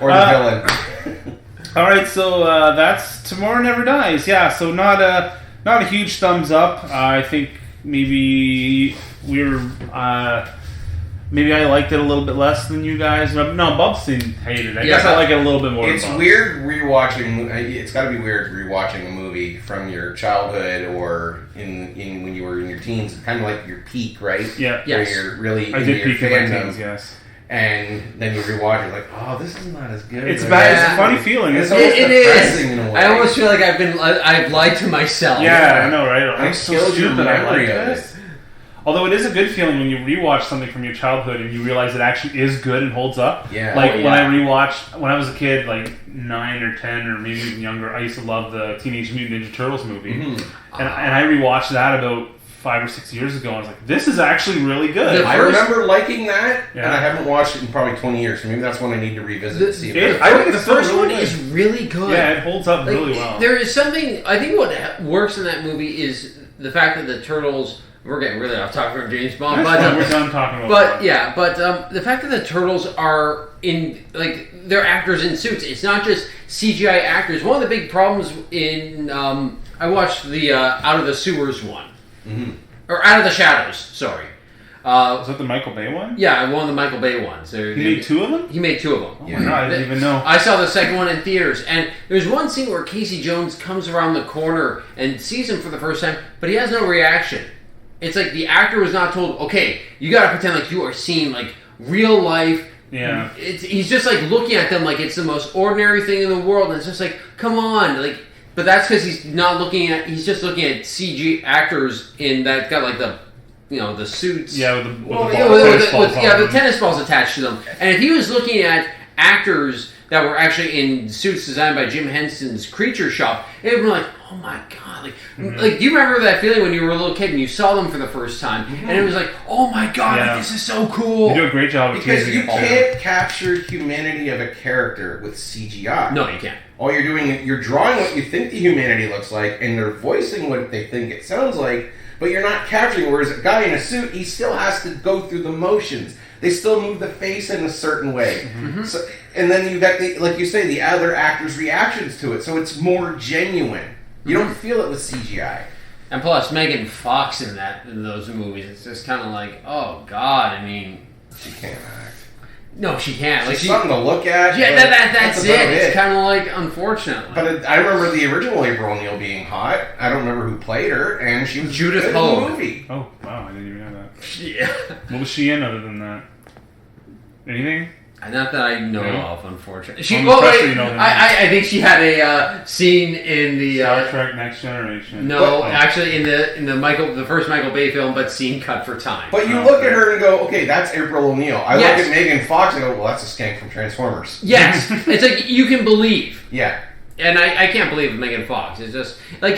Or the villain. All right, so that's Tomorrow Never Dies. Yeah, so not a huge thumbs up. I think maybe maybe I liked it a little bit less than you guys. No, Bubsy hated it. I guess I like it a little bit more. It's than Bubs. weird rewatching. It's got to be weird rewatching a movie from your childhood or in when you were in your teens. It's kind of like your peak, right? Yeah. Where Yes. you're really I into did your peek in my fandom, teens, yes. and then you rewatch it, like, oh, this is not as good. It's as bad. It's Yeah. a funny feeling. It's Isn't almost it? It is. depressing in a way. I almost feel like I've lied to myself. Yeah, I know, right? I I'm so killed your stupid. I memory like of this. Although it is a good feeling when you rewatch something from your childhood and you realize it actually is good and holds up. Yeah. Like Oh, when I yeah. rewatched, when I was a kid, like 9 or 10 or maybe even younger, I used to love the Teenage Mutant Ninja Turtles movie. Mm-hmm. And I rewatched that about 5 or 6 years ago and I was like, this is actually really good. The I first- remember liking that, Yeah. and I haven't watched it in probably 20 years. So maybe that's one I need to revisit to see if it- it. I think The it's still first really one good. is really good. Yeah, it holds up Like, really well. There is something. I think what works in that movie is the fact that the turtles We're getting really off topic from James Bond, That's but fine, we're done talking about But that. yeah, but the fact that the turtles are in they're actors in suits. It's not just CGI actors. One of the big problems in I watched the Out of the Sewers one, or Out of the Shadows. Sorry. Was that the Michael Bay one? Yeah, one of the Michael Bay ones. He made two of them? He made two of them. Oh my God, I didn't even know. I saw the second one in theaters, and there's one scene where Casey Jones comes around the corner and sees him for the first time, but he has no reaction. It's like the actor was not told, okay, you gotta pretend like you are seeing like real life. Yeah. He's just like looking at them like it's the most ordinary thing in the world, and it's just like, come on, like. But that's because he's just looking at CG actors in that got like the, the suits. Yeah, with the the tennis balls attached to them. And if he was looking at actors that were actually in suits designed by Jim Henson's Creature Shop, it would be like, oh my God. Like, do you remember that feeling when you were a little kid and you saw them for the first time? And it was like, oh my God, like, this is so cool. You do a great job of because teasing you it. can't capture humanity of a character with CGI. No, you can't. All you're doing, you're drawing what you think the humanity looks like, and they're voicing what they think it sounds like, but you're not capturing. Whereas a guy in a suit, he still has to go through the motions. They still move the face in a certain way. So, and then you got like you say, the other actors' reactions to it, so it's more genuine. You don't feel it with CGI. And plus, Megan Fox in those movies, it's just kind of like, oh God, I mean, She can't act. no, she can't. Like, She's something to look at. Yeah, but that's it. about It's kind of like, unfortunately. But I remember the original April O'Neil being hot. I don't remember who played her, and she was Judith good in Hoag. the movie. Oh, wow, I didn't even know that. Yeah. What was she in other than that? Anything? Not that I know No? of, unfortunately. Especially you know her I think she had a scene in the Star Trek Next Generation. no, Oh. actually in the first Michael Bay film, but scene cut for time. But you look at her and go, okay, that's April O'Neil. I Yes. look at Megan Fox and go, well, that's a skank from Transformers. Yes, it's like you can believe. Yeah. And I can't believe Megan Fox. It's just like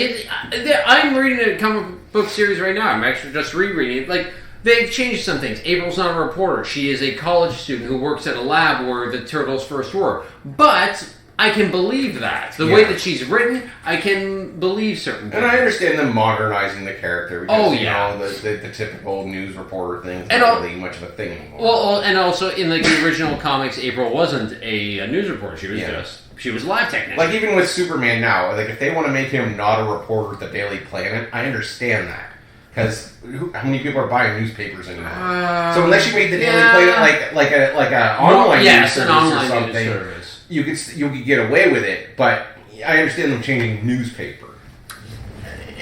I'm reading a comic book series right now. I'm actually just rereading it. Like, they've changed some things. April's not a reporter. She is a college student who works at a lab where the turtles first were. But I can believe that. The way that she's written, I can believe certain things. And I understand them modernizing the character. Because, Oh, yeah. the typical news reporter thing is And not really much of a thing anymore. Well, and also in like the original comics, April wasn't a news reporter. She was she was a lab technician. Like, even with Superman now, like, if they want to make him not a reporter at the Daily Planet, I understand that. Because how many people are buying newspapers anymore? So unless you made the Daily Planet like a online news service or something, you could get away with it. But I understand them changing newspaper.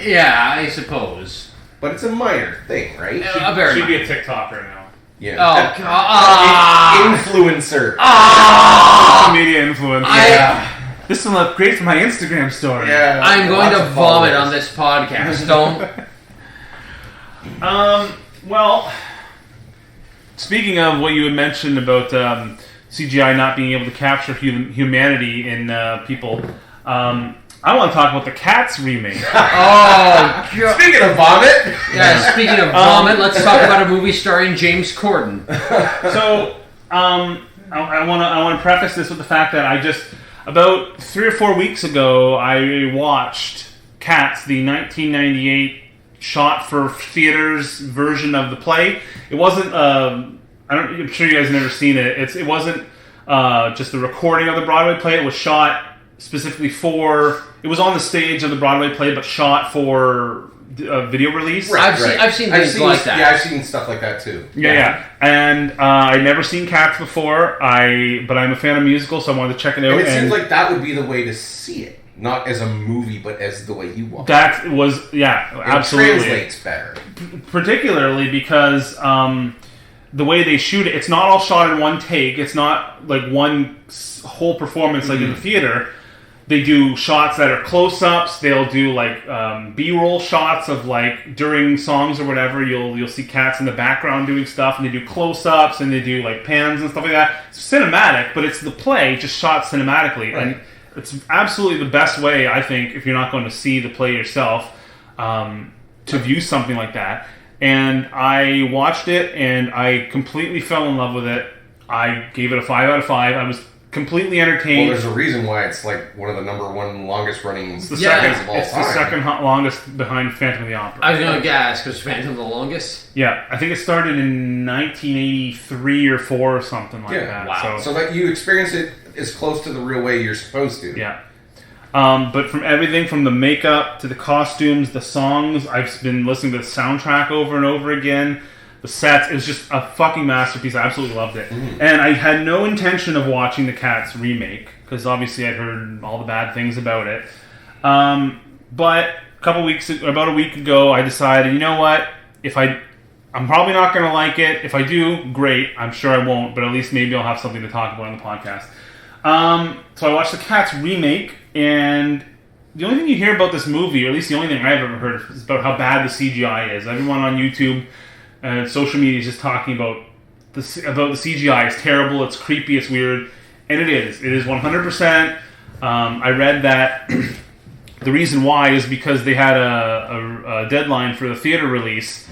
Yeah, I suppose. But it's a minor thing, right? She'd be a TikToker now. Yeah. Oh God! Influencer. Social media influencer. Yeah. This will look great for my Instagram story. Yeah. I'm going lots to of vomit followers. on this podcast. Don't. Well, speaking of what you had mentioned about CGI not being able to capture humanity in people, I want to talk about the Cats remake. Oh, God. Speaking of vomit. Yeah, speaking of vomit, let's talk about a movie starring James Corden. So, I want to preface this with the fact that about 3 or 4 weeks ago, I watched Cats, the 1998 shot for theaters version of the play. It wasn't. I'm sure you guys have never seen it. It wasn't just the recording of the Broadway play. It was shot specifically for. It was on the stage of the Broadway play, but shot for a video release. Right, I've seen things like that. Yeah, I've seen stuff like that too. Yeah. And I'd never seen Cats before. But I'm a fan of musicals, so I wanted to check it out. And it seems like that would be the way to see it, not as a movie, but as the way you watch. That was absolutely. It translates better, particularly because the way they shoot it, it's not all shot in one take. It's not like one whole performance like in the theater. They do shots that are close-ups. They'll do like B-roll shots of like during songs or whatever. You'll see Cats in the background doing stuff, and they do close-ups and they do like pans and stuff like that. It's cinematic, but it's the play just shot cinematically, Right. and it's absolutely the best way, I think, if you're not going to see the play yourself, to view something like that. And I watched it, and I completely fell in love with it. I gave it a 5 out of 5. I was completely Well, entertained. there's a reason why it's like one of the number one longest running It's the Yeah. second. of all It's the time. second longest behind Phantom of the Opera. I was going to guess because Phantom the longest. Yeah, I think it started in 1983 or 4 or something like Yeah. that. Wow. So that you experience it as close to the real way you're supposed to. Yeah. But from everything from the makeup to the costumes, the songs, I've been listening to the soundtrack over and over again. The sets, it was just a fucking masterpiece. I absolutely loved it. And I had no intention of watching the Cats remake, because obviously I'd heard all the bad things about it. But about a week ago, I decided, you know what? I'm probably not going to like it. If I do, great. I'm sure I won't, but at least maybe I'll have something to talk about on the podcast. So I watched the Cats remake, and the only thing you hear about this movie, or at least the only thing I've ever heard, is about how bad the CGI is. Everyone on YouTube and social media is just talking about the CGI. It's terrible, it's creepy, it's weird, and it is. It is 100%. I read that the reason why is because they had a deadline for the theater release,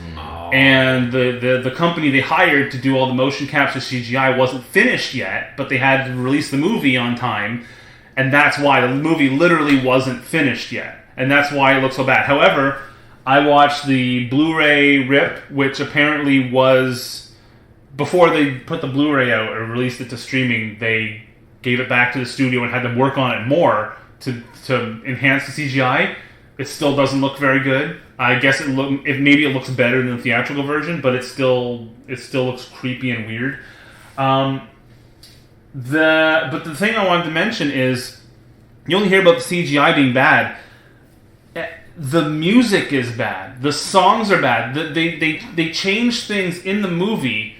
and the company they hired to do all the motion capture CGI wasn't finished yet, but they had to release the movie on time, and that's why the movie literally wasn't finished yet, and that's why it looks so bad. However, I watched the Blu-ray rip, which apparently was, before they put the Blu-ray out or released it to streaming, they gave it back to the studio and had them work on it more to enhance the CGI. It still doesn't look very good. I guess maybe it looks better than the theatrical version, but it still looks creepy and weird. But the thing I wanted to mention is, you only hear about the CGI being bad. The music is bad. The songs are bad. They change things in the movie.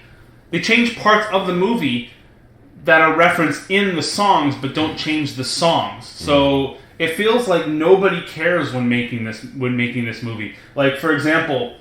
They change parts of the movie that are referenced in the songs, but don't change the songs. So it feels like nobody cares when making this movie. Like, for example,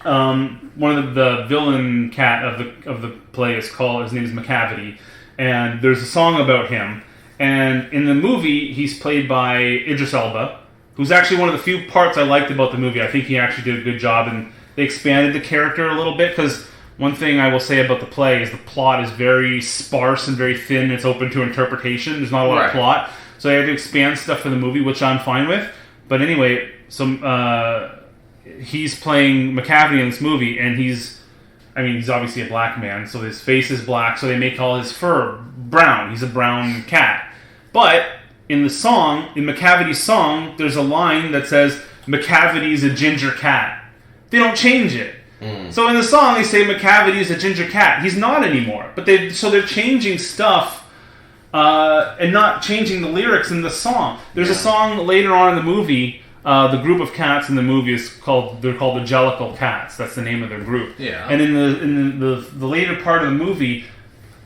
one of the villain cat of the play his name is McCavity, and there's a song about him. And in the movie, he's played by Idris Elba, who's actually one of the few parts I liked about the movie. I think he actually did a good job, and they expanded the character a little bit, because one thing I will say about the play is the plot is very sparse and very thin. It's open to interpretation. There's not a lot of plot. So they had to expand stuff for the movie, which I'm fine with. But anyway, so he's playing McCavity in this movie, and he's obviously a black man, so his face is black, so they make all his fur brown. He's a brown cat. But in McCavity's song, there's a line that says, McCavity's a ginger cat. They don't change it. So in the song, they say McCavity's a ginger cat. He's not anymore. But they're changing stuff and not changing the lyrics in the song. There's a song later on in the movie. The group of cats in the movie called the Jellicle Cats. That's the name of their group. Yeah. And in the later part of the movie,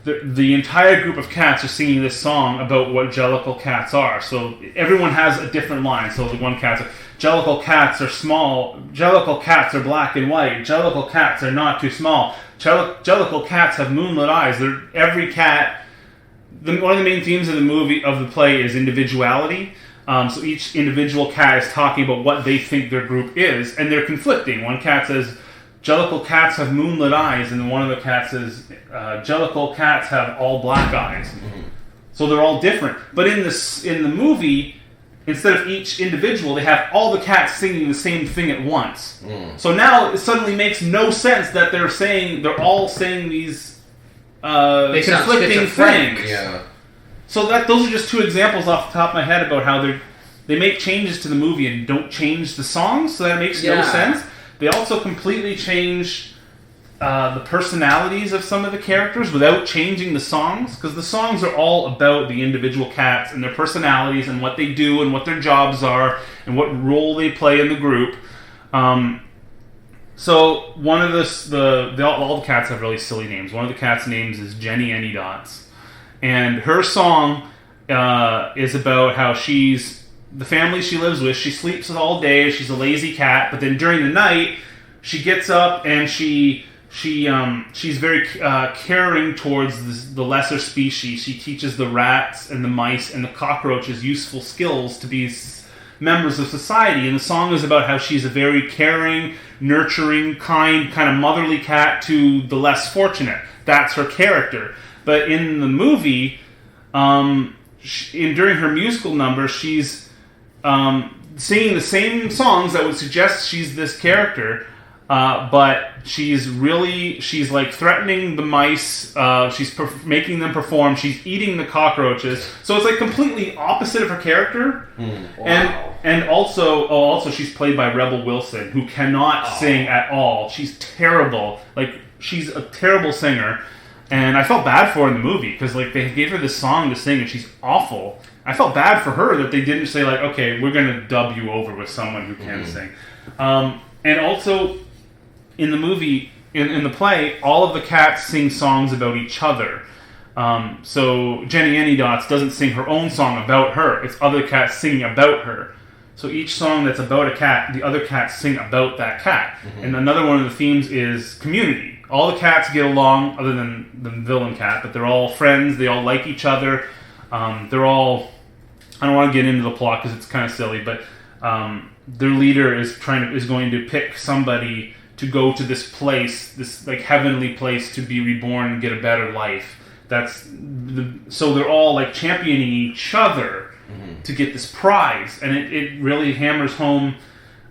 the entire group of cats are singing this song about what Jellicle cats are. So everyone has a different line. So the one cat's Jellicle cats are small. Jellicle cats are black and white. Jellicle cats are not too small. Jellicle cats have moonlit eyes. Every cat. One of the main themes of the play is individuality. So each individual cat is talking about what they think their group is, and they're conflicting. One cat says, Jellicle cats have moonlit eyes, and one of the cats says, Jellicle cats have all black eyes. So they're all different. But in the movie, instead of each individual, they have all the cats singing the same thing at once. So now it suddenly makes no sense that they're all saying these conflicting things. Yeah. So those are just two examples off the top of my head about how they make changes to the movie and don't change the songs, so that makes no sense. They also completely change the personalities of some of the characters without changing the songs, because the songs are all about the individual cats and their personalities and what they do and what their jobs are and what role they play in the group. So one of all the cats have really silly names. One of the cats' names is Jenny Anydots. And her song is about how the family she lives with, she sleeps all day, she's a lazy cat, but then during the night, she gets up and she's very caring towards the lesser species. She teaches the rats and the mice and the cockroaches useful skills to be members of society. And the song is about how she's a very caring, nurturing, kind of motherly cat to the less fortunate. That's her character. But in the movie, during her musical number, she's singing the same songs that would suggest she's this character, but she's like threatening the mice. She's making them perform. She's eating the cockroaches. So it's like completely opposite of her character. Wow. And also she's played by Rebel Wilson, who cannot sing at all. She's terrible. Like, she's a terrible singer. And I felt bad for her in the movie because like they gave her this song to sing and she's awful. I felt bad for her that they didn't say like, okay, we're going to dub you over with someone who can sing. And also in the movie, in the play, all of the cats sing songs about each other. So Jenny Anydots doesn't sing her own song about her. It's other cats singing about her. So each song that's about a cat, the other cats sing about that cat. And another one of the themes is community. All the cats get along, other than the villain cat, but they're all friends. They all like each other. They're all... I don't want to get into the plot because it's kind of silly, but their leader is going to pick somebody to go to this place, this like heavenly place, to be reborn and get a better life. So they're all like championing each other to get this prize, and it really hammers home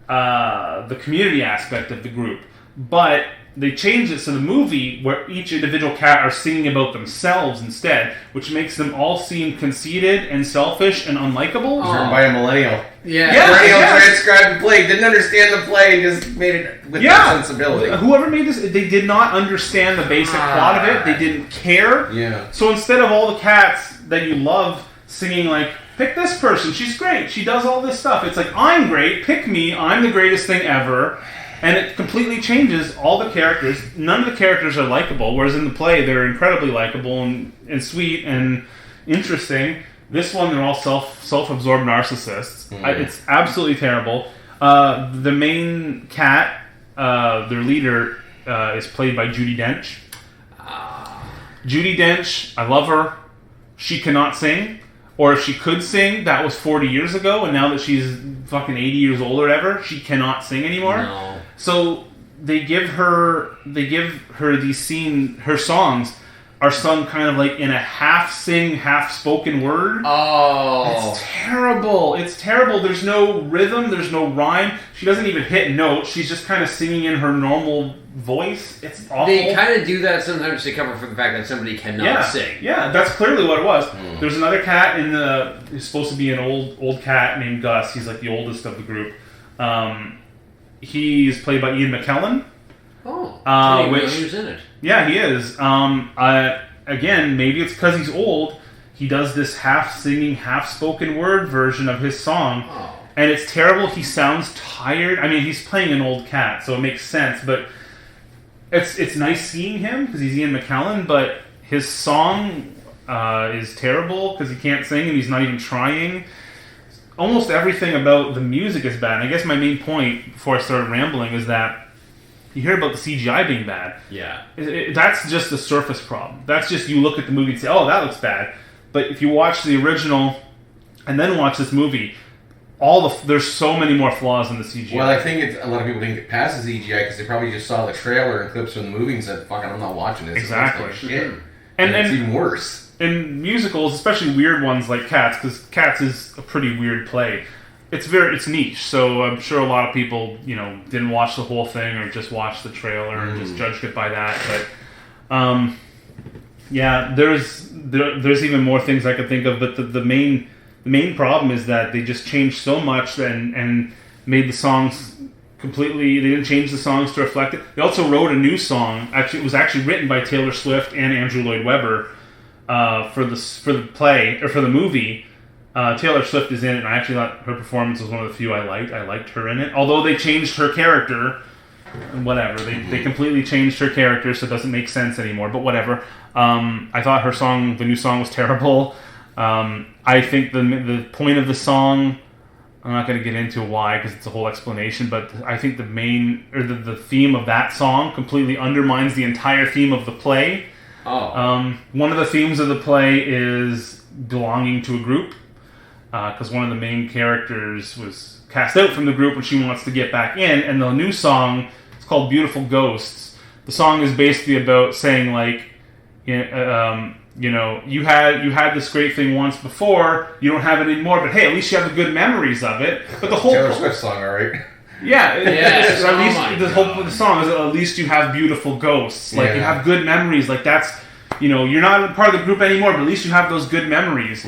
the community aspect of the group. But they changed it to the movie where each individual cat are singing about themselves instead, which makes them all seem conceited and selfish and unlikable. Written by a millennial. Yeah. Millennial transcribed the play, didn't understand the play, just made it with that sensibility. Whoever made this, they did not understand the basic plot of it. They didn't care. Yeah. So instead of all the cats that you love singing like, pick this person, she's great, she does all this stuff, it's like, I'm great, pick me, I'm the greatest thing ever. And it completely changes all the characters. None of the characters are likable, whereas in the play they're incredibly likable and sweet and interesting. This one, they're all self-absorbed narcissists. It's absolutely terrible. The main cat, their leader, is played by Judi Dench. Judi Dench, I love her. She cannot sing. Or if she could sing, that was 40 years ago, and now that she's fucking 80 years old or whatever, she cannot sing anymore. No. So they give her her songs are sung kind of like in a half sing, half spoken word. Oh. It's terrible. It's terrible. There's no rhythm, there's no rhyme. She doesn't even hit notes. She's just kind of singing in her normal voice. It's awful. They kind of do that sometimes to cover for the fact that somebody cannot sing. Yeah, that's clearly what it was. There's another cat who's supposed to be an old cat named Gus. He's like the oldest of the group. He's played by Ian McKellen. Oh, I didn't even know which he was in it. Yeah, he is. Again, maybe it's because he's old. He does this half singing, half spoken word version of his song, and it's terrible. He sounds tired. I mean, he's playing an old cat, so it makes sense. But it's nice seeing him because he's Ian McKellen, but his song is terrible because he can't sing and he's not even trying. Almost everything about the music is bad. And I guess my main point before I started rambling is that you hear about the CGI being bad. Yeah. That's just the surface problem. That's just you look at the movie and say, oh, that looks bad. But if you watch the original and then watch this movie, there's so many more flaws in the CGI. Well, I think a lot of people didn't get past the CGI because they probably just saw the trailer and clips from the movie and said, fuck it, I'm not watching this. Exactly. It looks like shit. And it's even worse. In musicals, especially weird ones like Cats, because Cats is a pretty weird play. It's niche, so I'm sure a lot of people, didn't watch the whole thing or just watched the trailer and just judged it by that. But yeah, there's even more things I could think of. But the main problem is that they just changed so much and made the songs completely. They didn't change the songs to reflect it. They also wrote a new song. Actually, it was actually written by Taylor Swift and Andrew Lloyd Webber for the play or for the movie. Taylor Swift is in it, and I actually thought her performance was one of the few I liked. I liked her in it, although they changed her character. Whatever, they completely changed her character, so it doesn't make sense anymore. But whatever. I thought the new song, was terrible. I think the point of the song, I'm not going to get into why because it's a whole explanation. But I think the theme of that song completely undermines the entire theme of the play. One of the themes of the play is belonging to a group. Because one of the main characters was cast out from the group and she wants to get back in, and the new song is called Beautiful Ghosts. The song is basically about saying like, You know, you had this great thing once before. You don't have it anymore, but hey, at least you have the good memories of it. But the whole Taylor Swift song, all right? Yeah, Yes. at Oh least my the whole God. of the song is at least you have beautiful ghosts. Like you Yeah. have good memories. Like that's, you know, you're not part of the group anymore, but at least you have those good memories.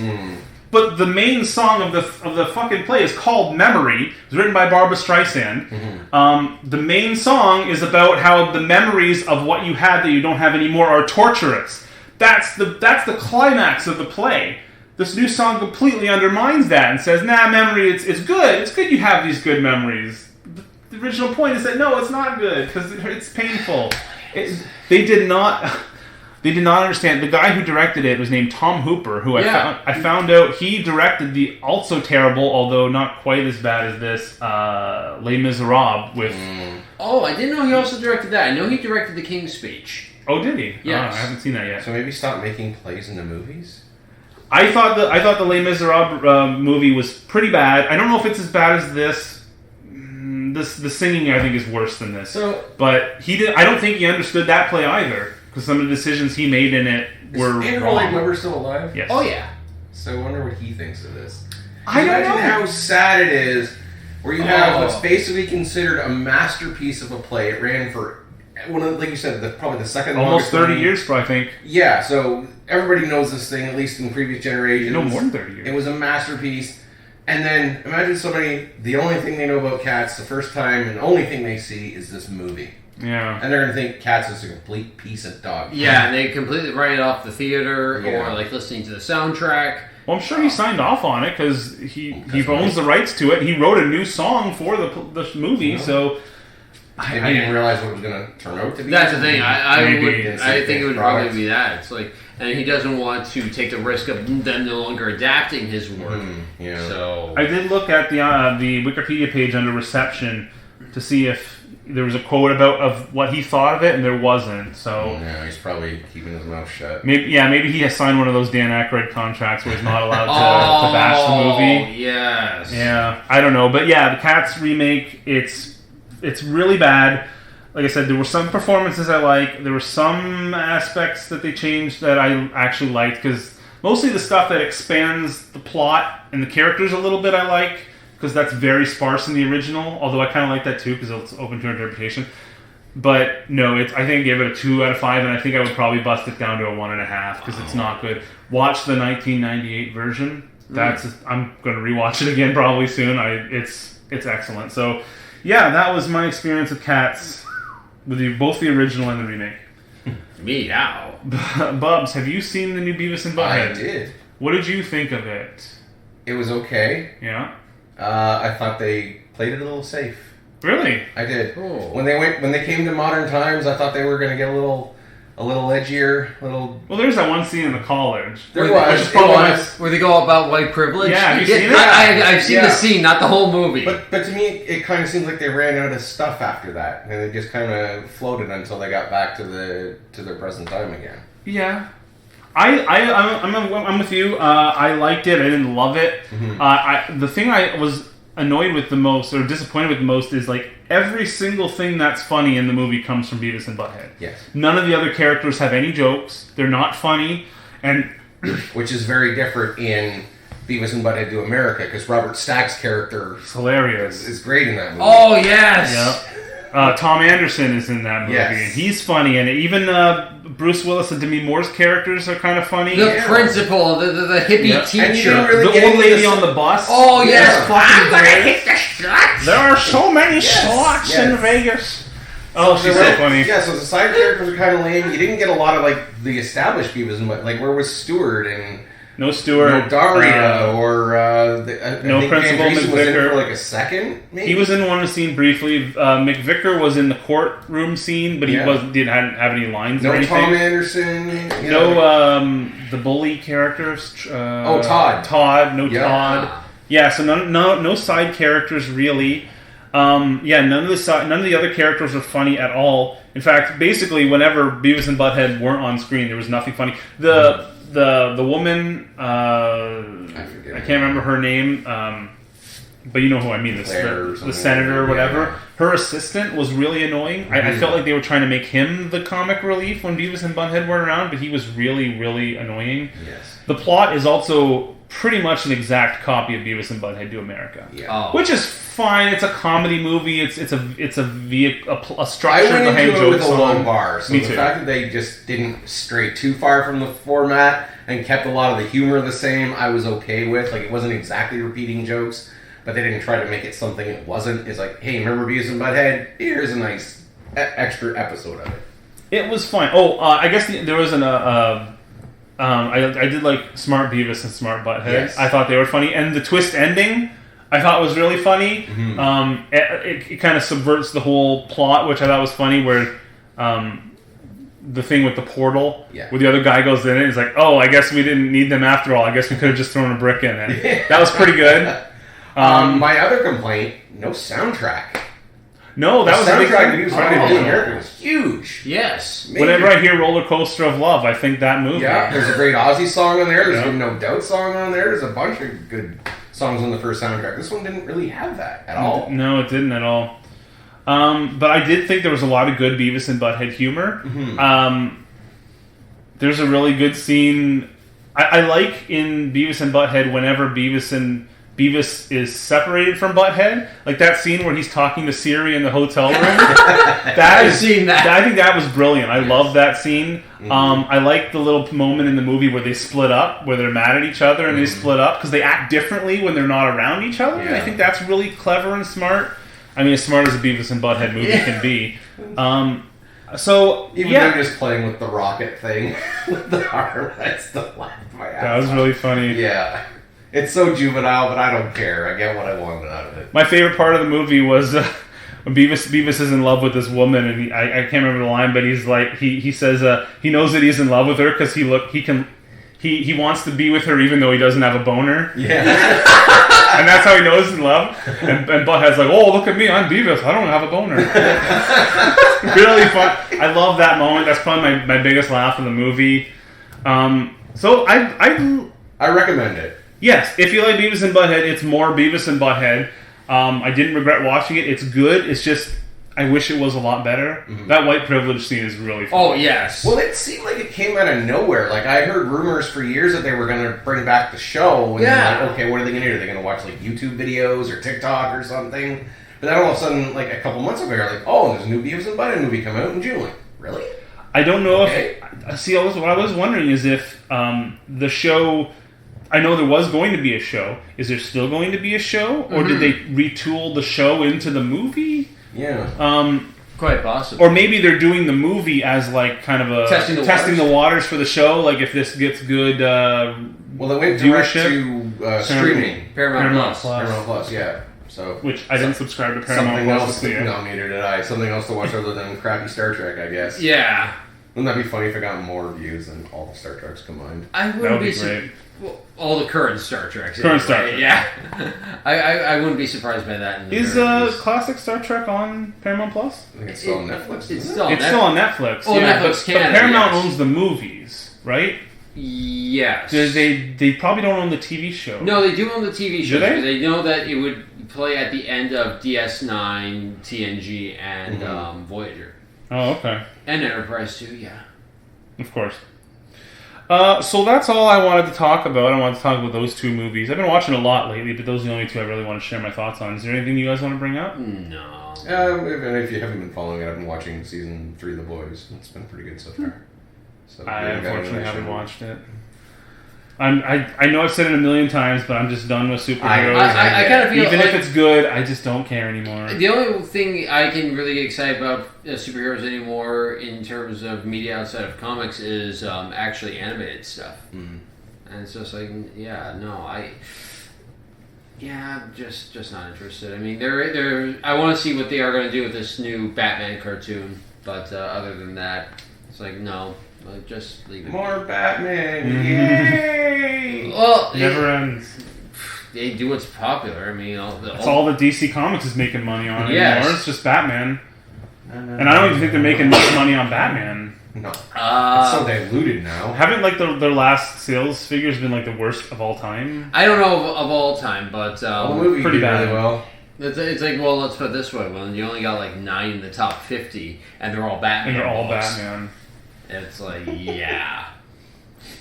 But the main song of the fucking play is called Memory. It was written by Barbra Streisand. The main song is about how the memories of what you had that you don't have anymore are torturous. That's the climax of the play. This new song completely undermines that and says, nah, memory, it's good. It's good you have these good memories. The original point is that, no, it's not good, because it's painful. They did not understand. The guy who directed it was named Tom Hooper, who I found out he directed the also terrible, although not quite as bad as this, Les Miserables with... Oh, I didn't know he also directed that. I know he directed The King's Speech. Oh, did he? Yes. Oh, I haven't seen that yet. So maybe stop making plays into movies? I thought the Les Miserables movie was pretty bad. I don't know if it's as bad as this. The singing I think is worse than this. But he did. I don't think he understood that play either, because some of the decisions he made in it were Is Andrew wrong. Lloyd Webber still alive? Yes. Oh, yeah. So I wonder what he thinks of this. I don't Imagine know. how sad it is where you have what's basically considered a masterpiece of a play. It ran for one of, like you said, probably the second Almost longest 30 running. years, I think. Yeah, so everybody knows this thing, at least in previous generations. No, more than 30 years. It was a masterpiece. And then imagine somebody, the only thing they know about Cats, the first time and the only thing they see is this movie. Yeah. And they're going to think Cats is a complete piece of dog. Yeah, and they completely write it off the theater Yeah. or like listening to the soundtrack. Well, I'm sure he signed off on it because he owns the rights to it. He wrote a new song for the movie, so... Maybe I didn't realize what it was going to turn out to be. That's the thing. I Maybe. think it would probably be that. It's like, and he doesn't want to take the risk of them no longer adapting his work. Yeah. So I did look at the Wikipedia page under reception to see if there was a quote of what he thought of it, and there wasn't. So Yeah, he's probably keeping his mouth shut. maybe he has signed one of those Dan Aykroyd contracts where he's not allowed to bash the movie. Yes. Yeah, I don't know, but yeah, the Cats remake, it's really bad. Like I said, there were some performances I like. There were some aspects that they changed that I actually liked, because mostly the stuff that expands the plot and the characters a little bit I like, because that's very sparse in the original, although I kind of like that too, because it's open to interpretation. But no, I think I gave it a 2 out of 5, and I think I would probably bust it down to a 1.5, because it's not good. Watch the 1998 version. I'm going to rewatch it again probably soon. It's excellent. So yeah, that was my experience with Cats, with both the original and the remake. Meeeow. Bubs, have you seen the new Beavis and Butthead? I did. What did you think of it? It was okay. Yeah, I thought they played it a little safe. really? I did. Oh. When they came to modern times, I thought they were going to get a little edgier, Well, there's that one scene in the college. There Where was. Which is It probably was. Where they go about white privilege? Yeah, have you seen it? I've seen Yeah. the scene, not the whole movie. But to me, it kind of seems like they ran out of stuff after that, and they just kind of floated until they got back to their present time again. Yeah. I'm with you. I liked it. I didn't love it. The thing I was annoyed with the most, or disappointed with the most, is like every single thing that's funny in the movie comes from Beavis and Butthead. Yes. None of the other characters have any jokes. They're not funny, and Which is very different in Beavis and Butthead Do America, because Robert Stack's character it's hilarious. is great in that movie. Oh, yes! Yep. Tom Anderson is in that movie, Yes. and he's funny, and even Bruce Willis and Demi Moore's characters are kind of funny. The principal, the hippie Yep. teacher. And you didn't really The get old into lady the- on the bus. Oh, yes! is fucking I'm gonna hilarious. hit the shots! There are so many slots in yes. Vegas. Oh, she's There so were- funny. Yeah, so the side characters are kind of lame. You didn't get a lot of like the established Beavis and Butthead. Like where was Stewart and No Stewart. no Daria or I no think Principal Van Driesen was in McVicker. for like a second. Maybe He was in one scene briefly. McVicker was in the courtroom scene, but he Yeah. didn't have any lines no or anything. Tom Anderson. you No, know. the bully characters. Todd. Todd. No Yeah. Todd. Yeah, so no side characters really. None of the other characters are funny at all. In fact, basically, whenever Beavis and Butthead weren't on screen, there was nothing funny. The woman, I forget can't remember her name. but you know who I mean, the senator or whatever. Yeah. Her assistant was really annoying. I felt like they were trying to make him the comic relief when Beavis and Butthead weren't around, but he was really, really annoying. Yes. The plot is also pretty much an exact copy of Beavis and Butthead Do America. Yeah. Which is fine. It's a comedy movie. It's a structure I went behind into it with jokes a low on. bar, so Me the too. fact that they just didn't stray too far from the format and kept a lot of the humor the same, I was okay with. Like, it wasn't exactly repeating jokes, but they didn't try to make it something it wasn't. It's like, hey, remember Beavis and Butthead? Here's a nice extra episode of it. It was fine. Oh, I guess there was I did like Smart Beavis and Smart Butthead. Yes. I thought they were funny, and the twist ending I thought was really funny. Mm-hmm. It kind of subverts the whole plot, which I thought was funny. Where the thing with the portal, where the other guy goes in and he's like, "Oh, I guess we didn't need them after all. I guess we could have just thrown a brick in." And that was pretty good. My other complaint: no soundtrack. No, that was a big soundtrack. thing. Beavis and Butthead Do America was huge. Yes. Maybe- Whenever I hear Roller Coaster of Love, I think that movie. Yeah, there's a great Ozzy song on there. There's Yeah. a No Doubt song on there. There's a bunch of good songs on the first soundtrack. This one didn't really have that at all. No, it didn't at all. But I did think there was a lot of good Beavis and Butthead humor. There's a really good scene. I like in Beavis and Butthead whenever Beavis is separated from Butthead, like that scene where he's talking to Siri in the hotel room. I've seen that. I think that was brilliant. I love that scene. I like the little moment in the movie where they split up, where they're mad at each other and they split up because they act differently when they're not around each other. And I think that's really clever and smart. I mean, as smart as a Beavis and Butthead movie can be. So Even them just playing with the rocket thing with the arm, I still laughed my ass that was off. really funny. Yeah. It's so juvenile, but I don't care. I get what I wanted out of it. My favorite part of the movie was when Beavis is in love with this woman, and I can't remember the line, but he's like he says he knows that he's in love with her because he wants to be with her even though he doesn't have a boner. Yeah. And that's how he knows he's in love. And Butthead's like, "Oh, look at me, I'm Beavis. I don't have a boner." Really fun. I love that moment. That's probably my biggest laugh in the movie. So I recommend it. yes, if you like Beavis and Butthead, it's more Beavis and Butthead. I didn't regret watching it. It's good. It's just I wish it was a lot better. That white privilege scene is really fun. Oh, yes. Well, it seemed like it came out of nowhere. Like, I heard rumors for years that they were going to bring back the show. And Yeah. like, okay, what are they going to do? Are they going to watch, like, YouTube videos or TikTok or something? But then all of a sudden, like, a couple months ago, you're like, oh, there's a new Beavis and Butthead movie coming out in June. Like, really? I don't know Okay. if... what I was wondering is if the show... I know there was going to be a show. Is there still going to be a show? Or did they retool the show into the movie? Yeah. Quite possible. Or maybe they're doing the movie as like kind of a... Testing the waters for the show. Like if this gets good Well, it went direct viewership. to streaming. Paramount Plus. Paramount Plus, yeah. So Which I didn't subscribe to Paramount something Plus else. to see it. No, neither did I. Something else to watch other than crappy Star Trek, I guess. Yeah. Wouldn't that be funny if it got more views than all the Star Treks combined? I That wouldn't would be be great. Well, all the current Star Treks. Current Star Trek. Yeah. I wouldn't be surprised by that. In the Is very least. classic Star Trek on Paramount Plus? I think it's still on Netflix. It's isn't still on It's still on Netflix. Oh, yeah, Netflix but Canada, Paramount yes. owns the movies, right? Yes. They probably don't own the TV show. No, they do own the TV show. they? They know that it would play at the end of DS9, TNG, and Voyager. Oh, okay. And Enterprise too, yeah. Of course. So that's all I wanted to talk about. I wanted to talk about those two movies. I've been watching a lot lately, but those are the only two I really want to share my thoughts on. Is there anything you guys want to bring up? No. And if you haven't been following it, I've been watching season 3 of The Boys. It's been pretty good so far. So I we haven't got unfortunately another haven't show. watched it. I know I've said it a million times, but I'm just done with superheroes. I kind of feel Even like if it's good, I just don't care anymore. the only thing I can really get excited about superheroes anymore in terms of media outside of comics is actually animated stuff. And it's just like, just not interested. I mean, they're I want to see what they are going to do with this new Batman cartoon, but other than that, it's like no, like, just leave it. More Batman! Yay! Well, Never ends. they do what's popular. I mean, That's all that DC Comics is making money on Yes. anymore. It's just Batman. And I don't even think they're making much money on Batman. No. It's so diluted now. Haven't like their last sales figures been like the worst of all time? I don't know of all time, but The movie pretty did bad. really well. it's like, well, let's put it this way: well, you only got like 9 in the top 50, and they're all Batman. And they're all books. Batman. It's like, yeah.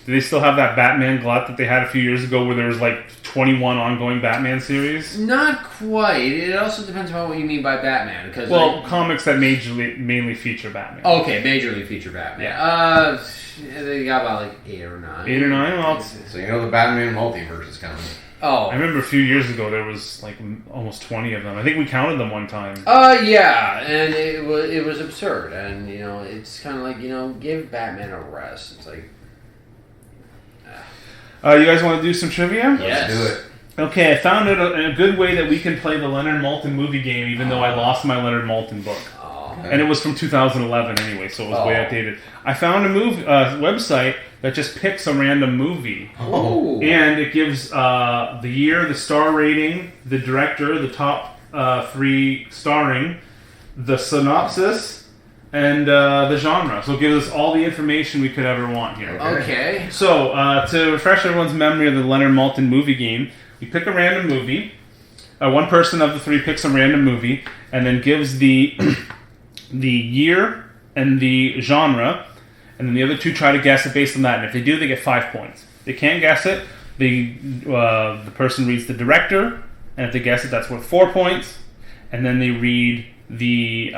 Do they still have that Batman glut that they had a few years ago where there was like 21 ongoing Batman series? Not quite. It also depends on what you mean by Batman, because Comics that mainly feature Batman. okay, majorly feature Batman. They got about like 8 or 9. 8 or 9? Well, So you know the Batman multiverse is coming. Oh, I remember a few years ago there was like almost 20 of them. I think we counted them one time. yeah, and it was absurd, and it's kind of like give Batman a rest. It's like, You guys want to do some trivia? yes. Let's do it. Okay, I found it a good way that we can play the Leonard Maltin movie game, even though I lost my Leonard Maltin book. Oh. And it was from 2011 anyway, so it was way Oh. outdated. I found a website that just picks a random movie. Oh. And it gives the year, the star rating, the director, the top 3 starring, the synopsis, and the genre. So it gives us all the information we could ever want here. Okay. So, to refresh everyone's memory of the Leonard Maltin movie game, we pick a random movie. One person of the 3 picks a random movie, and then gives the the year and the genre, and then the other 2 try to guess it based on that. And if they do, they get 5 points. If they can't guess it, the person reads the director, and if they guess it, that's worth 4 points. And then they read the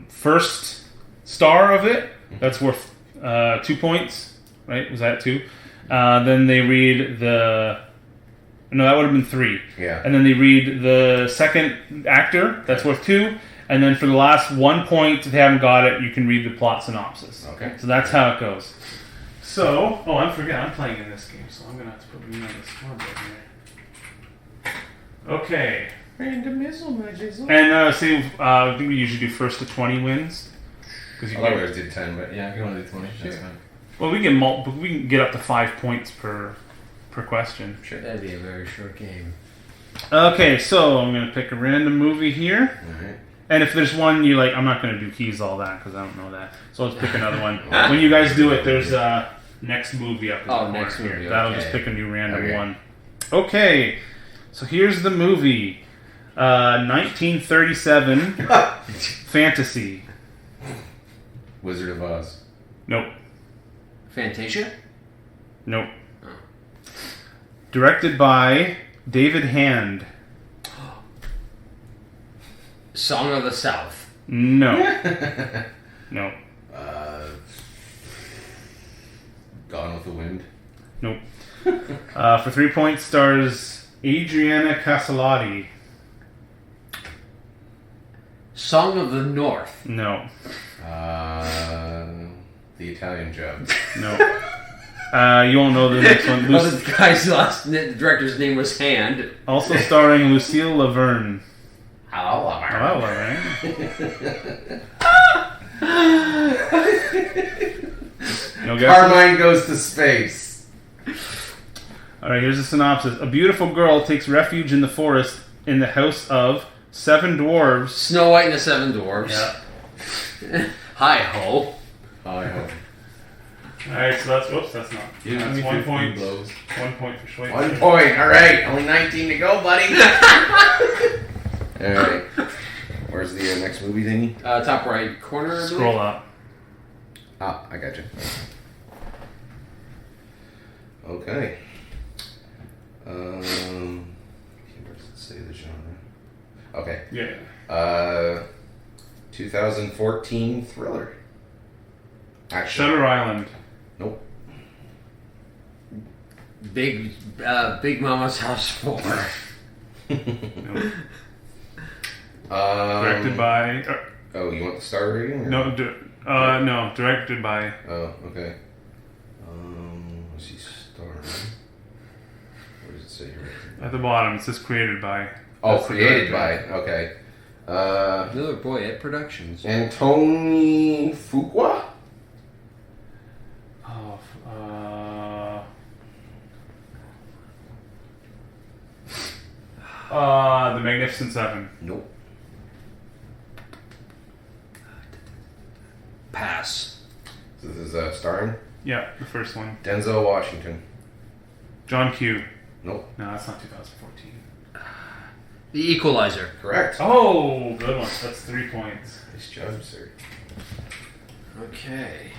first star of it, that's worth 2 points. Right? Was that 2? Then they read the... No, that would have been 3. Yeah. And then they read the second actor, that's worth 2. And then for the last 1 point, if they haven't got it, you can read the plot synopsis. Okay. So that's how it goes. So, I forget, I'm playing in this game, so I'm going to have to put me on the scoreboard here. Okay. Random missile, my jizzle. And I think we usually do first to 20 wins. I thought we always did 10, but yeah, if you want to do 20, that's fine. Well, we can get up to 5 points per question. Sure. That'd be a very short game. Okay, so I'm going to pick a random movie here. Alright. And if there's one you like, I'm not going to do keys all that because I don't know that. So let's pick another one. When you guys do it, there's next movie up in the corner next here. movie, That'll okay. just pick a new random Okay. one. Okay, so here's the movie. 1937 fantasy. Wizard of Oz. Nope. Fantasia? Nope. Directed by David Hand. Song of the South. No. No. Gone with the Wind. Nope. For 3 points, stars Adriana Caselotti. Song of the North. No. The Italian Job. No. You won't know the next one. Well, the guy's the director's name was Hand. Also starring Lucille Laverne. Hello, Oh, Laverne. No guesses? Carmine Goes to Space. Alright, here's the synopsis. A beautiful girl takes refuge in the forest in the house of 7 dwarves. Snow White and the Seven Dwarfs. Yeah. Hi ho. I hope. Alright, so that's not. That's 1 point. 1 point for Schweitzer. 1 point. All right. Only 19 to go, buddy. All right. Where's the next movie thingy? Top right corner. I believe. Scroll up. Ah, I got you. Okay. Where does it say the genre? Okay. Yeah. 2014 thriller. Action. Shutter Island. Nope. Big Mama's House 4. No. Directed by. Oh, you want the star rating? Or? No, no. Directed by. Oh, okay. What's he starring? What does it say here? At the bottom, it says created by. Oh, That's the created director. by. Okay. Miller Boyette Productions. Antoni Fuqua? Oh, The Magnificent Seven. Nope. Pass. This is starring Yeah, the first one. Denzel Washington. John Q. Nope. No, that's not 2014. The Equalizer. Correct. Oh, good one. That's 3 points. Nice job, sir. Okay.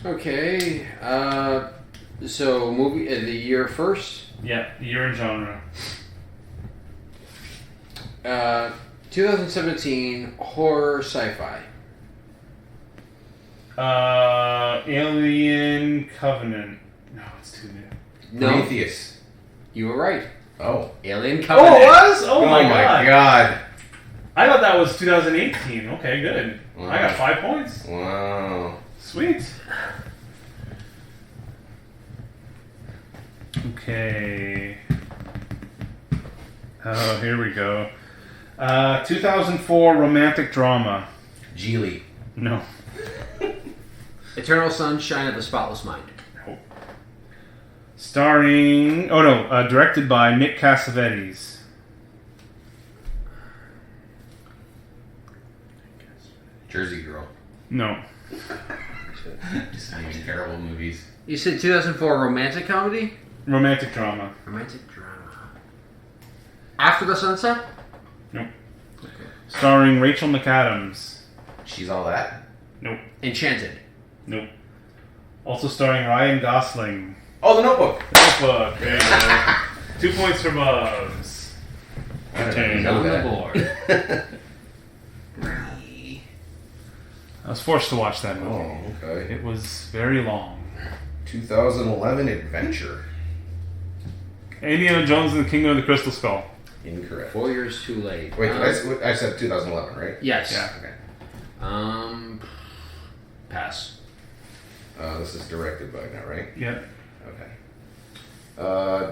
Okay. So movie the year first. Yeah, year and genre. 2017 horror sci-fi. Alien Covenant. No, it's too new. No, Prometheus. you were right. Oh. Alien Covenant. Oh, it was? Oh, my god. God. I thought that was 2018. Okay, good. Wow. I got 5 points. Wow. Sweet. Okay. Oh, here we go. 2004 romantic drama. Geely. No. Eternal Sunshine of the Spotless Mind. No. Starring... Oh, no. Directed by Nick Cassavetes. Jersey Girl. No. Just naming terrible movies. You said 2004 romantic comedy? Romantic drama. Romantic drama. After the Sunset? Nope. Starring Rachel McAdams. She's All That. Nope. Enchanted. Nope. Also starring Ryan Gosling. Oh, The Notebook. Notebook. There you go. 2 points for Bubs. I don't Okay. know On the that. board. I was forced to watch that movie. Oh, okay. It was very long. 2011 Adventure. Indiana Jones and the Kingdom of the Crystal Skull. Incorrect. 4 years too late. Wait, I said 2011, right? Yes. Yeah. Okay. Pass. This is directed by now, right? Yep. Okay.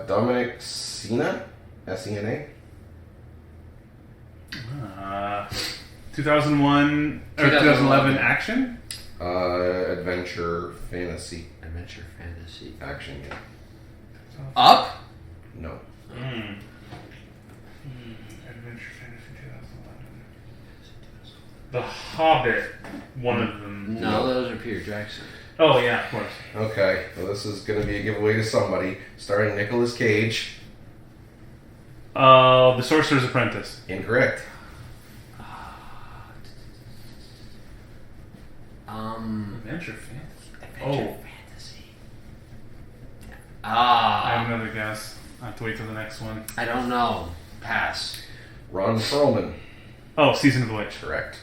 Dominic Sena? S-E-N-A? 2001 or 2011 action. Adventure fantasy. Adventure fantasy. Action, yeah. Up? No. Adventure fantasy 2011. The Hobbit. One of them. No, those are Peter Jackson. Oh yeah, of course. Okay, well this is going to be a giveaway to somebody. Starring Nicolas Cage. The Sorcerer's Apprentice. Incorrect. Adventure fantasy. Fantasy. I have Ah, another guess. I have to wait till the next one. I don't know. Pass. Ron Perlman. Oh, Season of the Witch. Correct.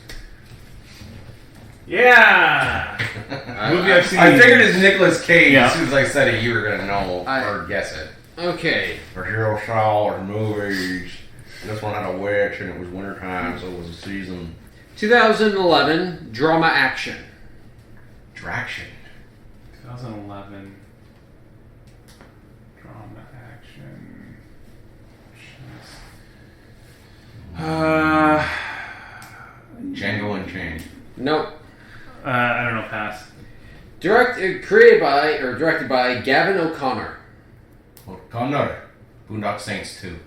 Yeah. Movie I've seen. I figured it's Nicolas Cage. Yeah. As soon as I said it, you were going to know I- or guess it. Okay. For Hero Shaw movies. This one had a witch and it was wintertime, so it was a season. 2011 drama action. Traction. 2011 drama action. Django Unchained. Nope. I don't know. Pass. Directed by Gavin O'Connor. Oh, Connor. Boondock Saints 2.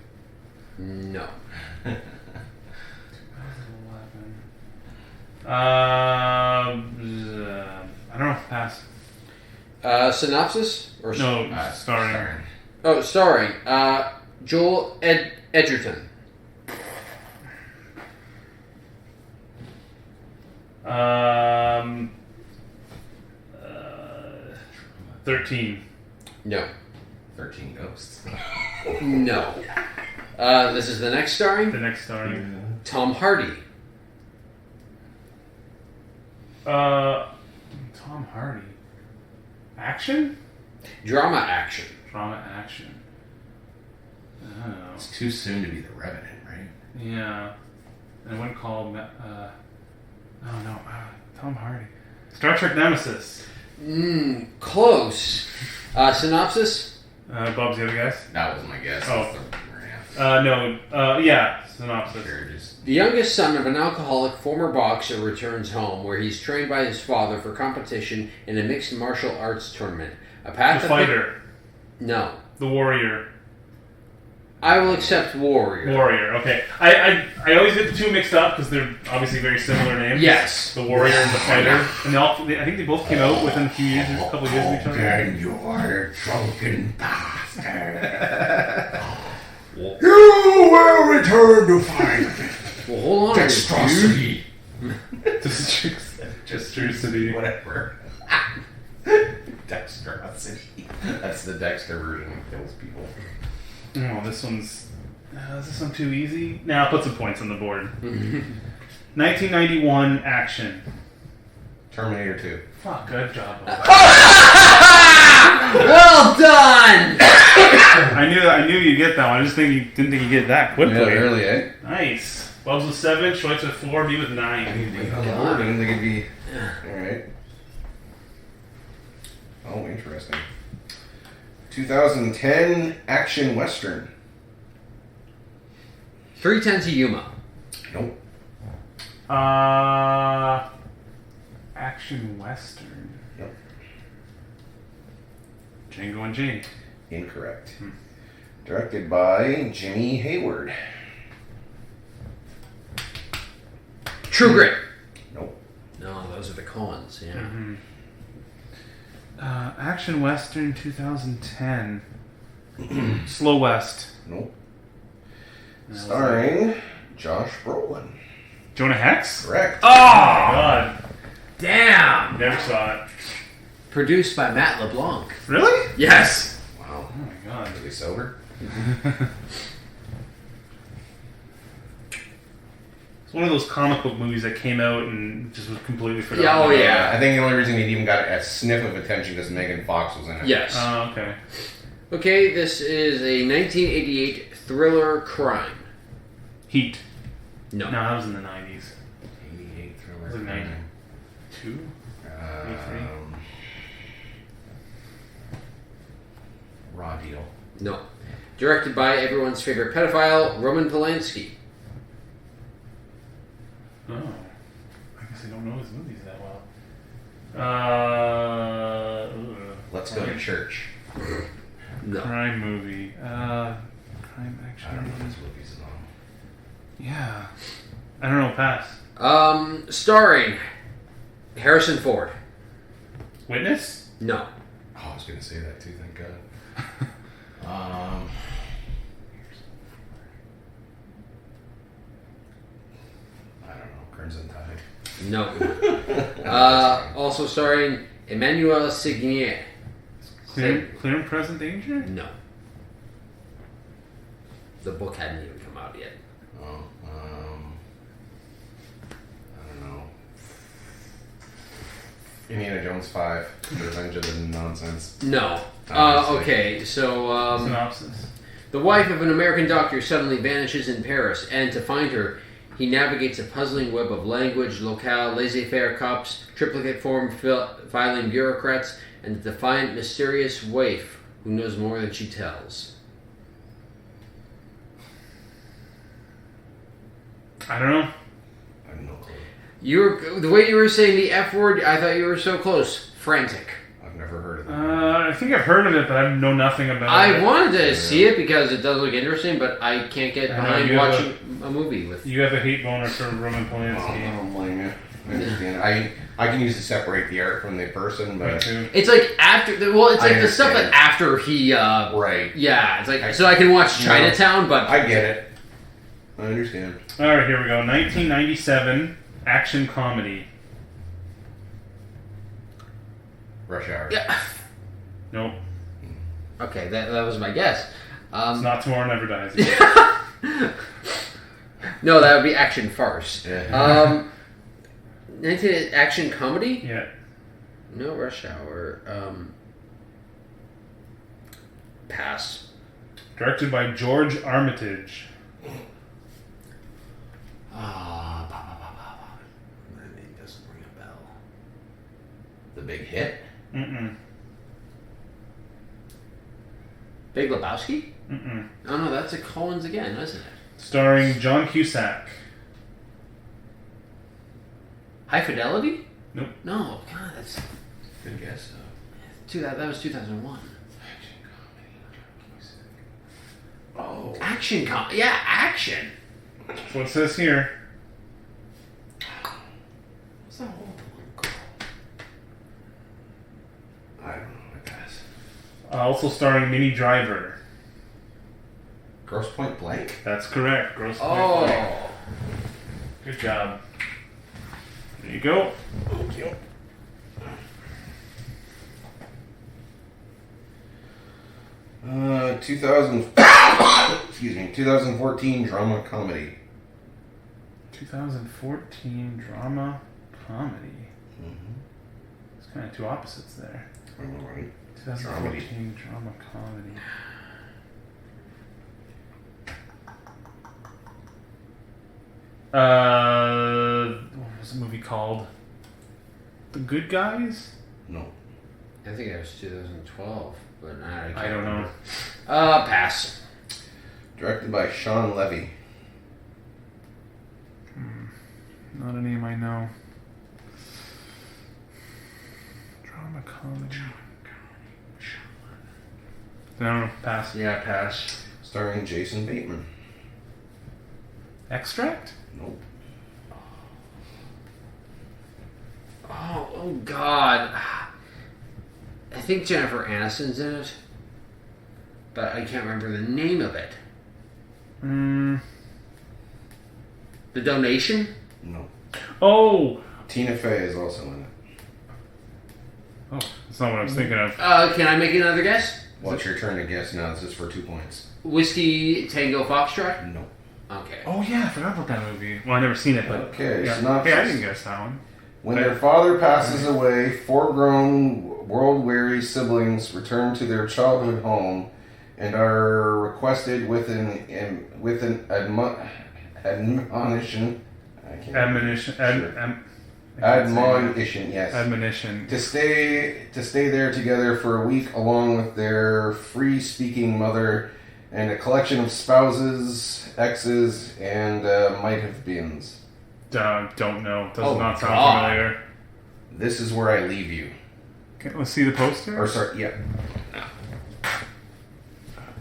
No. 2011. I don't know. Pass. Synopsis or No, starring. Oh, starring Joel Edgerton. 13. No. 13 Ghosts. No. This is the next The starring next starring. Tom Hardy. Tom Hardy. Action? Drama action. Drama action. Oh. It's too soon to be The Revenant, right? Yeah. And one called. Tom Hardy. Star Trek Nemesis. Close. Synopsis? Bob's the other guys? That was my guess. Oh. Yeah. Yeah. Synopsis. Sure, just The youngest son of an alcoholic former boxer returns home where he's trained by his father for competition in a mixed martial arts tournament. A path The of Fighter. No. The Warrior. I will accept Warrior. Warrior. Okay. I always get the two mixed up because they're obviously very similar names. Yes. The Warrior and the Fighter, and I think they both came out within a couple of years of each other. And you are a drunken bastard. You will return to find Well, hold on. dexterosity. Dexterosity. Whatever. Dexterosity. That's the Dexter version that kills people. Oh, this one's... is this one too easy? Nah, I'll put some points on the board. 1991 action. Terminator 2. Fuck, good job. Well done! I knew you'd get that one. I just didn't think you'd get that quickly. Yeah, early, eh? Nice. Bubs with 7, Schweitzer with 4, me with 9. I didn't think it'd be... Alright. Oh, interesting. 2010 action western. 310 to Yuma. Nope. Action western. Nope. Django and Jane. Incorrect. Directed by Jimmy Hayward. True Grit. Nope. No, those are the Coens, yeah. Mm-hmm. Action western 2010. Slow West. Nope. Starring Josh Brolin. Jonah Hex? Correct. Oh my god. Damn! Never saw it. Produced by Matt LeBlanc. Really? Yes! Wow. Oh my god. Is he sober? It's one of those comic book movies that came out and just was completely forgotten. Yeah, oh yeah. I think the only reason he even got a sniff of attention because Megan Fox was in it. Yes. Oh, okay. Okay, this is a 1988 thriller crime. Heat. No. No, that was in the 90s. 88 thriller. Was it 92? 93? Raw Deal. No. Directed by everyone's favorite pedophile, Roman Polanski. Oh. I guess I don't know his movies that well. Let's Go to Church. No. Crime movie. Crime action. I don't know if his movies at all. Yeah. I don't know, pass. Starring Harrison Ford. Witness? No. Oh, I was going to say that too, thank God. I don't know, Crimson Tide. No. Also starring Emmanuel Signier. Clear and Present Danger? No. The book hadn't even come out yet. Oh, I don't know. Indiana Jones 5, The Revenge of the Nonsense. No. Okay, so Synopsis. the wife of an American doctor suddenly vanishes in Paris, and to find her, he navigates a puzzling web of language, locale, laissez-faire cops, triplicate form filing bureaucrats, and the defiant, mysterious waif who knows more than she tells. I don't know. I have no clue. The way you were saying the F word, I thought you were so close. Frantic. I've never heard of that. I think I've heard of it, but I know nothing about it. I wanted to see it because it does look interesting, but I can't get behind you have watching a movie with. You have a hate boner for Roman I Polanski. don't blame you. I understand. I can usually separate the art from the person, Me but too. It's like after. Well, it's I like the stuff understand. that after he. right. Yeah, it's like so I can watch Chinatown, but I get it. I understand. All right, here we go. 1997 action comedy. Rush Hour. yeah. Nope. Okay, that was my guess. It's not Tomorrow Never Dies. No, that would be action farce. Yeah. 19 action comedy? Yeah. No, Rush Hour. Pass. Directed by George Armitage. My name doesn't ring a bell. The Big Hit. Mm-mm. Big Lebowski? Mm-mm. Oh no, that's a Coens again, isn't it? Starring John Cusack. High Fidelity? Nope. No, God, that's Good guess. that was 2001. Oh, action yeah, action. That's what it says here. What's that old one? I don't know. I pass. Also starring Minnie Driver. Gross Point Blank? That's correct. Gross Point Oh. Blank. Good job. There you go. Thank you. 2014 drama comedy. 2014 drama comedy. Mm-hmm. It's kind of two opposites there. I know, right? 2014 drama comedy. What was the movie called? The Good Guys? No. I think that was 2012, but I I don't know. Pass. Directed by Sean Levy. Not a name I know. Drama comedy. I don't know. Pass. Yeah, pass. Starring Jason Bateman. Extract? Nope. Oh God. I think Jennifer Aniston's in it, but I can't remember the name of it. The Donation? No. Oh! Tina Fey is also in it. Oh, that's not what I was thinking of. Can I make another guess? Well, it's your turn to guess now. This is for 2 points. Whiskey Tango Foxtrot? No. Okay. Oh yeah, I forgot about that movie. Well, I never seen it, but Okay, yeah. synopsis. Hey, I didn't guess that one. When their father passes away, 4 grown, world-weary siblings return to their childhood home and are requested with an admonition. I can't Admonition. Admonition, yes. Admonition. To stay there together for a week, along with their free-speaking mother and a collection of spouses, exes, and might-have-beens. Don't know. Does Oh, not sound God. familiar. This is where I leave you. Okay, let's see the poster. Or sorry, yeah.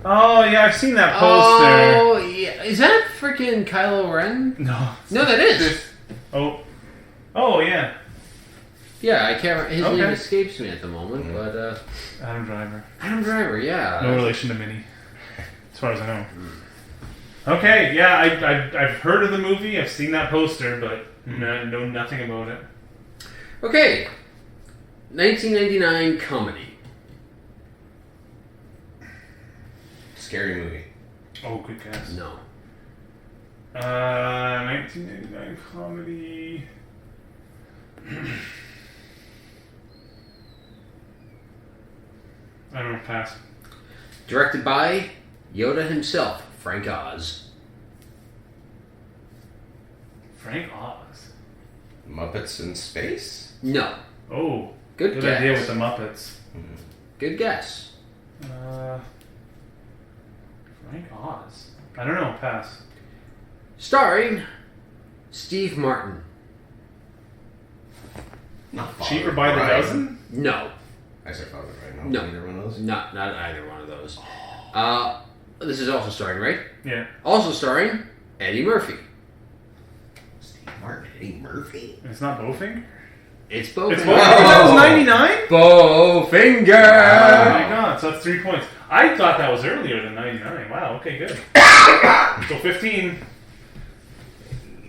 Oh yeah, I've seen that poster. Oh, yeah. Is that freaking Kylo Ren? No. No, that is. Oh. Oh yeah. Yeah, I can't. His Okay. name escapes me at the moment, but Adam Driver. Adam Driver. Yeah. No relation to Minnie, as far as I know. Okay, yeah, I've heard of the movie. I've seen that poster, but know nothing about it. Okay. 1999 comedy. Scary movie. Oh, good guess. No. 1989 comedy. I don't know. Pass. Directed by Yoda himself, Frank Oz. Frank Oz. Muppets in Space? No. Oh, Good guess. idea with the Muppets. Good guess. Frank Oz. I don't know. Pass. Starring Steve Martin. Not Cheaper by the Bride. dozen? No. I said Father Bride. No. Either one of those? Not either one of those. This is also starring, right? Yeah. Also starring Eddie Murphy. Steve Martin, Eddie Murphy? It's not Bowfinger? It's Bowfinger. It's Bowfinger? That was 99? Bowfinger! Oh my god, so that's 3 points. I thought that was earlier than 99. Wow, okay, good. So 15.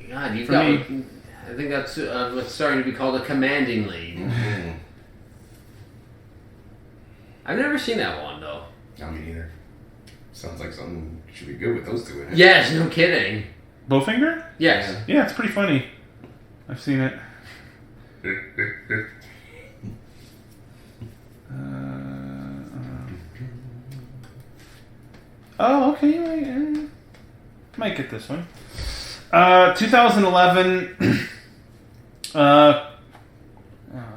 God, you've For got. me. I think that's what's starting to be called a commanding lead. Mm-hmm. I've never seen that one though. Not me either. Sounds like something should be good with those two in it. Yes, no kidding. Bowfinger? Yes. Yeah, it's pretty funny. I've seen it. Oh, okay. Might get this one. 2011.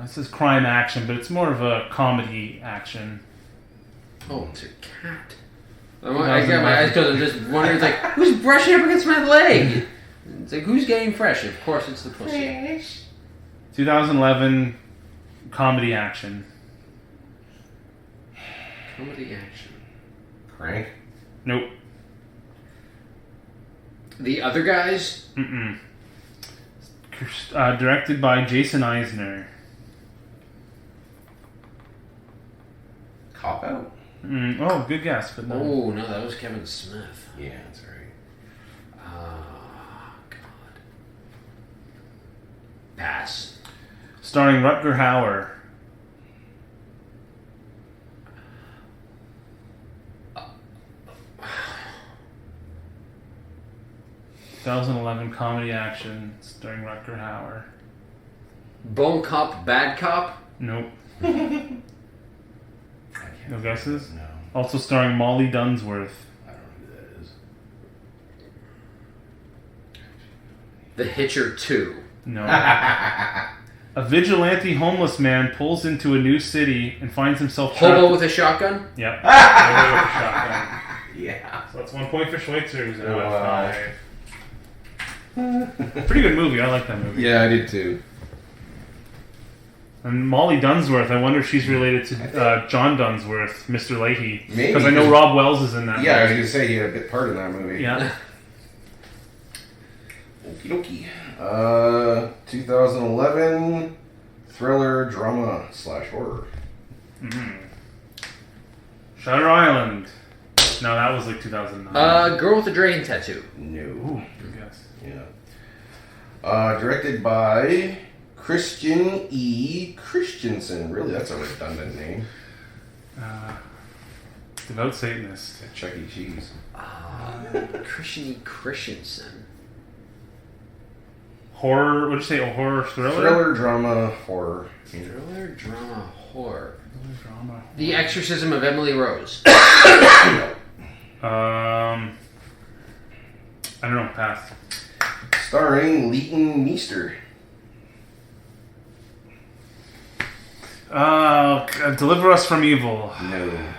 This is crime action, but it's more of a comedy action. Oh, it's a cat. I got my eyes closed. I'm just wondering, it's like, who's brushing up against my leg? It's like, who's getting fresh? Of course, it's the pussy. 2011 comedy action. Comedy action. Crank? Nope. The Other Guys? Mm-mm. Directed by Jason Eisner. Cop Out? Oh, good guess, but no. Oh, no, that was Kevin Smith. Yeah, that's right. God. Pass. Starring Rutger Hauer. Uh, 2011 comedy action starring Rutger Hauer. Bone Cop, Bad Cop? Nope. I can't No guesses? No. Also starring Molly Dunsworth. I don't know who that is. The Hitcher 2. No. A vigilante homeless man pulls into a new city and finds himself trapped. Hobo with a Shotgun? Yep. Hobo with a shotgun. Yeah. So that's 1 point for Schweitzer, who's now Wow. at 5. Pretty good movie. I like that movie. Yeah, I did too. And Molly Dunsworth, I wonder if she's related to John Dunsworth, Mr. Leahy. Maybe. Because I know Rob Wells is in that Yeah, I was movie. going to say he had a bit part in that movie. Yeah. Okie dokie. 2011 thriller, drama / horror. Shutter Island. No, that was like 2009. Girl with the Dragon Tattoo. No. Ooh, good guess. Yeah. Directed by Christian E. Christensen. Really, that's a redundant name. Devout Satanist. Like Chuck E. Cheese. Christian E. Christensen. Horror, what'd you say? A horror thriller? Thriller, drama, horror. Thriller, drama, horror. Drama. The Exorcism of Emily Rose. I don't know. Pass. Starring Leighton Meester. Deliver Us from Evil. No.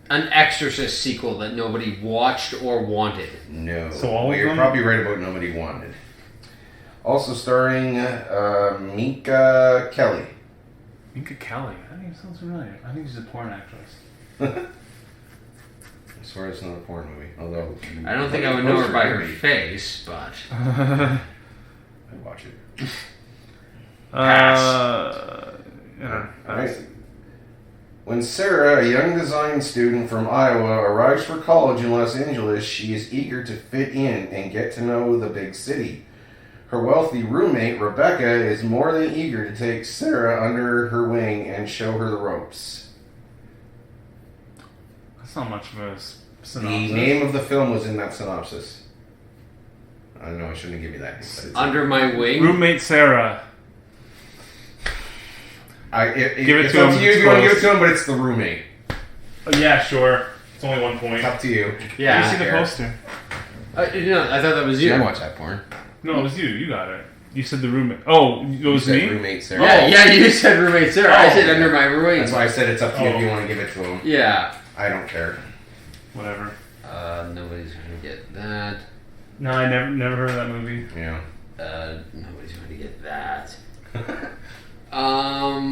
An Exorcist sequel that nobody watched or wanted. No. So all of You're them? probably right about nobody wanted. Also starring Minka Kelly. Minka Kelly. I think it sounds familiar. I think she's a porn actress. I swear it's not a porn movie. Although I don't think I would know her by her face, but... I'd watch it. Yeah. Alright. When Sarah, a young design student from Iowa, arrives for college in Los Angeles, she is eager to fit in and get to know the big city. Her wealthy roommate, Rebecca, is more than eager to take Sarah under her wing and show her the ropes. That's not much of a synopsis. The name of the film was in that synopsis. I don't know, I shouldn't give you that. But it's Under My Wing? Roommate Sarah. Give it it's to up him, to you if it's you want to give it close. to him, but it's the roommate. Oh, yeah, sure. It's only 1 point. It's up to you. Yeah. You see the poster? No, I thought that was you. I watch that porn. No, it was you. You got it. You said the roommate. Oh, it You was said me? roommate Sarah. Yeah, you said Roommate Sarah. I said Oh. Under My Wing. That's why I said it's up to you if you Oh. want to give it to him. Yeah. I don't care. Whatever. Nobody's gonna get that. No, I never heard of that movie. Yeah. Nobody's gonna get that. No.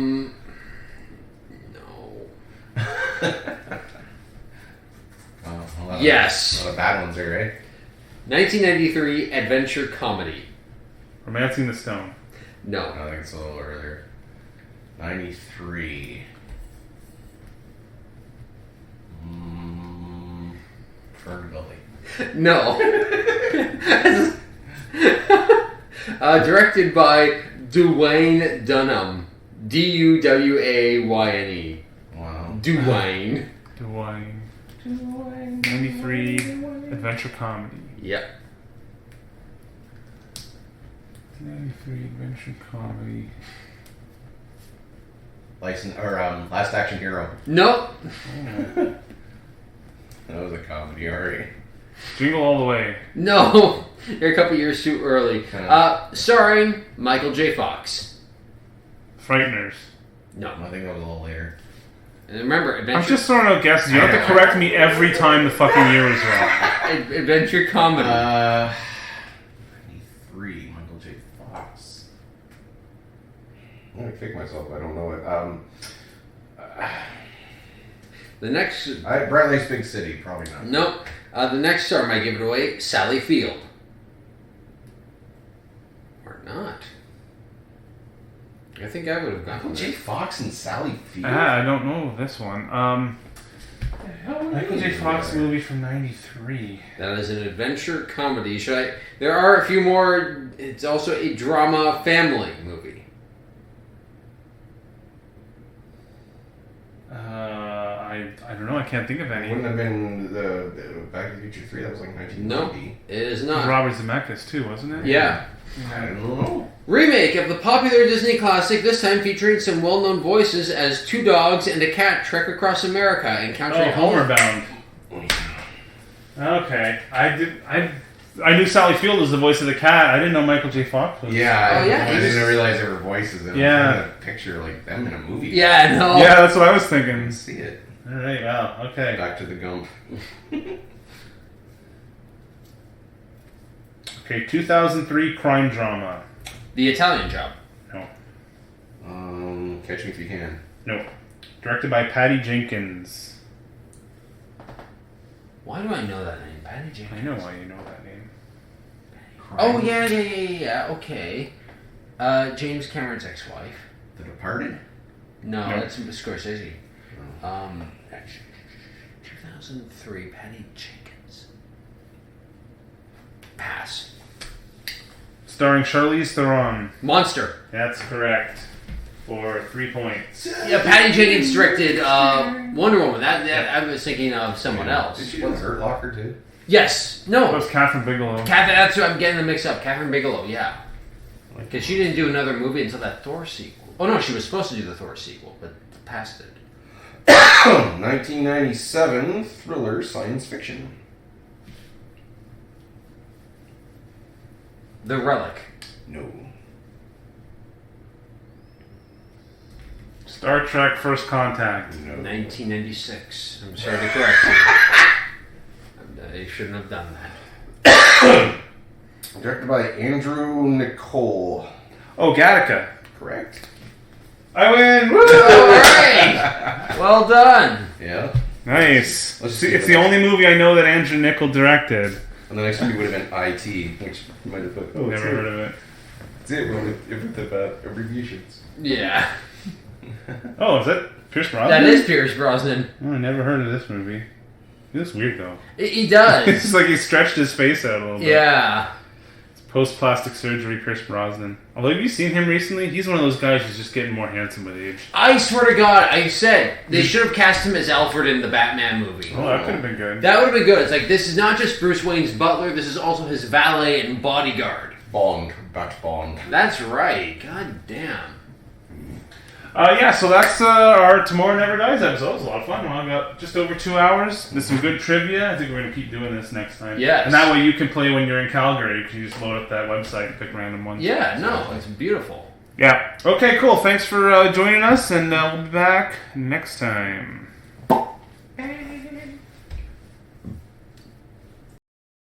Yes. A lot of bad ones here, right? 1993 adventure comedy. Romancing the Stone. No. I think it's a little earlier. 93. Ferngully. No. Directed by Duwayne Dunham. Duwayne. Wow. Duwayne. Dwayne. 93 adventure comedy. Yep. 93 adventure comedy. Last Action Hero. Nope. That was a comedy, alright. Jingle All the Way. No. You're a couple years too early. Yeah. Starring Michael J. Fox. Frighteners. No. I think that was a little later. And remember, I'm adventure just throwing out guesses. You don't have to correct me every time the fucking year is wrong. adventure comedy. 93, Michael J. Fox. I'm gonna kick myself if I don't know it. The next... Bright Lakes Big City, probably not. Nope. The next star might give it away, Sally Field. Or not. I think I would have gotten Michael J. that. Fox and Sally Field. I don't know this one. Michael J. Fox movie from '93. That is an adventure comedy. There are a few more. It's also a drama family movie. I don't know. I can't think of It any. wouldn't have been the Back to the Future 3. That was like 1990. No, it is It was not. Robert Zemeckis too, wasn't it? Yeah. I don't know. Remake of the popular Disney classic, this time featuring some well-known voices as two dogs and a cat trek across America, encountering Oh, Homeward Bound. Okay, I knew Sally Field was the voice of the cat. I didn't know Michael J. Fox was. Oh, Yeah, yeah, I he's- didn't realize there were voices in it. Yeah. I'm trying to picture like them in a movie. Yeah, I know. Yeah, that's what I was I thinking. can see it. All right, wow, okay. Back to the Gump. Okay, 2003 crime drama. The Italian Job. No, Catch Me If You Can. no. Directed by Patty Jenkins. Why do I know that name? Patty I Jenkins. know why you know that name. Oh, yeah. Okay. James Cameron's ex-wife. The Departed? No, No. that's Scorsese. 2003, Patty Jenkins. Pass. Starring Charlize Theron. Monster. That's correct. For 3 points. Yeah, Patty Jenkins directed Wonder Woman. That I was thinking of someone Did else. she do the Hurt Locker too? Yes. That No. was Catherine Bigelow. That's what I'm getting them mixed up. Catherine Bigelow, yeah. Because she didn't do another movie until that Thor sequel. Oh, no, she was supposed to do the Thor sequel, but passed it. 1997 thriller science fiction. The Relic. No. Star Trek First Contact. No. 1996. I'm sorry to correct you. I shouldn't have done that. Directed by Andrew Nicole. Oh, Gattaca. Correct? I win! Woo! Alright! Well done. Yeah. Nice. Let's See, see it's the the next only movie I know that Andrew Niccol directed. And the next movie would have been IT, which you might have put. Oh, Never heard of it. That's it with the abbreviations. Yeah. Oh, is that Pierce Brosnan? That is Pierce Brosnan. Oh, I never heard of this movie. He looks weird though. He does. It's like he stretched his face out a little bit. Yeah. It's post-plastic surgery Pierce Brosnan. Although, have you seen him recently? He's one of those guys who's just getting more handsome with age. I swear to God, I said they should have cast him as Alfred in the Batman movie. Oh, that could have been good. That would have been good. It's like, this is not just Bruce Wayne's butler, this is also his valet and bodyguard. Bond. Bat Bond. That's right. God damn. Yeah, so that's our Tomorrow Never Dies episode. It was a lot of fun. Well, I got just over 2 hours. There's some good trivia. I think we're going to keep doing this next time. Yes. And that way you can play when you're in Calgary, because you just load up that website and pick random ones. Yeah, no, it's beautiful. Yeah. Okay, cool. Thanks for joining us, and we'll be back next time.